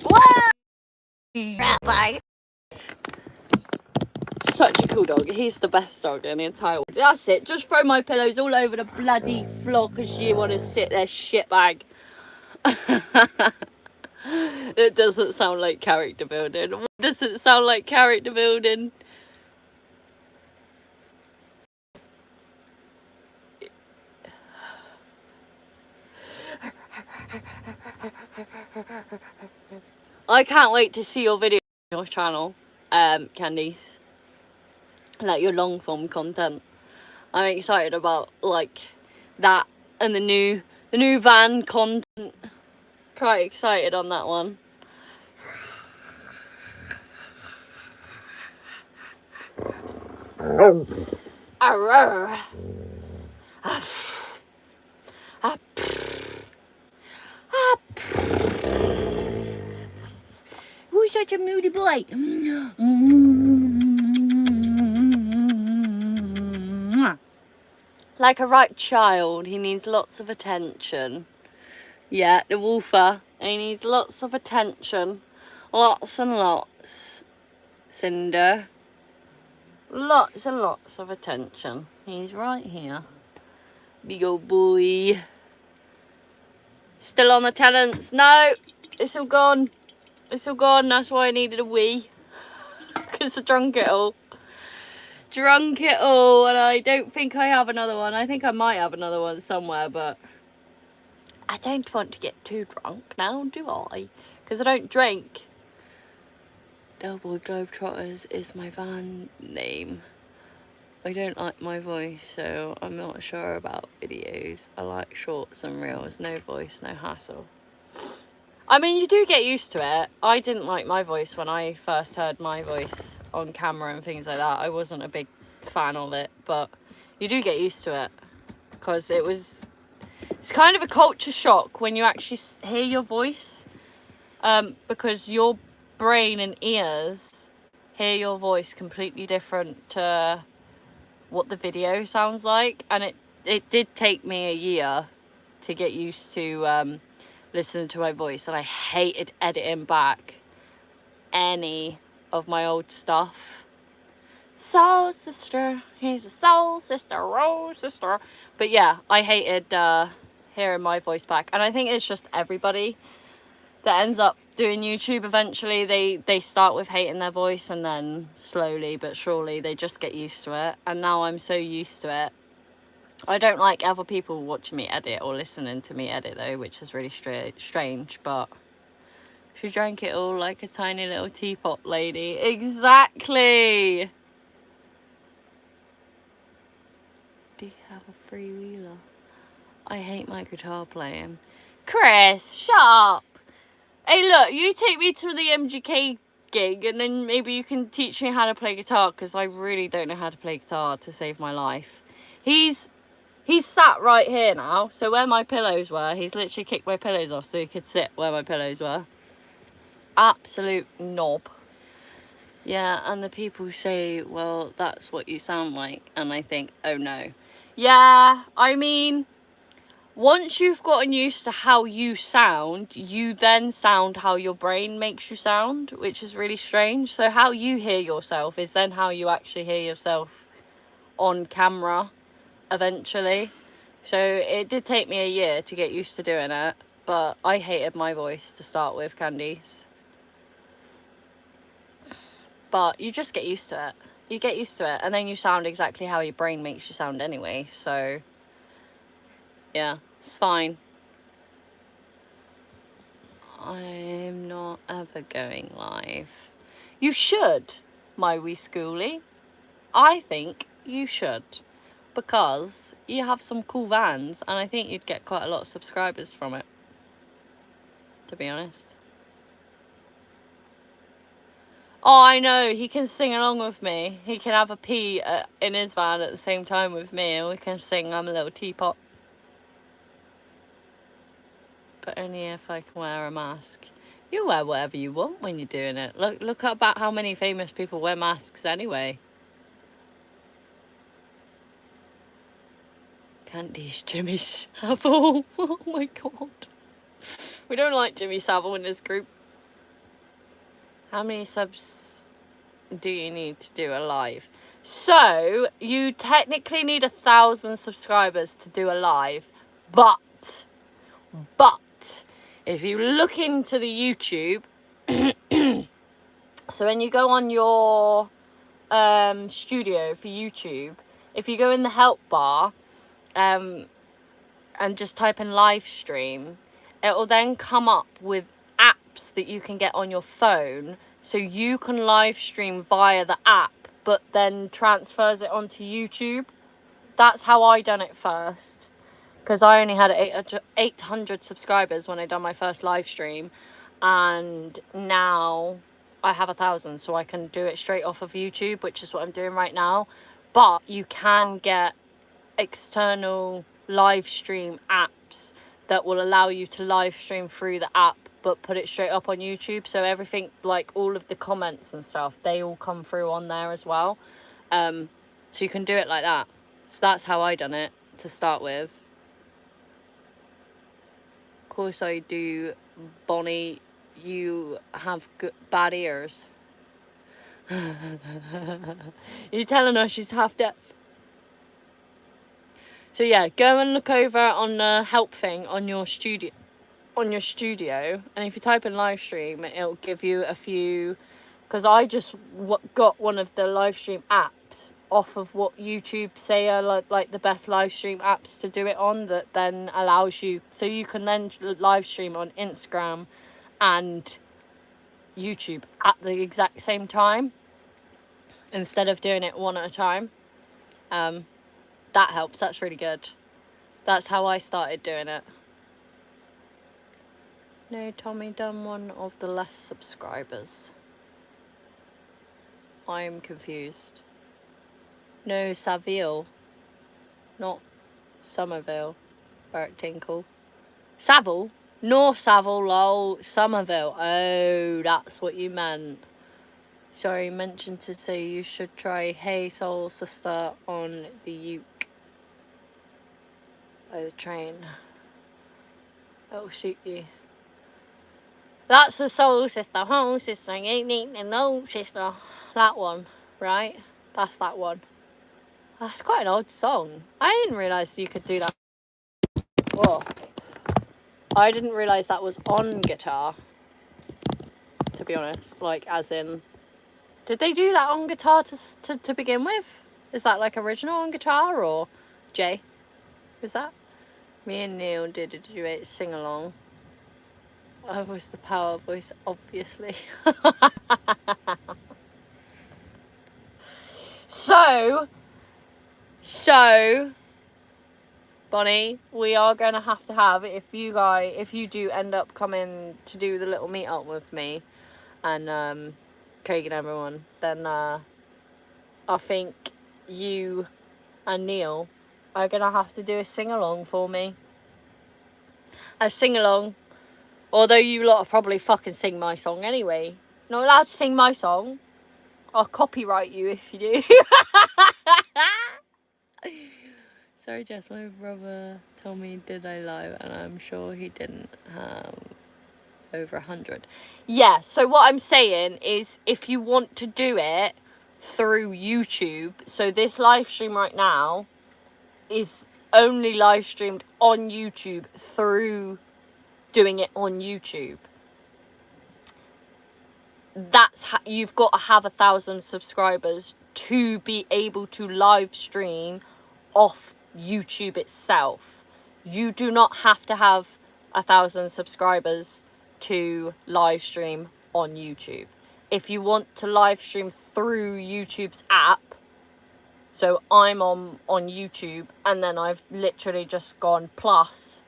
Rabbi? Such a cool dog. He's the best dog in the entire world. That's it. Just throw my pillows all over the bloody floor because you want to sit there, shitbag. It doesn't sound like character building. What does it sound like character building? I can't wait to see your video on your channel, Candice. Like your long form content. I'm excited about like that and the new van content. Quite excited on that one. Arr. Who's such a moody boy? Like a right child, he needs lots of attention. Yeah, the woofer, he needs lots of attention. Lots and lots, Cinder. Lots and lots of attention. He's right here. Big old boy. Still on the tenants. No, it's all gone. It's all gone. That's why I needed a wee. Because I drunk it all. Drunk it all, and I don't think I have another one. I think I might have another one somewhere, but I don't want to get too drunk now, do I? Because I don't drink. Doughboy Globetrotters is my van name. I don't like my voice, so I'm not sure about videos. I like shorts and reels, no voice, no hassle. I mean, you do get used to it. I didn't like my voice when I first heard my voice on camera and things like that. I wasn't a big fan of it, but you do get used to it. Because it's kind of a culture shock when you actually hear your voice. Because your brain and ears hear your voice completely different to what the video sounds like. And it did take me a year to get used to listening to my voice, and I hated editing back any of my old stuff. Soul sister, he's a soul sister, oh sister. But yeah, I hated hearing my voice back, and I think it's just everybody that ends up doing YouTube. Eventually they start with hating their voice, and then slowly but surely they just get used to it. And now I'm so used to it. I don't like other people watching me edit or listening to me edit though, which is really strange, but she drank it all like a tiny little teapot lady. Exactly! Do you have a freewheeler? I hate my guitar playing. Chris, shut up! Hey look, you take me to the MGK gig and then maybe you can teach me how to play guitar, because I really don't know how to play guitar to save my life. He's sat right here now, so where my pillows were, he's literally kicked my pillows off so he could sit where my pillows were. Absolute knob. Yeah, and the people say, well, that's what you sound like. And I think, oh no. Yeah, I mean, once you've gotten used to how you sound, you then sound how your brain makes you sound, which is really strange. So how you hear yourself is then how you actually hear yourself on camera eventually. So it did take me a year to get used to doing it, but I hated my voice to start with, Candice. But you just get used to it. You get used to it, and then you sound exactly how your brain makes you sound anyway. So yeah, it's fine. I'm not ever going live. You should, my wee schoolie. I think you should, because you have some cool vans, and I think you'd get quite a lot of subscribers from it, to be honest. Oh, I know, he can sing along with me. He can have a pee in his van at the same time with me, and we can sing I'm a Little Teapot. But only if I can wear a mask. You wear whatever you want when you're doing it. Look about how many famous people wear masks anyway. Candice, Jimmy Savile. Oh my god. We don't like Jimmy Savile in this group. How many subs do you need to do a live? So, you technically need 1,000 subscribers to do a live. But, if you look into the YouTube, so when you go on your studio for YouTube, if you go in the help bar and just type in live stream, it'll then come up with apps that you can get on your phone, so you can live stream via the app, but then transfers it onto YouTube. That's how I done it first, because I only had 800 subscribers when I done my first live stream, and now I have 1,000, so I can do it straight off of YouTube, which is what I'm doing right now. But you can get external live stream apps that will allow you to live stream through the app but put it straight up on YouTube, so everything, like all of the comments and stuff, they all come through on there as well. So you can do it like that. So that's how I done it to start with. Of course I do, Bonnie. You have bad ears. You're telling her she's half deaf. So yeah, go and look over on the help thing on your studio, and if you type in live stream, it'll give you a few, because I just got one of the live stream apps off of what YouTube say are like the best live stream apps to do it on, that then allows you, so you can then live stream on Instagram and YouTube at the exact same time instead of doing it one at a time. That helps. That's really good. That's how I started doing it. No, Tommy done one of the less subscribers. I'm confused. No, Saville. Not Somerville. Bert Tinkle. Saville? No, Saville, lol. Somerville. Oh, that's what you meant. Sorry, mentioned to say you should try Hey Soul Sister on the uke. By the train. It'll shoot you. That's the Soul Sister. Oh, sister, ain't eating no sister. That one, right? That's that one. That's quite an odd song. I didn't realise you could do that. Whoa. I didn't realise that was on guitar, to be honest. Like, as in, did they do that on guitar to begin with? Is that like original on guitar, or Jay? Is that? Me and Neil did a duet sing along. I was the power voice, obviously. So, Bonnie, we are going to have, if you do end up coming to do the little meet up with me and Craig and everyone, then I think you and Neil are going to have to do a sing-along for me. A sing-along. Although you lot will probably fucking sing my song anyway. Not allowed to sing my song. I'll copyright you if you do. Sorry, Jess, my brother told me did I live, and I'm sure he didn't have over 100. Yeah, so what I'm saying is, if you want to do it through YouTube, so this live stream right now is only live streamed on YouTube through doing it on YouTube. That's you've got to have 1,000 subscribers to be able to live stream off YouTube itself. You do not have to have 1,000 subscribers to live stream on YouTube. If you want to live stream through YouTube's app, so I'm on YouTube and then I've literally just gone plus,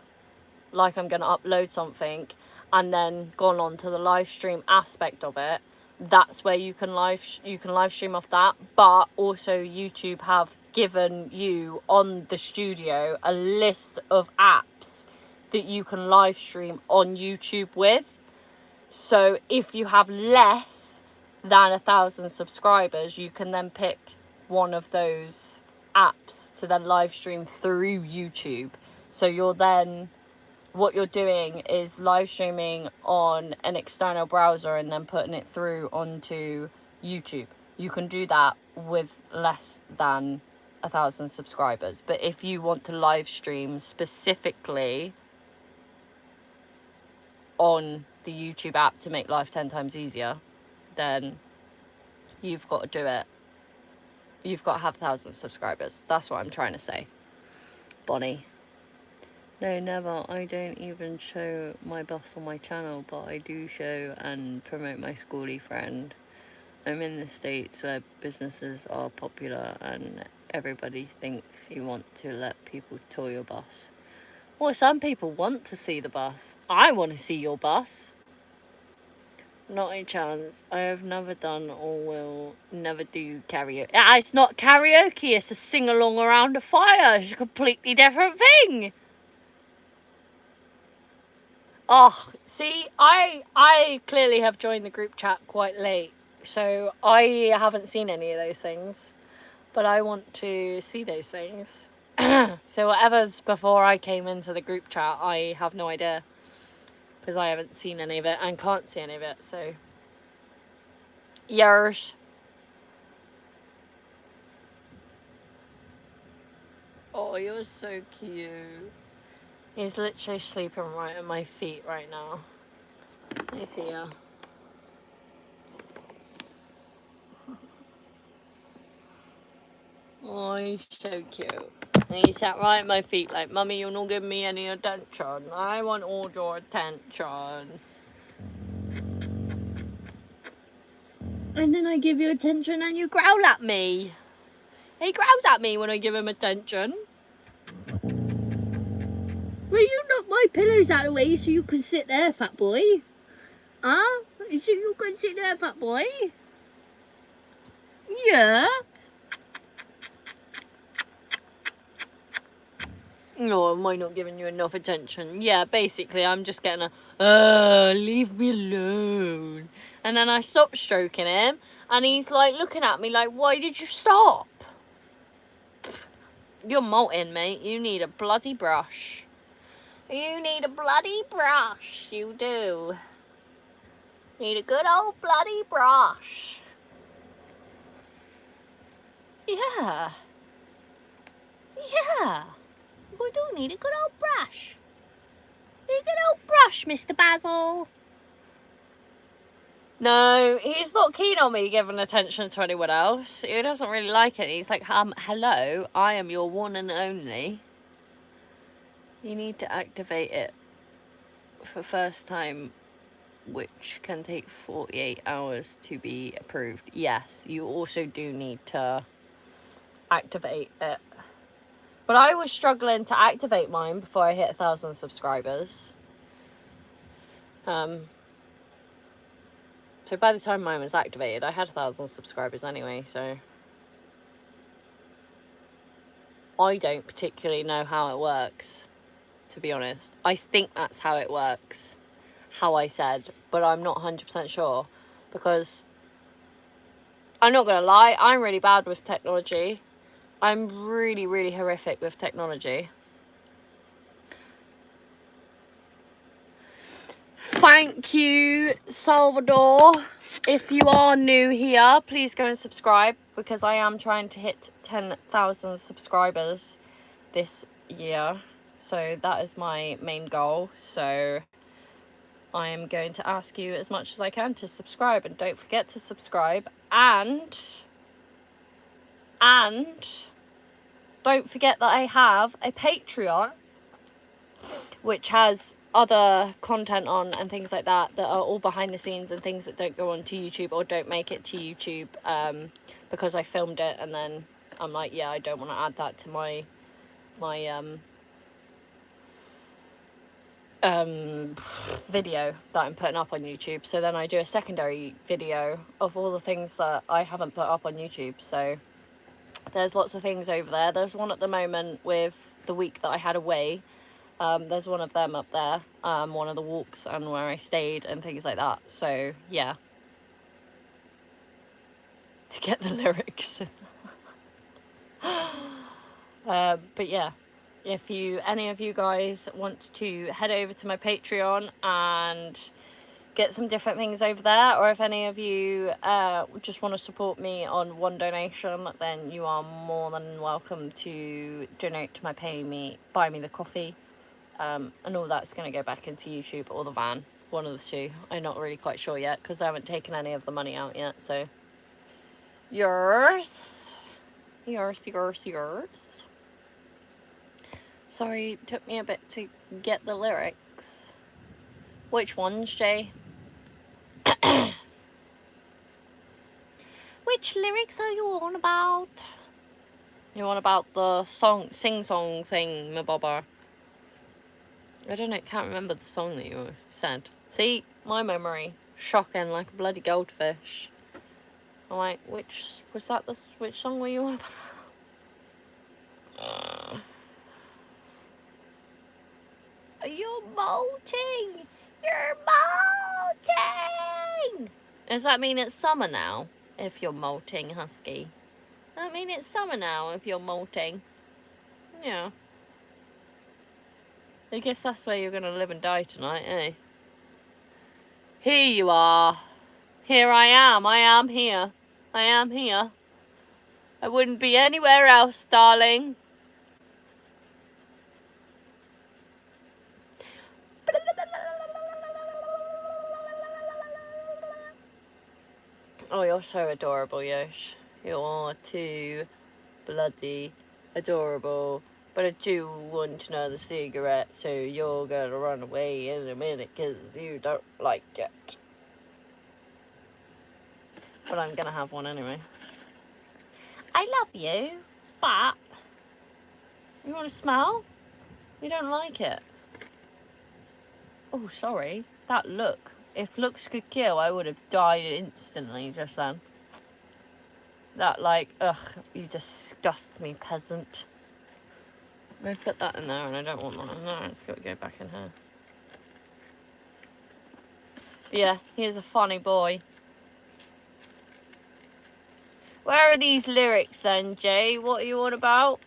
like I'm going to upload something, and then gone on to the live stream aspect of it, that's where you can live stream off that. But also YouTube have given you on the studio a list of apps that you can live stream on YouTube with. So if you have less than 1,000 subscribers, you can then pick one of those apps to then live stream through YouTube. So you're then, what you're doing is live streaming on an external browser and then putting it through onto YouTube. You can do that with less than 1,000 subscribers. But if you want to live stream specifically on the YouTube app to make life 10 times easier, then you've got to do it. You've got to have 1,000 subscribers. That's what I'm trying to say, Bonnie. No, never. I don't even show my bus on my channel, but I do show and promote my schoolie friend. I'm in the States where businesses are popular and everybody thinks you want to let people tour your bus. Well, some people want to see the bus. I want to see your bus. Not a chance. I have never done or will never do karaoke. It's not karaoke, it's a sing-along around a fire. It's a completely different thing. Oh, see, I clearly have joined the group chat quite late, so I haven't seen any of those things, but I want to see those things. So whatever's before I came into the group chat, I have no idea, because I haven't seen any of it and can't see any of it, so... Yours. Oh, you're so cute. He's literally sleeping right at my feet right now. He's here. Oh, he's so cute. And he sat right at my feet like, Mummy, you're not giving me any attention. I want all your attention. And then I give you attention and you growl at me. He growls at me when I give him attention. Will you knock my pillows out of the way so you can sit there, fat boy? Huh? So you can sit there, fat boy? Yeah. Oh, am I not giving you enough attention? Yeah, basically, I'm just getting leave me alone. And then I stop stroking him, and he's like looking at me like, why did you stop? You're molting, mate. You need a bloody brush. You need a bloody brush. You do. Need a good old bloody brush. Yeah. Yeah. We do need a good old brush. Need a good old brush, Mr. Basil. No, he's not keen on me giving attention to anyone else. He doesn't really like it. He's like, hello, I am your one and only. You need to activate it for first time, which can take 48 hours to be approved. Yes, you also do need to activate it. But I was struggling to activate mine before I hit 1,000 subscribers. So by the time mine was activated, I had 1,000 subscribers anyway, so... I don't particularly know how it works, to be honest. I think that's how it works, how I said, but I'm not 100% sure, because I'm not going to lie, I'm really bad with technology. I'm really, really horrific with technology. Thank you, Salvador. If you are new here, please go and subscribe, because I am trying to hit 10,000 subscribers this year. So that is my main goal. So I am going to ask you as much as I can to subscribe, and don't forget to subscribe, and don't forget that I have a Patreon which has other content on and things like that are all behind the scenes and things that don't go on to YouTube or don't make it to YouTube because I filmed it and then I'm like, yeah, I don't want to add that to my video that I'm putting up on YouTube. So then I do a secondary video of all the things that I haven't put up on YouTube. So there's lots of things over there. There's one at the moment with the week that I had away. There's one of them up there, one of the walks and where I stayed and things like that. So yeah, to get the lyrics. But yeah, if any of you guys want to head over to my Patreon and get some different things over there, or if any of you just want to support me on one donation, then you are more than welcome to donate to my buy me the coffee, and all that's going to go back into YouTube or the van, one of the two. I'm not really quite sure yet because I haven't taken any of the money out yet. So yours. Sorry, it took me a bit to get the lyrics. Which ones, Jay? Which lyrics are you on about? You on about the song, sing-song thing, my bobber? I don't know, can't remember the song that you said. See, my memory, shocking like a bloody goldfish. I'm like, which song were you on about? You're molting! You're molting! Does that mean it's summer now, if you're molting, Husky? Does that mean it's summer now, if you're molting? Yeah. I guess that's where you're gonna live and die tonight, eh? Here you are. Here I am. I am here. I am here. I wouldn't be anywhere else, darling. Oh, you're so adorable, Yosh. You're too bloody adorable. But I do want another cigarette, so you're gonna run away in a minute because you don't like it. But I'm gonna have one anyway. I love you, but you want to smell? You don't like it. Oh, sorry. That look. If looks could kill, I would have died instantly just then. That, like, ugh, you disgust me, peasant. I put that in there and I don't want that in there. It's got to go back in here. But yeah, he's a funny boy. Where are these lyrics then, Jay? What are you on about?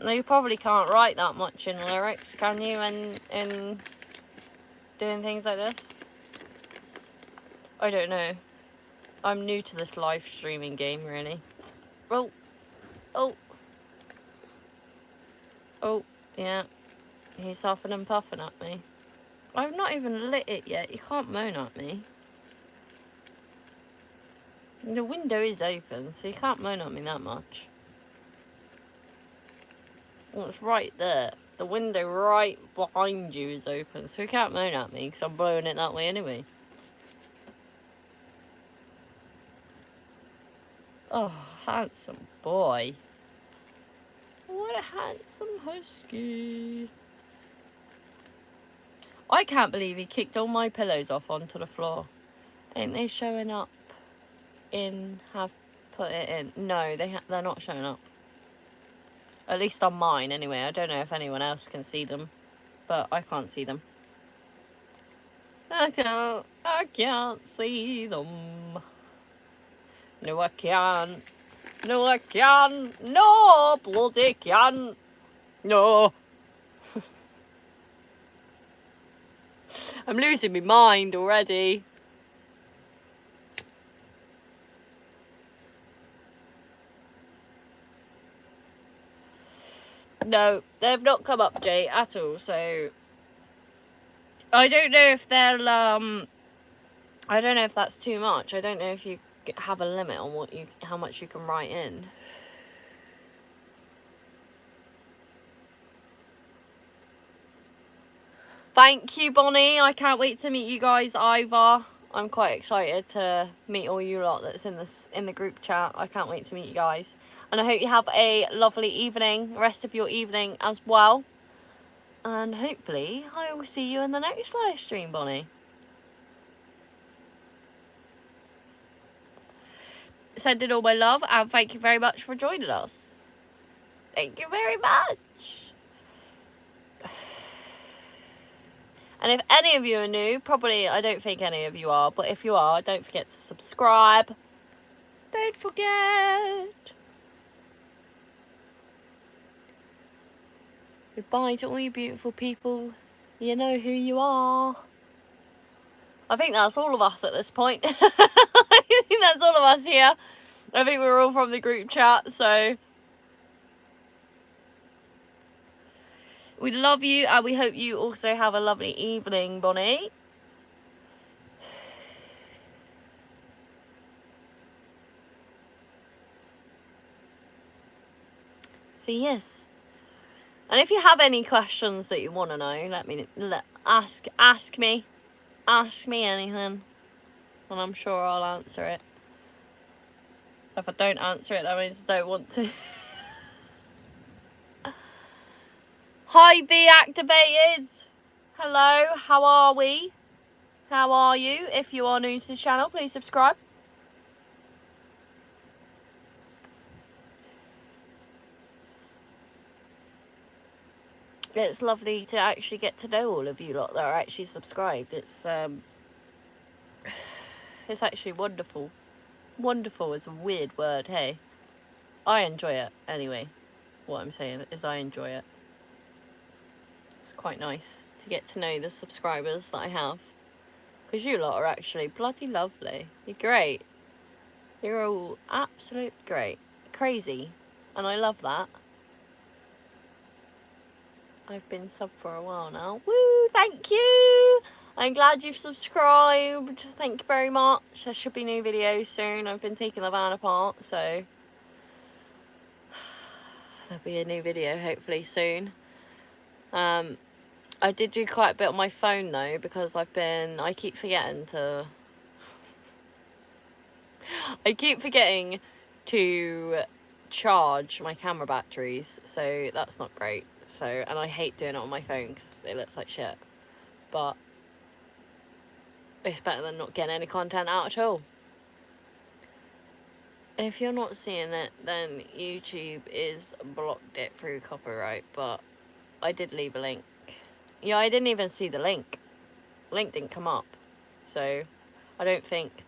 No, you probably can't write that much in lyrics, can you? In doing things like this? I don't know. I'm new to this live streaming game, really. Oh. Oh. Oh, yeah. He's huffing and puffing at me. I've not even lit it yet. You can't moan at me. The window is open, so you can't moan at me that much. Well, it's right there. The window right behind you is open, so you can't moan at me because I'm blowing it that way anyway. Oh, handsome boy. What a handsome husky. I can't believe he kicked all my pillows off onto the floor. Ain't they showing up in have put it in? No, they're not showing up. At least on mine anyway. I don't know if anyone else can see them, but I can't see them. I can't see them. No, I can't. No, I can. No, bloody can. No. I'm losing my mind already. No, they've not come up, Jay, at all, so I don't know if they'll, I don't know if that's too much. I don't know if you have a limit on how much you can write in. Thank you, Bonnie. I can't wait to meet you guys either. I'm quite excited to meet all you lot that's in the group chat. I can't wait to meet you guys. And I hope you have a lovely evening, rest of your evening as well. And hopefully I will see you in the next live stream, Bonnie. Sending all my love and thank you very much for joining us. Thank you very much. And if any of you are new, probably I don't think any of you are, but if you are, don't forget to subscribe. Don't forget. Goodbye to all you beautiful people. You know who you are. I think that's all of us at this point. I think that's all of us here. I think we're all from the group chat, so we love you and we hope you also have a lovely evening, Bonnie. So yes, And if you have any questions that you want to know, ask me anything, and I'm sure I'll answer it. If I don't answer it, that means I don't want to. Hi, be activated. Hello, how are we? How are you? If you are new to the channel, please subscribe. It's lovely to actually get to know all of you lot that are actually subscribed. It's actually wonderful. Wonderful is a weird word, hey. I enjoy it anyway. What I'm saying is I enjoy it. It's quite nice to get to know the subscribers that I have. Because you lot are actually bloody lovely. You're great. You're all absolute great. Crazy. And I love that. I've been sub for a while now. Woo! Thank you! I'm glad you've subscribed. Thank you very much. There should be new videos soon. I've been taking the van apart, so there'll be a new video hopefully soon. I did do quite a bit on my phone though, because I keep forgetting to charge my camera batteries, so that's not great. So, and I hate doing it on my phone because it looks like shit, but it's better than not getting any content out at all. If you're not seeing it, then YouTube is blocked it through copyright, but I did leave a link. Yeah, I didn't even see the link. Link didn't come up, so I don't think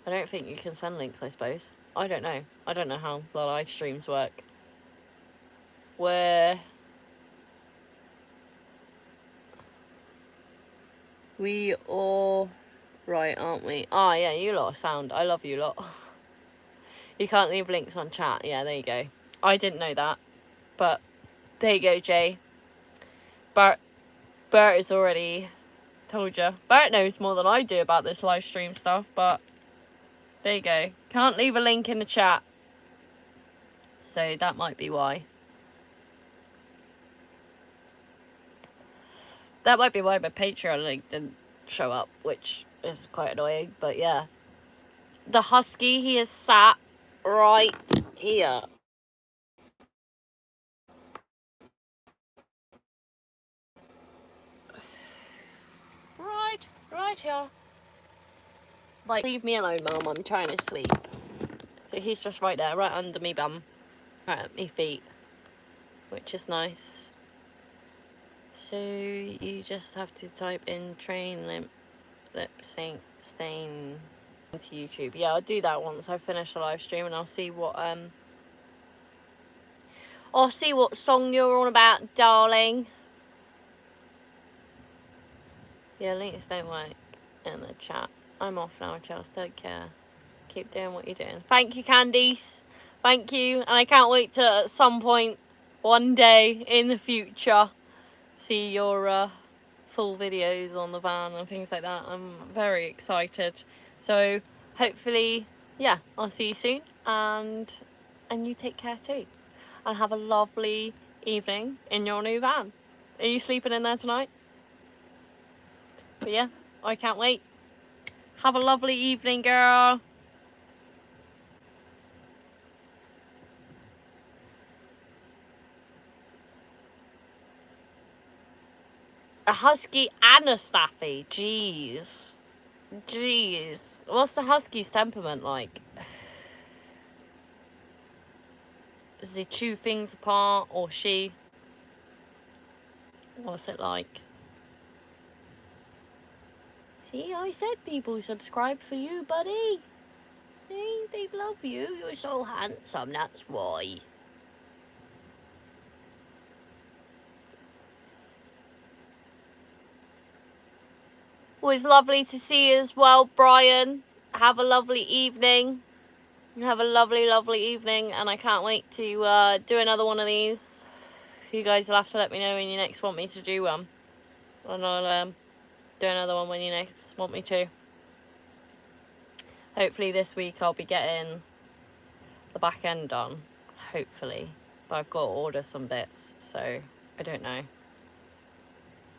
you can send links, I suppose. I don't know how the live streams work. We all right, aren't we? Ah, yeah, you lot are sound. I love you lot. You can't leave links on chat. Yeah, there you go. I didn't know that, but there you go, Jay. Bert has already told you. Bert knows more than I do about this live stream stuff, but there you go. Can't leave a link in the chat, so that might be why. That might be why my Patreon link didn't show up, which is quite annoying, but yeah. The husky, he is sat right here. Right here. Like, leave me alone, Mum, I'm trying to sleep. So he's just right there, right under me bum. Right at me feet. Which is nice. So you just have to type in train lip sync stain into YouTube. Yeah, I'll do that once I finish the live stream, and I'll see what song you're on about, darling. Yeah, links don't work in the chat. I'm off now, Chelsea. Don't care. Keep doing what you're doing. Thank you, Candice. Thank you. And I can't wait to, at some point, one day in the future, see your full videos on the van and things like that. I'm very excited. So, hopefully, yeah, I'll see you soon. And you take care too. And have a lovely evening in your new van. Are you sleeping in there tonight? But yeah, I can't wait. Have a lovely evening, girl. A husky and a staffy. Jeez. What's the husky's temperament like? Does he chew things apart, or she? What's it like? See, I said people subscribe for you, buddy. See, they love you. You're so handsome, that's why. Well, it's lovely to see you as well, Brian. Have a lovely evening. Have a lovely, lovely evening, and I can't wait to do another one of these. You guys will have to let me know when you next want me to do one. And I'll do another one when you next want me to. Hopefully this week I'll be getting the back end done. Hopefully. But I've got to order some bits, so I don't know.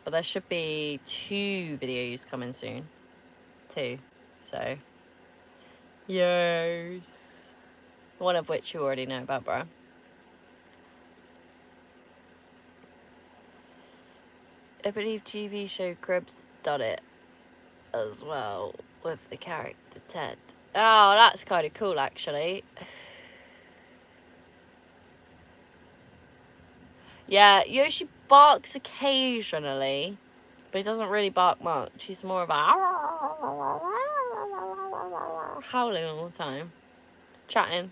But there should be 2 videos coming soon. 2. So, yes. One of which you already know about, bro. I believe TV show Cribs done it as well with the character Ted. Oh, that's kind of cool, actually. Yeah, Yoshi barks occasionally, but he doesn't really bark much. He's more of a howling all the time, chatting.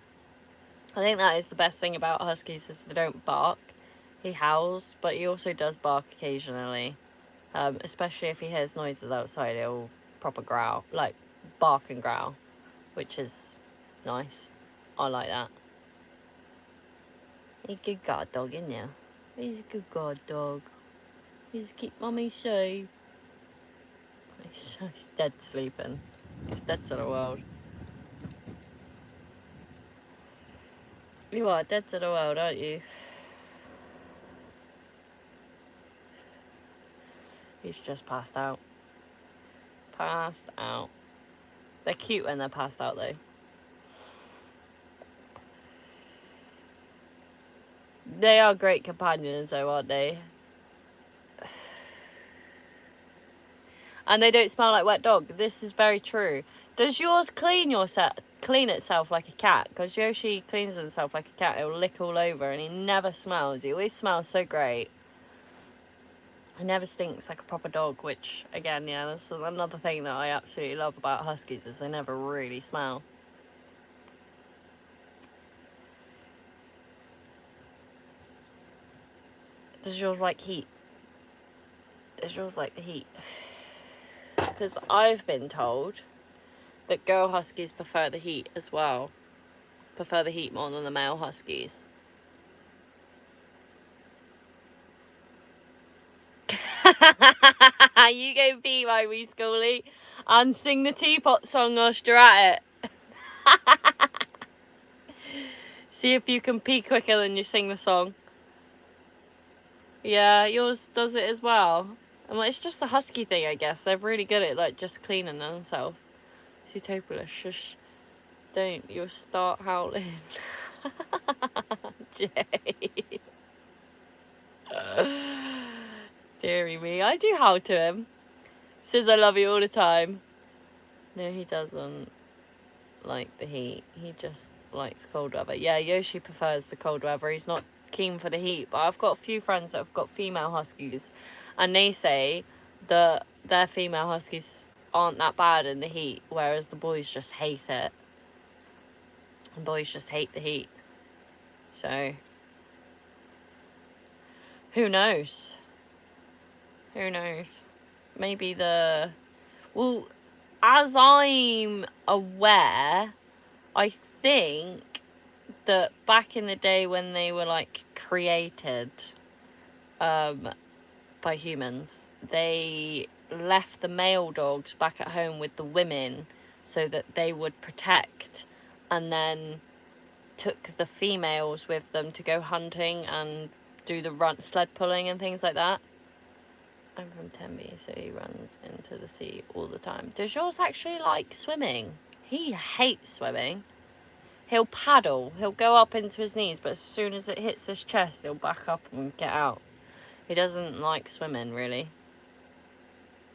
I think that is the best thing about huskies, is they don't bark. He howls, but he also does bark occasionally. Especially if he hears noises outside, he'll proper growl, like bark and growl, which is nice. I like that. He's a good guard dog, isn't he? He's a good guard dog. He's keep mummy safe. He's dead sleeping. He's dead to the world. You are dead to the world, aren't you? He's just passed out. Passed out. They're cute when they're passed out, though. They are great companions, though, aren't they? And they don't smell like wet dog. This is very true. Does yours clean itself like a cat? Because Yoshi cleans himself like a cat. He'll lick all over and he never smells. He always smells so great. He never stinks like a proper dog, which, again, yeah, that's another thing that I absolutely love about huskies, is they never really smell. Does yours like heat? Does yours like the heat? Because I've been told that girl huskies prefer the heat as well. Prefer the heat more than the male huskies. You go pee, my wee schoolie, and sing the teapot song whilst you're at it. See if you can pee quicker than you sing the song. Yeah, yours does it as well. And it's just a husky thing, I guess. They're really good at like just cleaning themselves. Zootopia, shush. Don't. You'll start howling. Jay. Deary me. I do howl to him. Says I love you all the time. No, he doesn't like the heat. He just likes cold weather. Yeah, Yoshi prefers the cold weather. He's not keen for the heat. But I've got a few friends that have got female huskies, and they say that their female huskies aren't that bad in the heat, whereas the boys just hate it. And boys just hate the heat. So, who knows? Who knows? Maybe well, as I'm aware, I think that back in the day when they were like created by humans, they left the male dogs back at home with the women so that they would protect, and then took the females with them to go hunting and do the sled pulling and things like that. I'm from Tenby, so he runs into the sea all the time. Does yours actually like swimming? He hates swimming. He'll paddle. He'll go up into his knees, but as soon as it hits his chest, he'll back up and get out. He doesn't like swimming, really.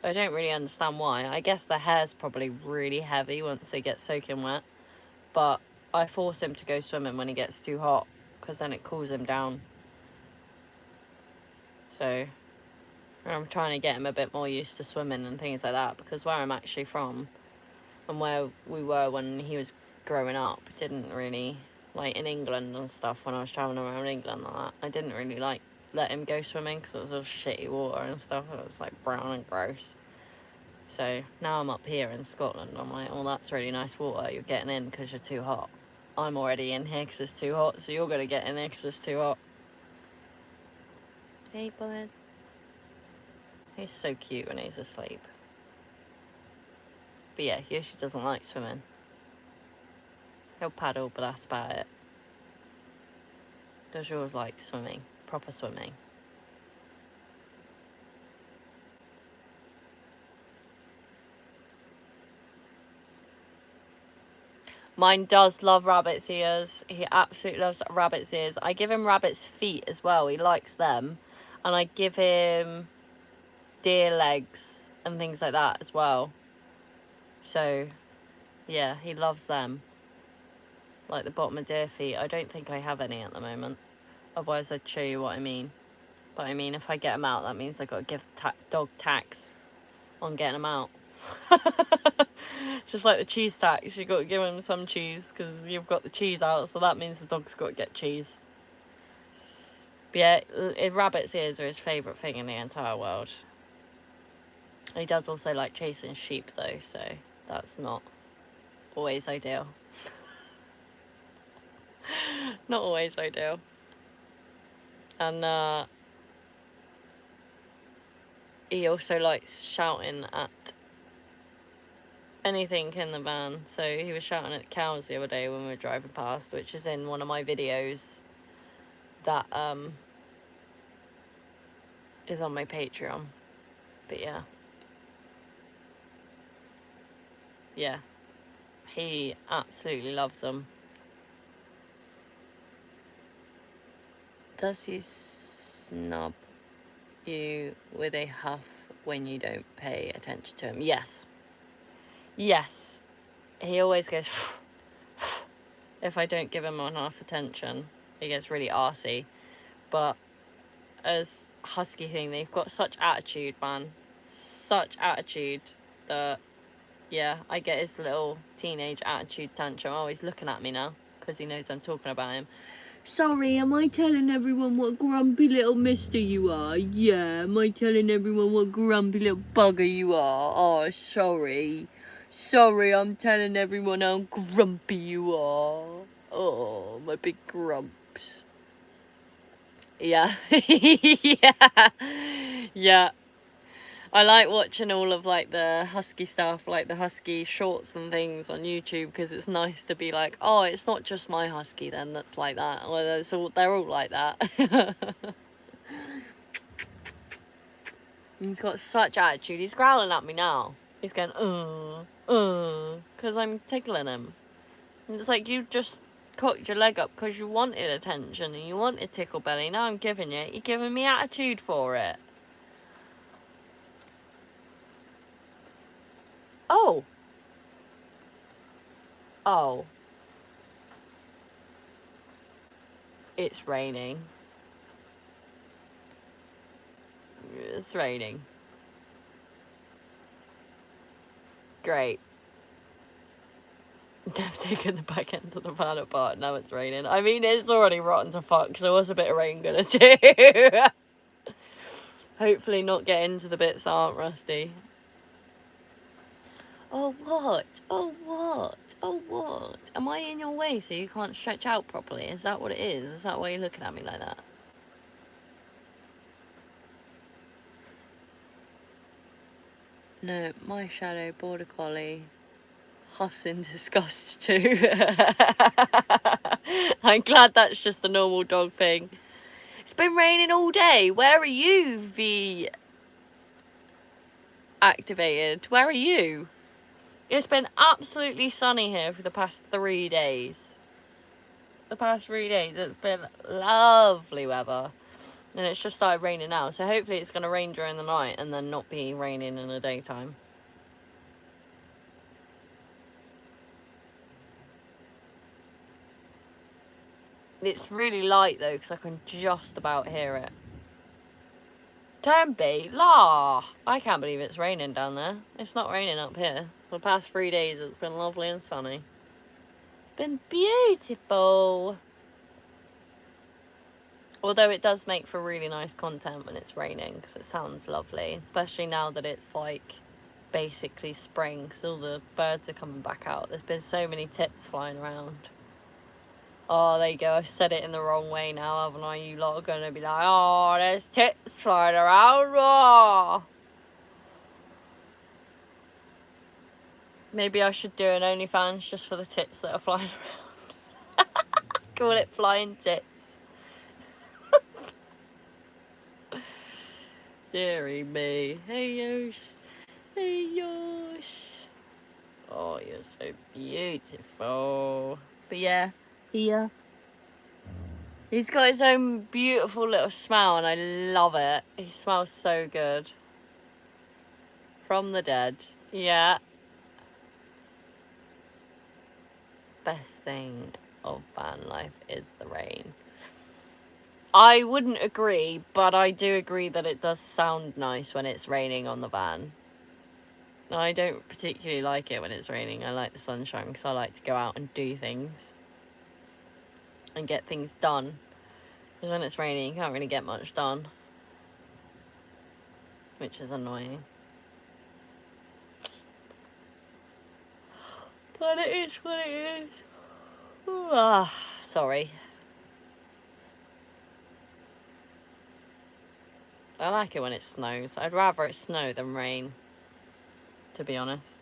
I don't really understand why. I guess the hair's probably really heavy once they get soaking wet. But I force him to go swimming when he gets too hot, because then it cools him down. So I'm trying to get him a bit more used to swimming and things like that, because where I'm actually from and where we were when he was growing up, didn't really, like in England and stuff, when I was travelling around England and that, I didn't really like let him go swimming because it was all shitty water and stuff, and it was like brown and gross. So now I'm up here in Scotland, I'm like, oh, that's really nice water, you're getting in because you're too hot. I'm already in here because it's too hot, so you're going to get in here because it's too hot. Hey, bud. He's so cute when he's asleep. But yeah, Yoshi doesn't like swimming. He'll paddle, but that's about it. Does yours like swimming? Proper swimming? Mine does love rabbit's ears. He absolutely loves rabbit's ears. I give him rabbit's feet as well. He likes them. And I give him deer legs and things like that as well. So, yeah, he loves them. Like the bottom of deer feet. I don't think I have any at the moment. Otherwise, I'd show you what I mean. But I mean, if I get them out, that means I've got to give dog tax on getting them out. Just like the cheese tax, you've got to give him some cheese because you've got the cheese out, so that means the dog's got to get cheese. But yeah, rabbit's ears are his favourite thing in the entire world. He does also like chasing sheep though, so that's not always ideal. Not always ideal. And he also likes shouting at anything in the van. So he was shouting at the cows the other day when we were driving past, which is in one of my videos that is on my Patreon. But yeah, he absolutely loves them. Does he snub you with a huff when you don't pay attention to him? Yes. Yes. He always goes if I don't give him enough attention. He gets really arsey. But as husky thing, they've got such attitude, man. Such attitude that, yeah, I get his little teenage attitude tantrum. Oh, he's looking at me now because he knows I'm talking about him. Sorry, am I telling everyone what grumpy little mister you are? Yeah, am I telling everyone what grumpy little bugger you are? Oh, sorry. Sorry, I'm telling everyone how grumpy you are. Oh, my big grumps. Yeah. Yeah. Yeah. I like watching all of like the husky stuff, like the husky shorts and things on YouTube, because it's nice to be like, oh, it's not just my husky then that's like that. Well, they're all like that. He's got such attitude. He's growling at me now. He's going, because I'm tickling him. And it's like, you just cocked your leg up because you wanted attention and you wanted tickle belly. Now I'm giving you. You're giving me attitude for it. Oh. Oh. It's raining. It's raining. Great. I've taken the back end of the van apart. Now it's raining. I mean, it's already rotten to fuck, so what's a bit of rain gonna do? Hopefully not get into the bits that aren't rusty. Oh, what? Oh, what? Oh, what? Am I in your way so you can't stretch out properly? Is that what it is? Is that why you're looking at me like that? No, my shadow, border collie, huffs in disgust too. I'm glad that's just a normal dog thing. It's been raining all day. Where are you, V activated? Where are you? It's been absolutely sunny here for the past 3 days. The past 3 days, it's been lovely weather. And it's just started raining now. So hopefully it's going to rain during the night and then not be raining in the daytime. It's really light though, because I can just about hear it. Turnby, la! I can't believe it's raining down there. It's not raining up here. For the past 3 days, it's been lovely and sunny. It's been beautiful. Although it does make for really nice content when it's raining, because it sounds lovely. Especially now that it's like basically spring, so all the birds are coming back out. There's been so many tits flying around. Oh, there you go. I've said it in the wrong way now, haven't I? You lot are going to be like, oh, there's tits flying around. Oh. Maybe I should do an OnlyFans just for the tits that are flying around. Call it flying tits. Deary me. Hey, Yosh. Hey, Yosh. Oh, you're so beautiful. But yeah, he's got his own beautiful little smell and I love it. He smells so good. From the dead. Yeah. Best thing of van life is the rain. I wouldn't agree, but I do agree that it does sound nice when it's raining on the van. I don't particularly like it when it's raining. I like the sunshine because I like to go out and do things and get things done. Because when it's raining, you can't really get much done, which is annoying. But it is what it is. Ah, sorry. I like it when it snows. I'd rather it snow than rain, to be honest.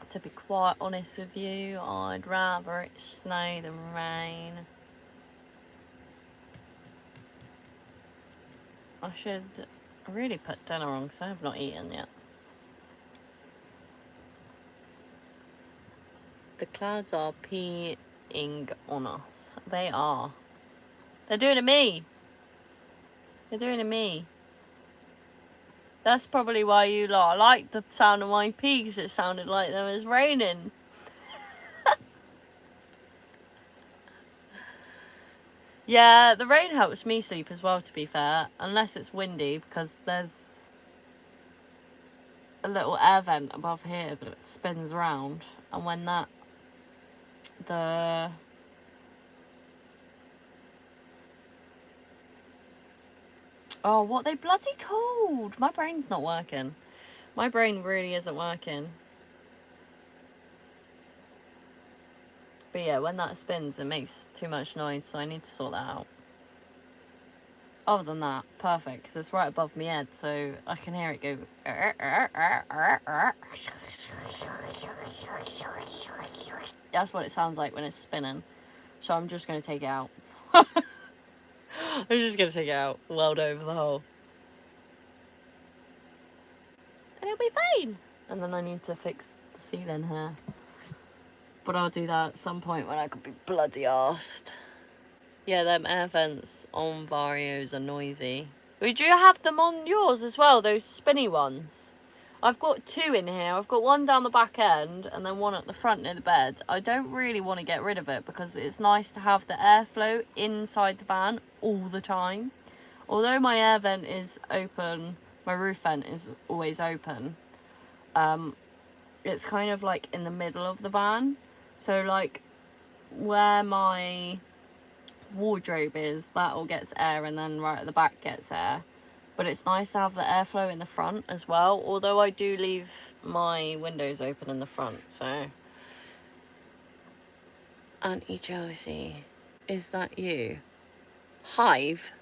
To be quite honest with you, I'd rather it snow than rain. I should really put dinner on because I have not eaten yet. The clouds are peeing on us. They are. They're doing it to me. They're doing it to me. That's probably why you lot like the sound of my pee, because it sounded like there was raining. Yeah, the rain helps me sleep as well, to be fair. Unless it's windy, because there's a little air vent above here that spins around. And when that... Oh, what they bloody called? My brain's not working. My brain really isn't working. But yeah, when that spins, it makes too much noise, so I need to sort that out. Other than that, perfect, because it's right above my head, so I can hear it go. That's what it sounds like when it's spinning. So I'm just going to take it out. I'm just going to take it out, weld over the hole. And it'll be fine. And then I need to fix the ceiling here. But I'll do that at some point when I could be bloody arsed. Yeah, them air vents on Varios are noisy. Would you have them on yours as well, those spinny ones? I've got two in here. I've got one down the back end and then one at the front near the bed. I don't really want to get rid of it because it's nice to have the airflow inside the van all the time. Although my air vent is open, my roof vent is always open, it's kind of like in the middle of the van. So like where my wardrobe is, that all gets air, and then right at the back gets air. But it's nice to have the airflow in the front as well, although I do leave my windows open in the front. So Auntie Chelsea, is that you? Hive?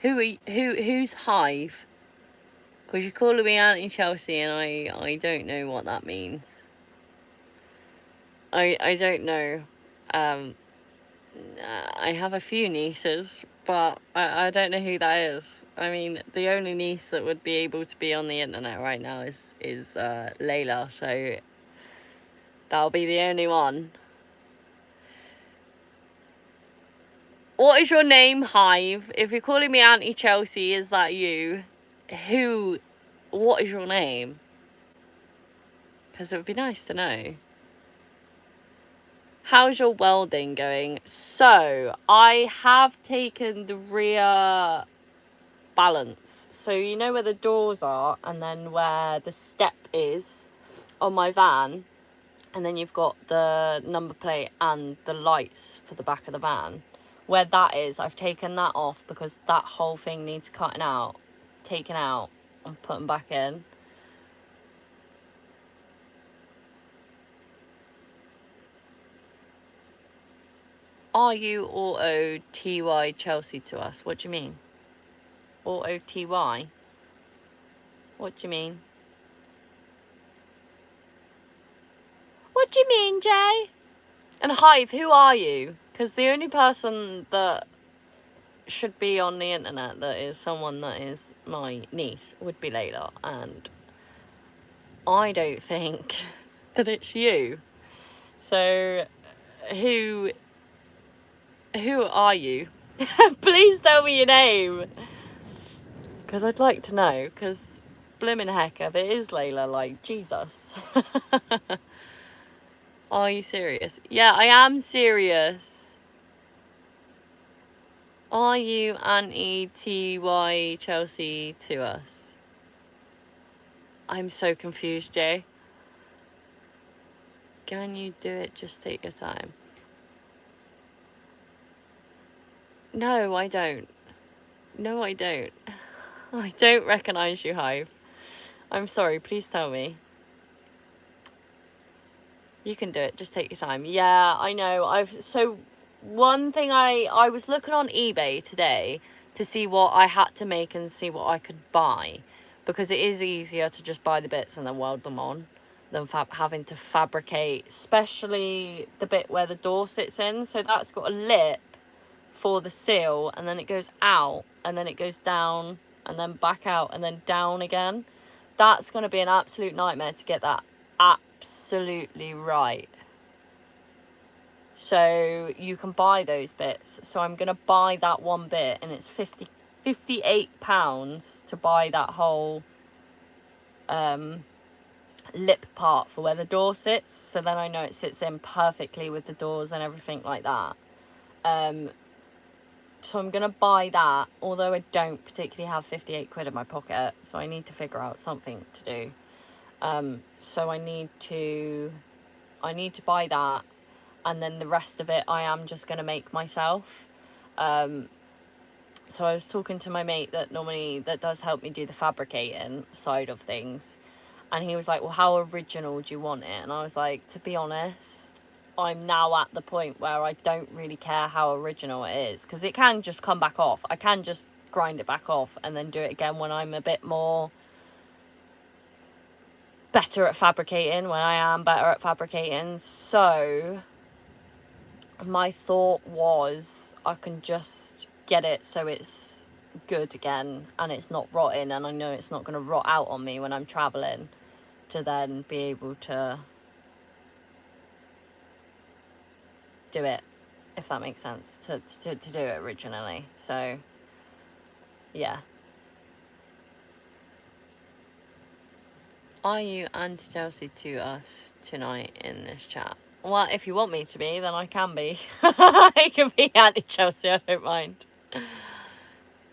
Who's Hive? Because you're calling me Auntie Chelsea and I don't know what that means. I don't know. I have a few nieces, but I don't know who that is. I mean, the only niece that would be able to be on the internet right now is Layla, so that'll be the only one. What is your name, Hive? If you're calling me Auntie Chelsea, is that you? What is your name? Because it would be nice to know. How's your welding going? So, I have taken the rear balance. So, you know where the doors are and then where the step is on my van. And then you've got the number plate and the lights for the back of the van. Where that is, I've taken that off because that whole thing needs taken out and putting back in. Are you Auto-TY Chelsea to us? What do you mean? Auto-TY? What do you mean? What do you mean, Jay? And Hive, who are you? Because the only person that should be on the internet that is someone that is my niece would be Layla, and I don't think that it's you. So who are you? Please tell me your name, because I'd like to know, because blimmin' heck, if it is Layla, like, Jesus. Are you serious? Yeah, I am serious. Are you anti-TY Chelsea to us? I'm so confused, Jay. Can you do it? Just take your time. No, I don't. No, I don't. I don't recognise you, Hive. I'm sorry, please tell me. You can do it, just take your time. Yeah, I know. So one thing, I was looking on eBay today to see what I had to make and see what I could buy, because it is easier to just buy the bits and then weld them on than having to fabricate, especially the bit where the door sits in. So that's got a lip for the seal, and then it goes out, and then it goes down, and then back out, and then down again. That's going to be an absolute nightmare to get that absolutely right. So you can buy those bits. So I'm going to buy that one bit, and it's £58 to buy that whole lip part for where the door sits. So then I know it sits in perfectly with the doors and everything like that. So I'm going to buy that, although I don't particularly have 58 quid in my pocket. So I need to figure out something to do. So I need to buy that, and then the rest of it I am just going to make myself. So I was talking to my mate that does help me do the fabricating side of things, and he was like, well, how original do you want it? And I was like, to be honest, I'm now at the point where I don't really care how original it is, because it can just come back off. I can just grind it back off and then do it again when I'm a bit more better at fabricating, when I am better at fabricating. So my thought was, I can just get it so it's good again and it's not rotting, and I know it's not going to rot out on me when I'm traveling, to then be able to do it, if that makes sense, to do it originally. So yeah. Are you anti-Chelsea to us tonight in this chat? Well, if you want me to be, then I can be. I can be anti-Chelsea, I don't mind.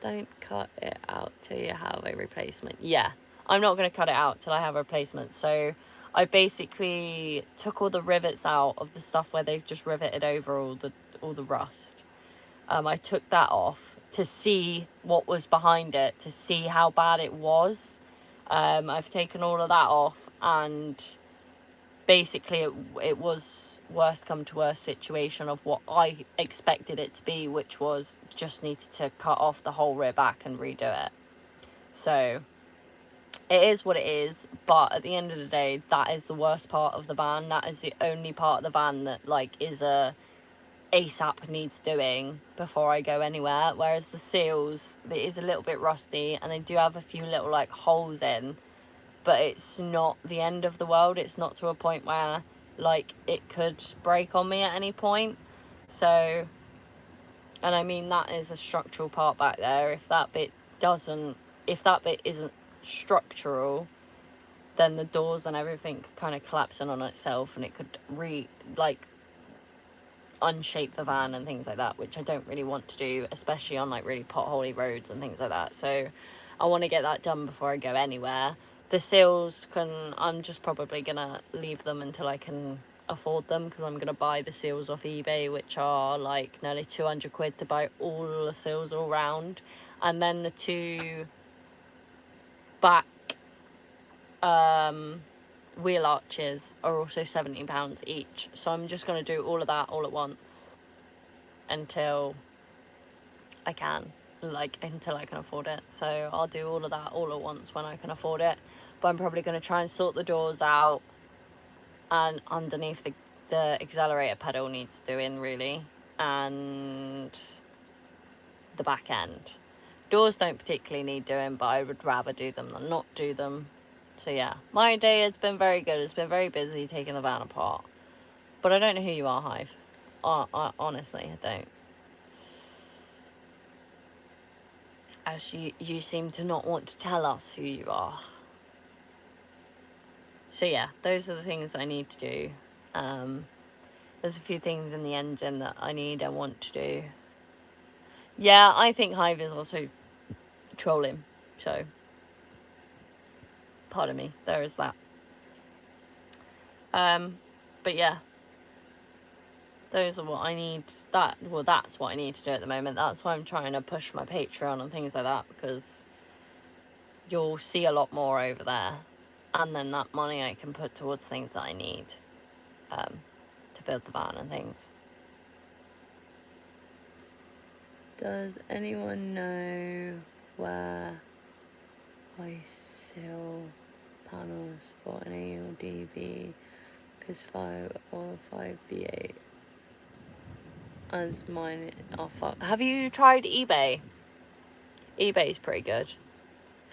Don't cut it out till you have a replacement. Yeah, I'm not going to cut it out till I have a replacement. So I basically took all the rivets out of the stuff where they've just riveted over all the rust. I took that off to see what was behind it, to see how bad it was. I've taken all of that off, and basically it was worst come to worst situation of what I expected it to be, which was just needed to cut off the whole rear back and redo it. So it is what it is, but at the end of the day, that is the worst part of the van. That is the only part of the van that like is a ASAP needs doing before I go anywhere, whereas the seals, it is a little bit rusty and they do have a few little like holes in, but it's not the end of the world. It's not to a point where like it could break on me at any point. So, and I mean, that is a structural part back there. If that bit isn't structural, then the doors and everything kind of collapse in on itself, and it could unshape the van and things like that, which I don't really want to do, especially on like really potholy roads and things like that. So I want to get that done before I go anywhere. The seals I'm just probably gonna leave them until I can afford them, because I'm gonna buy the seals off eBay, which are like nearly 200 quid to buy all the seals all round, and then the two back wheel arches are also £70 each. So I'm just going to do all of that all at once until I can afford it. So I'll do all of that all at once when I can afford it, but I'm probably going to try and sort the doors out, and underneath the accelerator pedal needs doing really, and the back end. Doors don't particularly need doing, but I would rather do them than not do them. So yeah, my day has been very good. It's been very busy taking the van apart. But I don't know who you are, Hive. Honestly, I don't. As you seem to not want to tell us who you are. So yeah, those are the things I need to do. There's a few things in the engine that I need and want to do. Yeah, I think Hive is also trolling. So, pardon me, there is that. But yeah. Those are what I need. That's what I need to do at the moment. That's why I'm trying to push my Patreon and things like that, because you'll see a lot more over there, and then that money I can put towards things that I need to build the van and things. Does anyone know where I sell panels for an ALDV? Because 5 or 5 V8 as mine are fucked. Have you tried eBay? eBay's pretty good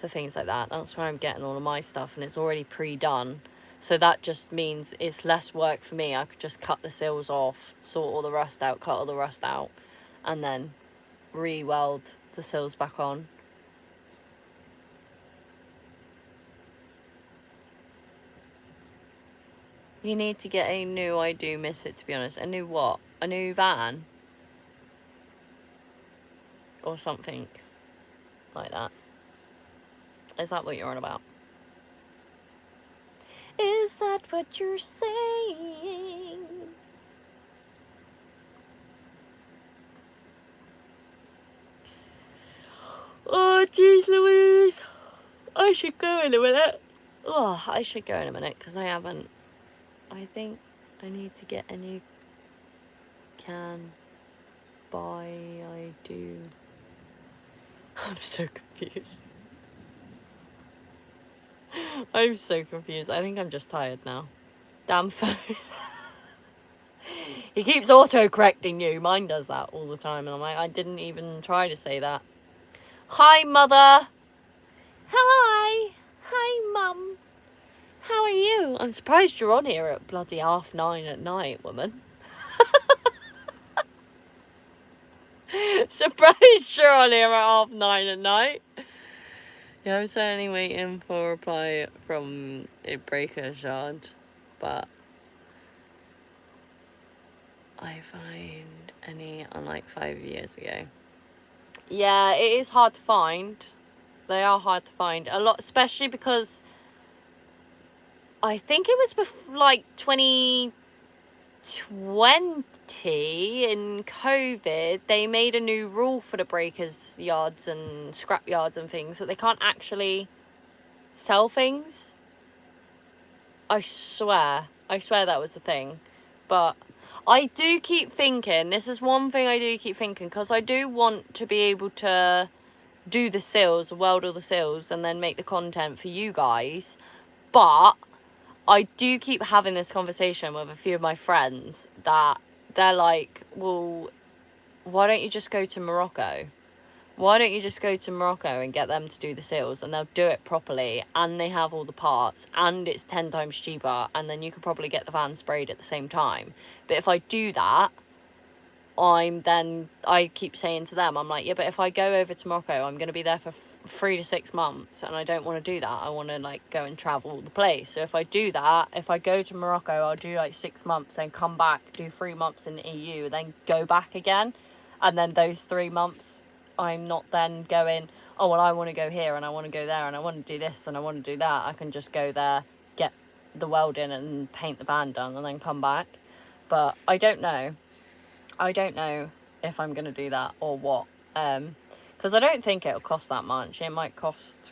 for things like that. That's where I'm getting all of my stuff, and it's already pre-done. So that just means it's less work for me. I could just cut the seals off, sort all the rust out, cut all the rust out, and then re-weld the seals back on. You need to get a new, I do miss it, to be honest. A new what? A new van? Or something like that. Is that what you're on about? Is that what you're saying? Oh, jeez Louise. I should go in a minute. Oh, I should go in a minute, because I haven't. I think I need to get a new can. I do. I'm so confused. I'm so confused. I think I'm just tired now. Damn phone. He keeps auto-correcting you. Mine does that all the time. And I'm like, I didn't even try to say that. Hi, Mother. Hi. Hi, Mum. How are you? I'm surprised you're on here at bloody 9:30 at night, woman. Surprised you're on here at 9:30 at night. Yeah, I'm certainly waiting for a reply from a breaker shard, but I find any unlike 5 years ago. Yeah, it is hard to find. They are hard to find. A lot, especially because I think it was like 2020 in COVID, they made a new rule for the breakers yards and scrap yards and things that they can't actually sell things. I swear that was the thing. But I do keep thinking, this is one thing I do keep thinking, because I do want to be able to do the seals, weld all the seals, and then make the content for you guys. But I do keep having this conversation with a few of my friends that they're like, well, why don't you just go to Morocco? Why don't you just go to Morocco and get them to do the seals, and they'll do it properly, and they have all the parts, and it's 10 times cheaper, and then you could probably get the van sprayed at the same time. But if I do that, I keep saying to them, I'm like, yeah, but if I go over to Morocco, I'm going to be there for 3 to 6 months, and I don't want to do that. I want to like go and travel the place. So if I do that, if I go to Morocco, I'll do like 6 months, then come back, do 3 months in the EU, then go back again. And then those 3 months, I'm not then going, oh, well, I want to go here, and I want to go there, and I want to do this, and I want to do that. I can just go there, get the welding and paint the van done, and then come back. But I don't know. I don't know if I'm going to do that or what. Because I don't think it'll cost that much. It might cost,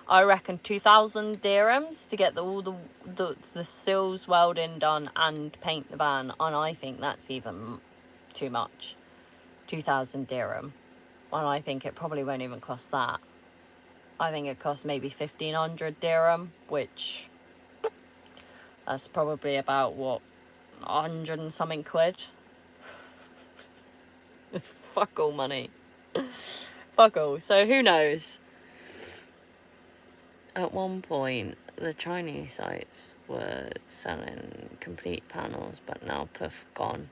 I reckon, 2,000 dirhams to get all the seals welding done and paint the van. And I think that's even too much. 2,000 dirham. And I think it probably won't even cost that. I think it costs maybe 1,500 dirham, which that's probably about, what, 100 and something quid? Fuck all money. Fuck all. So who knows? At one point, the Chinese sites were selling complete panels, but now poof, gone.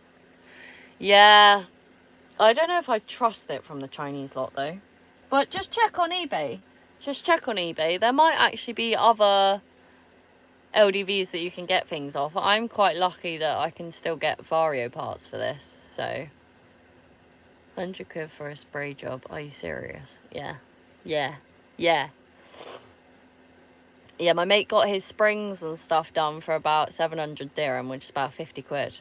Yeah, I don't know if I trust it from the Chinese lot though. But just check on eBay. Just check on eBay. There might actually be other LDVs that you can get things off. I'm quite lucky that I can still get Vario parts for this, so 100 quid for a spray job. Are you serious? Yeah. Yeah, my mate got his springs and stuff done for about 700 dirham, which is about 50 quid.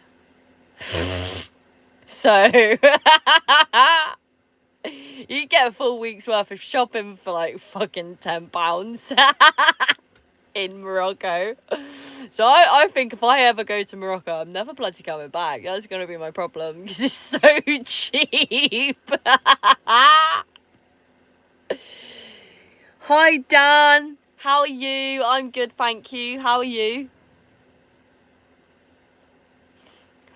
So you get a full week's worth of shopping for like fucking £10 in Morocco. So I think if I ever go to Morocco, I'm never bloody coming back. That's going to be my problem because it's so cheap. Hi, Dan. How are you? I'm good, thank you. How are you?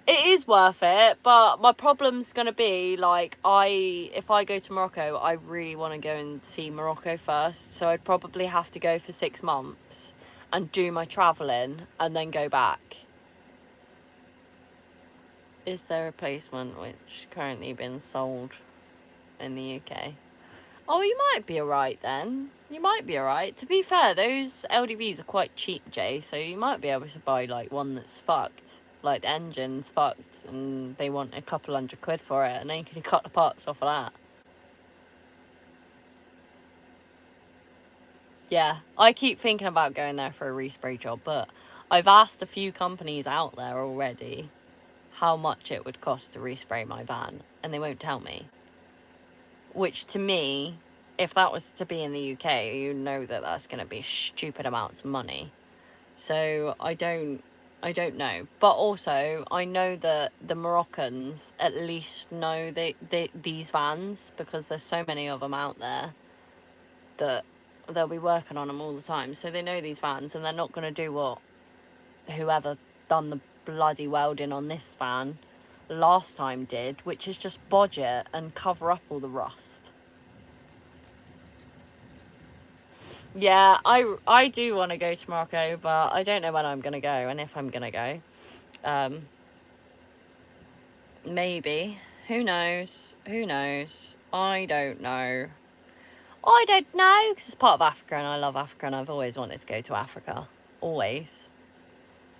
It is worth it, but my problem's going to be, like, if I go to Morocco, I really want to go and see Morocco first. So I'd probably have to go for 6 months and do my travelling and then go back. Is there a replacement which currently been sold in the UK? Oh, you might be alright then. You might be alright. To be fair, those LDVs are quite cheap, Jay, so you might be able to buy, like, one that's fucked. Like, the engine's fucked and they want a couple £100 for it, and then you can cut the parts off of that. Yeah, I keep thinking about going there for a respray job, but I've asked a few companies out there already how much it would cost to respray my van, and they won't tell me. Which, to me, if that was to be in the UK, you know that that's going to be stupid amounts of money. So I don't know. But also, I know that the Moroccans at least know these vans, because there's so many of them out there that they'll be working on them all the time. So they know these vans, and they're not going to do what whoever done the bloody welding on this van last time did, which is just bodge it and cover up all the rust. Yeah, I do want to go to Morocco, but I don't know when I'm going to go and if I'm going to go. Maybe. Who knows? Who knows? I don't know. I don't know, because it's part of Africa and I love Africa and I've always wanted to go to Africa. Always.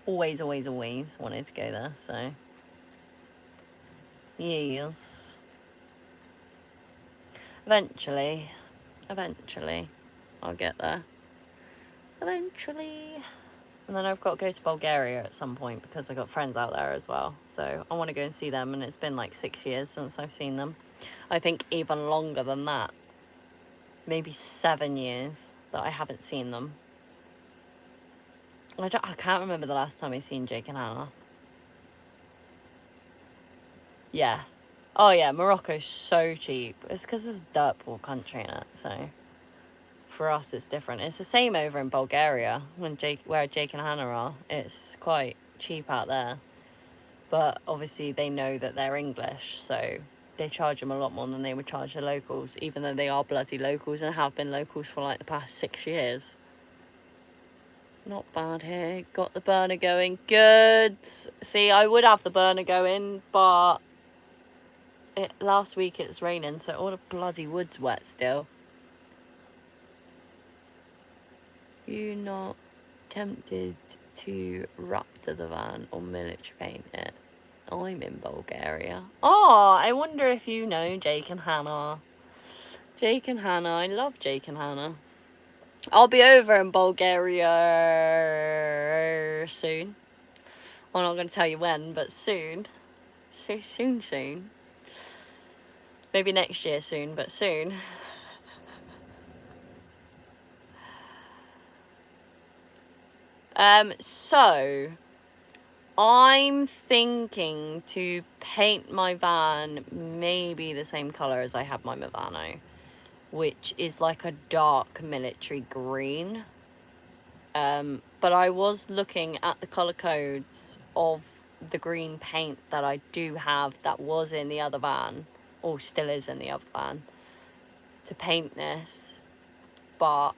Always wanted to go there, so. Yes. Eventually. I'll get there. Eventually. And then I've got to go to Bulgaria at some point because I've got friends out there as well. So I want to go and see them, and it's been like 6 years since I've seen them. I think even longer than that. Maybe 7 years that I haven't seen them. I can't remember the last time I seen Jake and Hannah. Yeah. Oh yeah, Morocco's so cheap. It's because there's a dirt poor country in it, so for us it's different. It's the same over in Bulgaria where Jake and Hannah are. It's quite cheap out there, but obviously they know that they're English, so they charge them a lot more than they would charge the locals, even though they are bloody locals and have been locals for like the past 6 years. Not bad here. Got the burner going. Good. See, I would have the burner going, but last week it was raining, so all the bloody wood's wet still. You not tempted to raptor the van or military paint it? I'm in Bulgaria. Oh, I wonder if you know Jake and Hannah. Jake and Hannah. I love Jake and Hannah. I'll be over in Bulgaria soon. I'm not going to tell you when, but soon. So soon. Maybe next year soon, but soon. So I'm thinking to paint my van maybe the same colour as I have my Movano, which is like a dark military green. But I was looking at the colour codes of the green paint that I do have that was in the other van, or still is in the other van. to paint this, but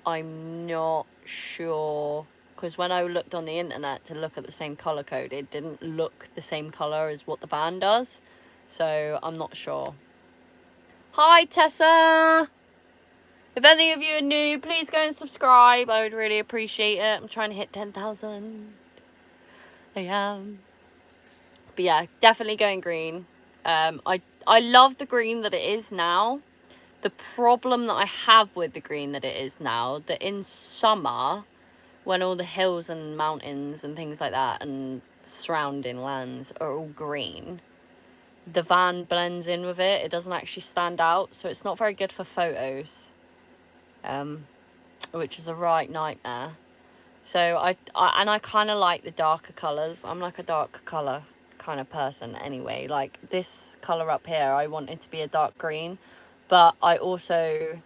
I'm not sure, because when I looked on the internet to look at the same colour code, it didn't look the same colour as what the van does, so I'm not sure. Hi Tessa! If any of you are new, please go and subscribe. I would really appreciate it. I'm trying to hit 10,000. I am. But yeah, definitely going green. I love the green that it is now. The problem that I have with the green that it is now, that in summer, when all the hills and mountains and things like that and surrounding lands are all green, the van blends in with it. It doesn't actually stand out, so it's not very good for photos. Which is a right nightmare. So I kind of like the darker colours. I'm like a dark colour kind of person anyway. Like this colour up here, I want it to be a dark green, but I also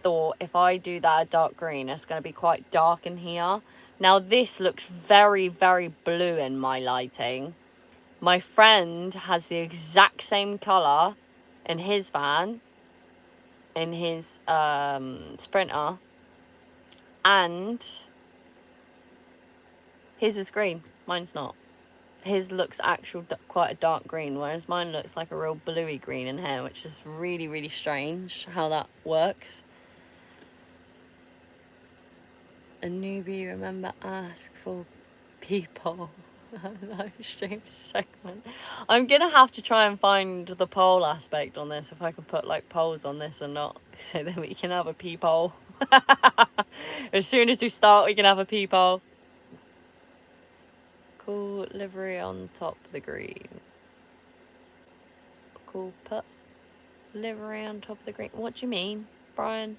thought if I do that a dark green, it's going to be quite dark in here. Now this looks very, very blue in my lighting. My friend has the exact same colour in his van, in his Sprinter, and his is green, mine's not. His looks quite a dark green, whereas mine looks like a real bluey green in here, which is really, really strange how that works. A newbie, remember, ask for people. Live stream segment. I'm gonna have to try and find the poll aspect on this, if I can put like polls on this or not, so that we can have a peephole. As soon as we start, we can have a peephole. Cool livery on top of the green. Cool, put livery on top of the green. What do you mean, Brian?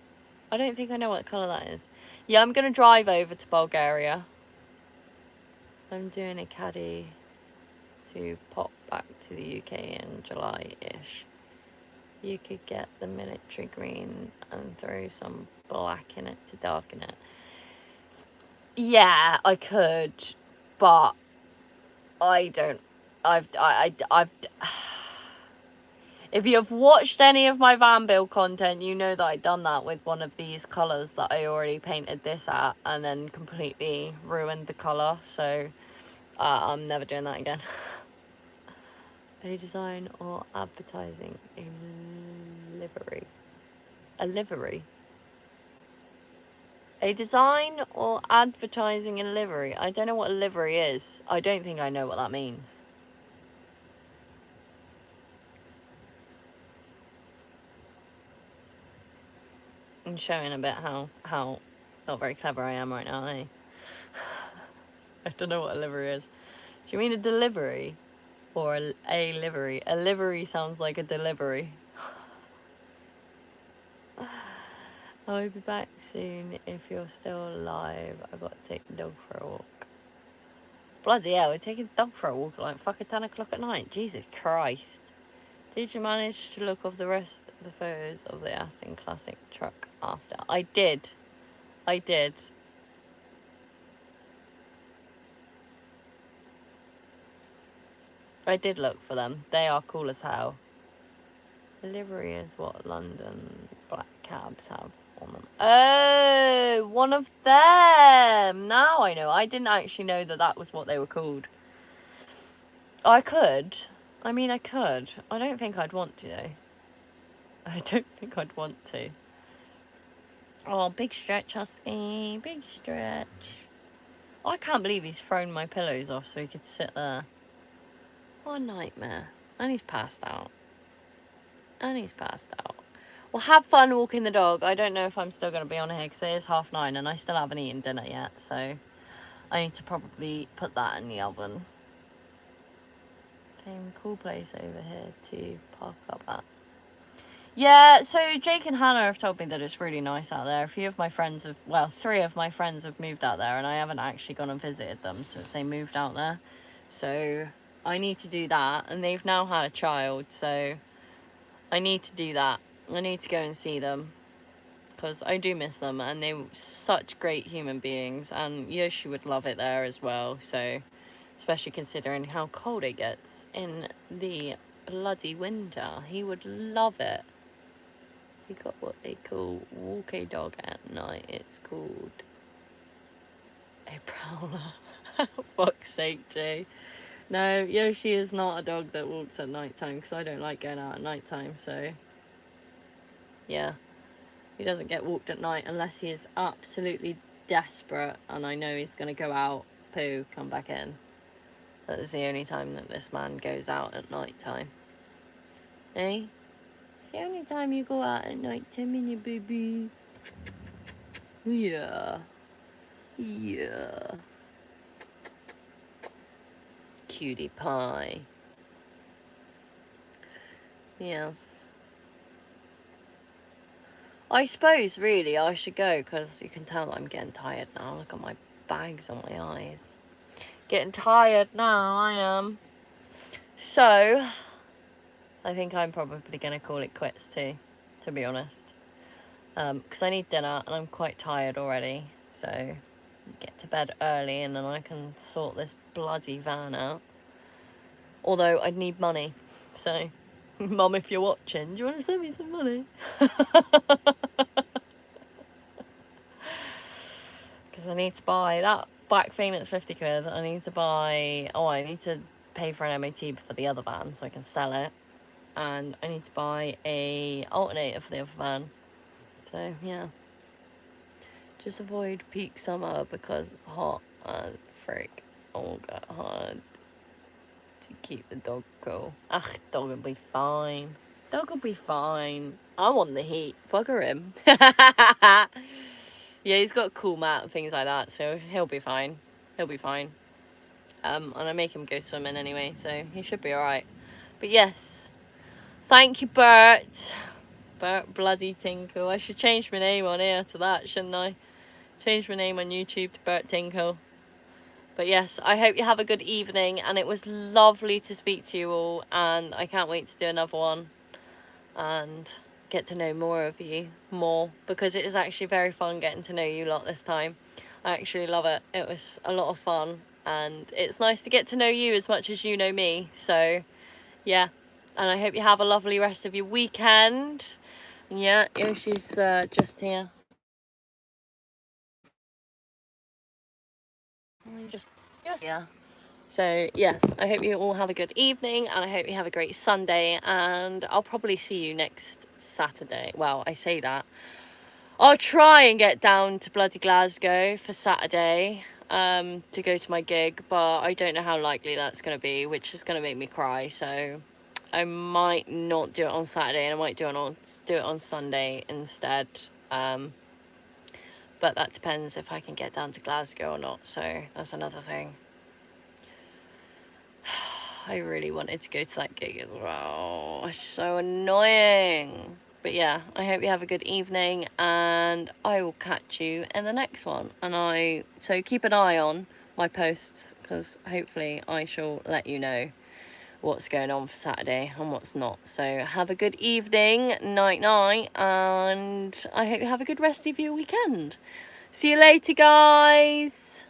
I don't think I know what colour that is. Yeah, I'm going to drive over to Bulgaria. I'm doing a caddy to pop back to the UK in July-ish. You could get the military green and throw some black in it to darken it. Yeah, I could, but I don't. If you have watched any of my van build content, you know that I've done that with one of these colours that I already painted this at and then completely ruined the colour. So I'm never doing that again. A design or advertising a livery. A livery. A design or advertising a livery. I don't know what a livery is. I don't think I know what that means. I'm showing a bit how not very clever I am right now, eh? I don't know what a livery is. Do you mean a delivery? Or a livery? A livery sounds like a delivery. I'll be back soon if you're still alive. I've got to take the dog for a walk. Bloody hell, we're taking the dog for a walk at like fucking 10 o'clock at night. Jesus Christ. Did you manage to look off the rest of the photos of the Aston Classic truck after? I did. I did. I did look for them. They are cool as hell. The livery is what London black cabs have on them. Oh, one of them. Now I know. I didn't actually know that that was what they were called. I could. I mean, I could. I don't think I'd want to, though. I don't think I'd want to. Oh, big stretch, Husky. Big stretch. I can't believe he's thrown my pillows off so he could sit there. What a nightmare. And he's passed out. And he's passed out. Well, have fun walking the dog. I don't know if I'm still going to be on here because it is 9:30 and I still haven't eaten dinner yet. So I need to probably put that in the oven. Same cool place over here to park up at. Yeah, so Jake and Hannah have told me that it's really nice out there. A few of my friends have, well, 3 of my friends have moved out there and I haven't actually gone and visited them since they moved out there. So I need to do that, and they've now had a child, so I need to do that. I need to go and see them because I do miss them, and they were such great human beings, and Yoshi would love it there as well. So especially considering how cold it gets in the bloody winter, he would love it. We got what they call walk a dog at night. It's called a prowler. Fuck's sake, Jay. No, Yoshi is not a dog that walks at night time, because I don't like going out at night time, so yeah. He doesn't get walked at night unless he is absolutely desperate and I know he's going to go out, poo, come back in. That is the only time that this man goes out at night time. Eh? It's the only time you go out at night time, innit, baby? Yeah. Yeah. Cutie pie. Yes. I suppose, really, I should go, because you can tell that I'm getting tired now. Look at my bags on my eyes. Getting tired now, I am. So, I think I'm probably going to call it quits too, to be honest. Because I need dinner, and I'm quite tired already. So, get to bed early, and then I can sort this bloody van out. Although, I'd need money. So, Mum, if you're watching, do you want to send me some money? Because I need to buy that black thing that's 50 quid. I need to buy... Oh, I need to pay for an MOT for the other van so I can sell it. And I need to buy a alternator for the other van. So, yeah. Just avoid peak summer because hot as frick. Oh, God, hard to keep the dog cool. Ah, dog will be fine. Dog will be fine. I want the heat. Bugger him. Yeah, he's got a cool mat and things like that, so he'll be fine. He'll be fine. And I make him go swimming anyway, so he should be alright. But yes, thank you, Bert. Bert bloody Tinkle. I should change my name on here to that, shouldn't I? Change my name on YouTube to Bert Tinkle. But yes, I hope you have a good evening, and it was lovely to speak to you all, and I can't wait to do another one and get to know more of you more, because it is actually very fun getting to know you lot this time. I actually love it. It was a lot of fun, and it's nice to get to know you as much as you know me. So yeah, and I hope you have a lovely rest of your weekend. Yeah, Yoshi's just here. Just yeah. So yes, I hope you all have a good evening, and I hope you have a great Sunday, and I'll probably see you next Saturday. Well, I say that. I'll try and get down to bloody Glasgow for Saturday to go to my gig, but I don't know how likely that's going to be, which is going to make me cry. So I might not do it on Saturday, and I might do it on Sunday instead. But that depends if I can get down to Glasgow or not. So that's another thing. I really wanted to go to that gig as well. It's so annoying. But yeah, I hope you have a good evening, and I will catch you in the next one. And so keep an eye on my posts, because hopefully I shall let you know what's going on for Saturday and what's not. So have a good evening, night, and I hope you have a good rest of your weekend. See you later, guys.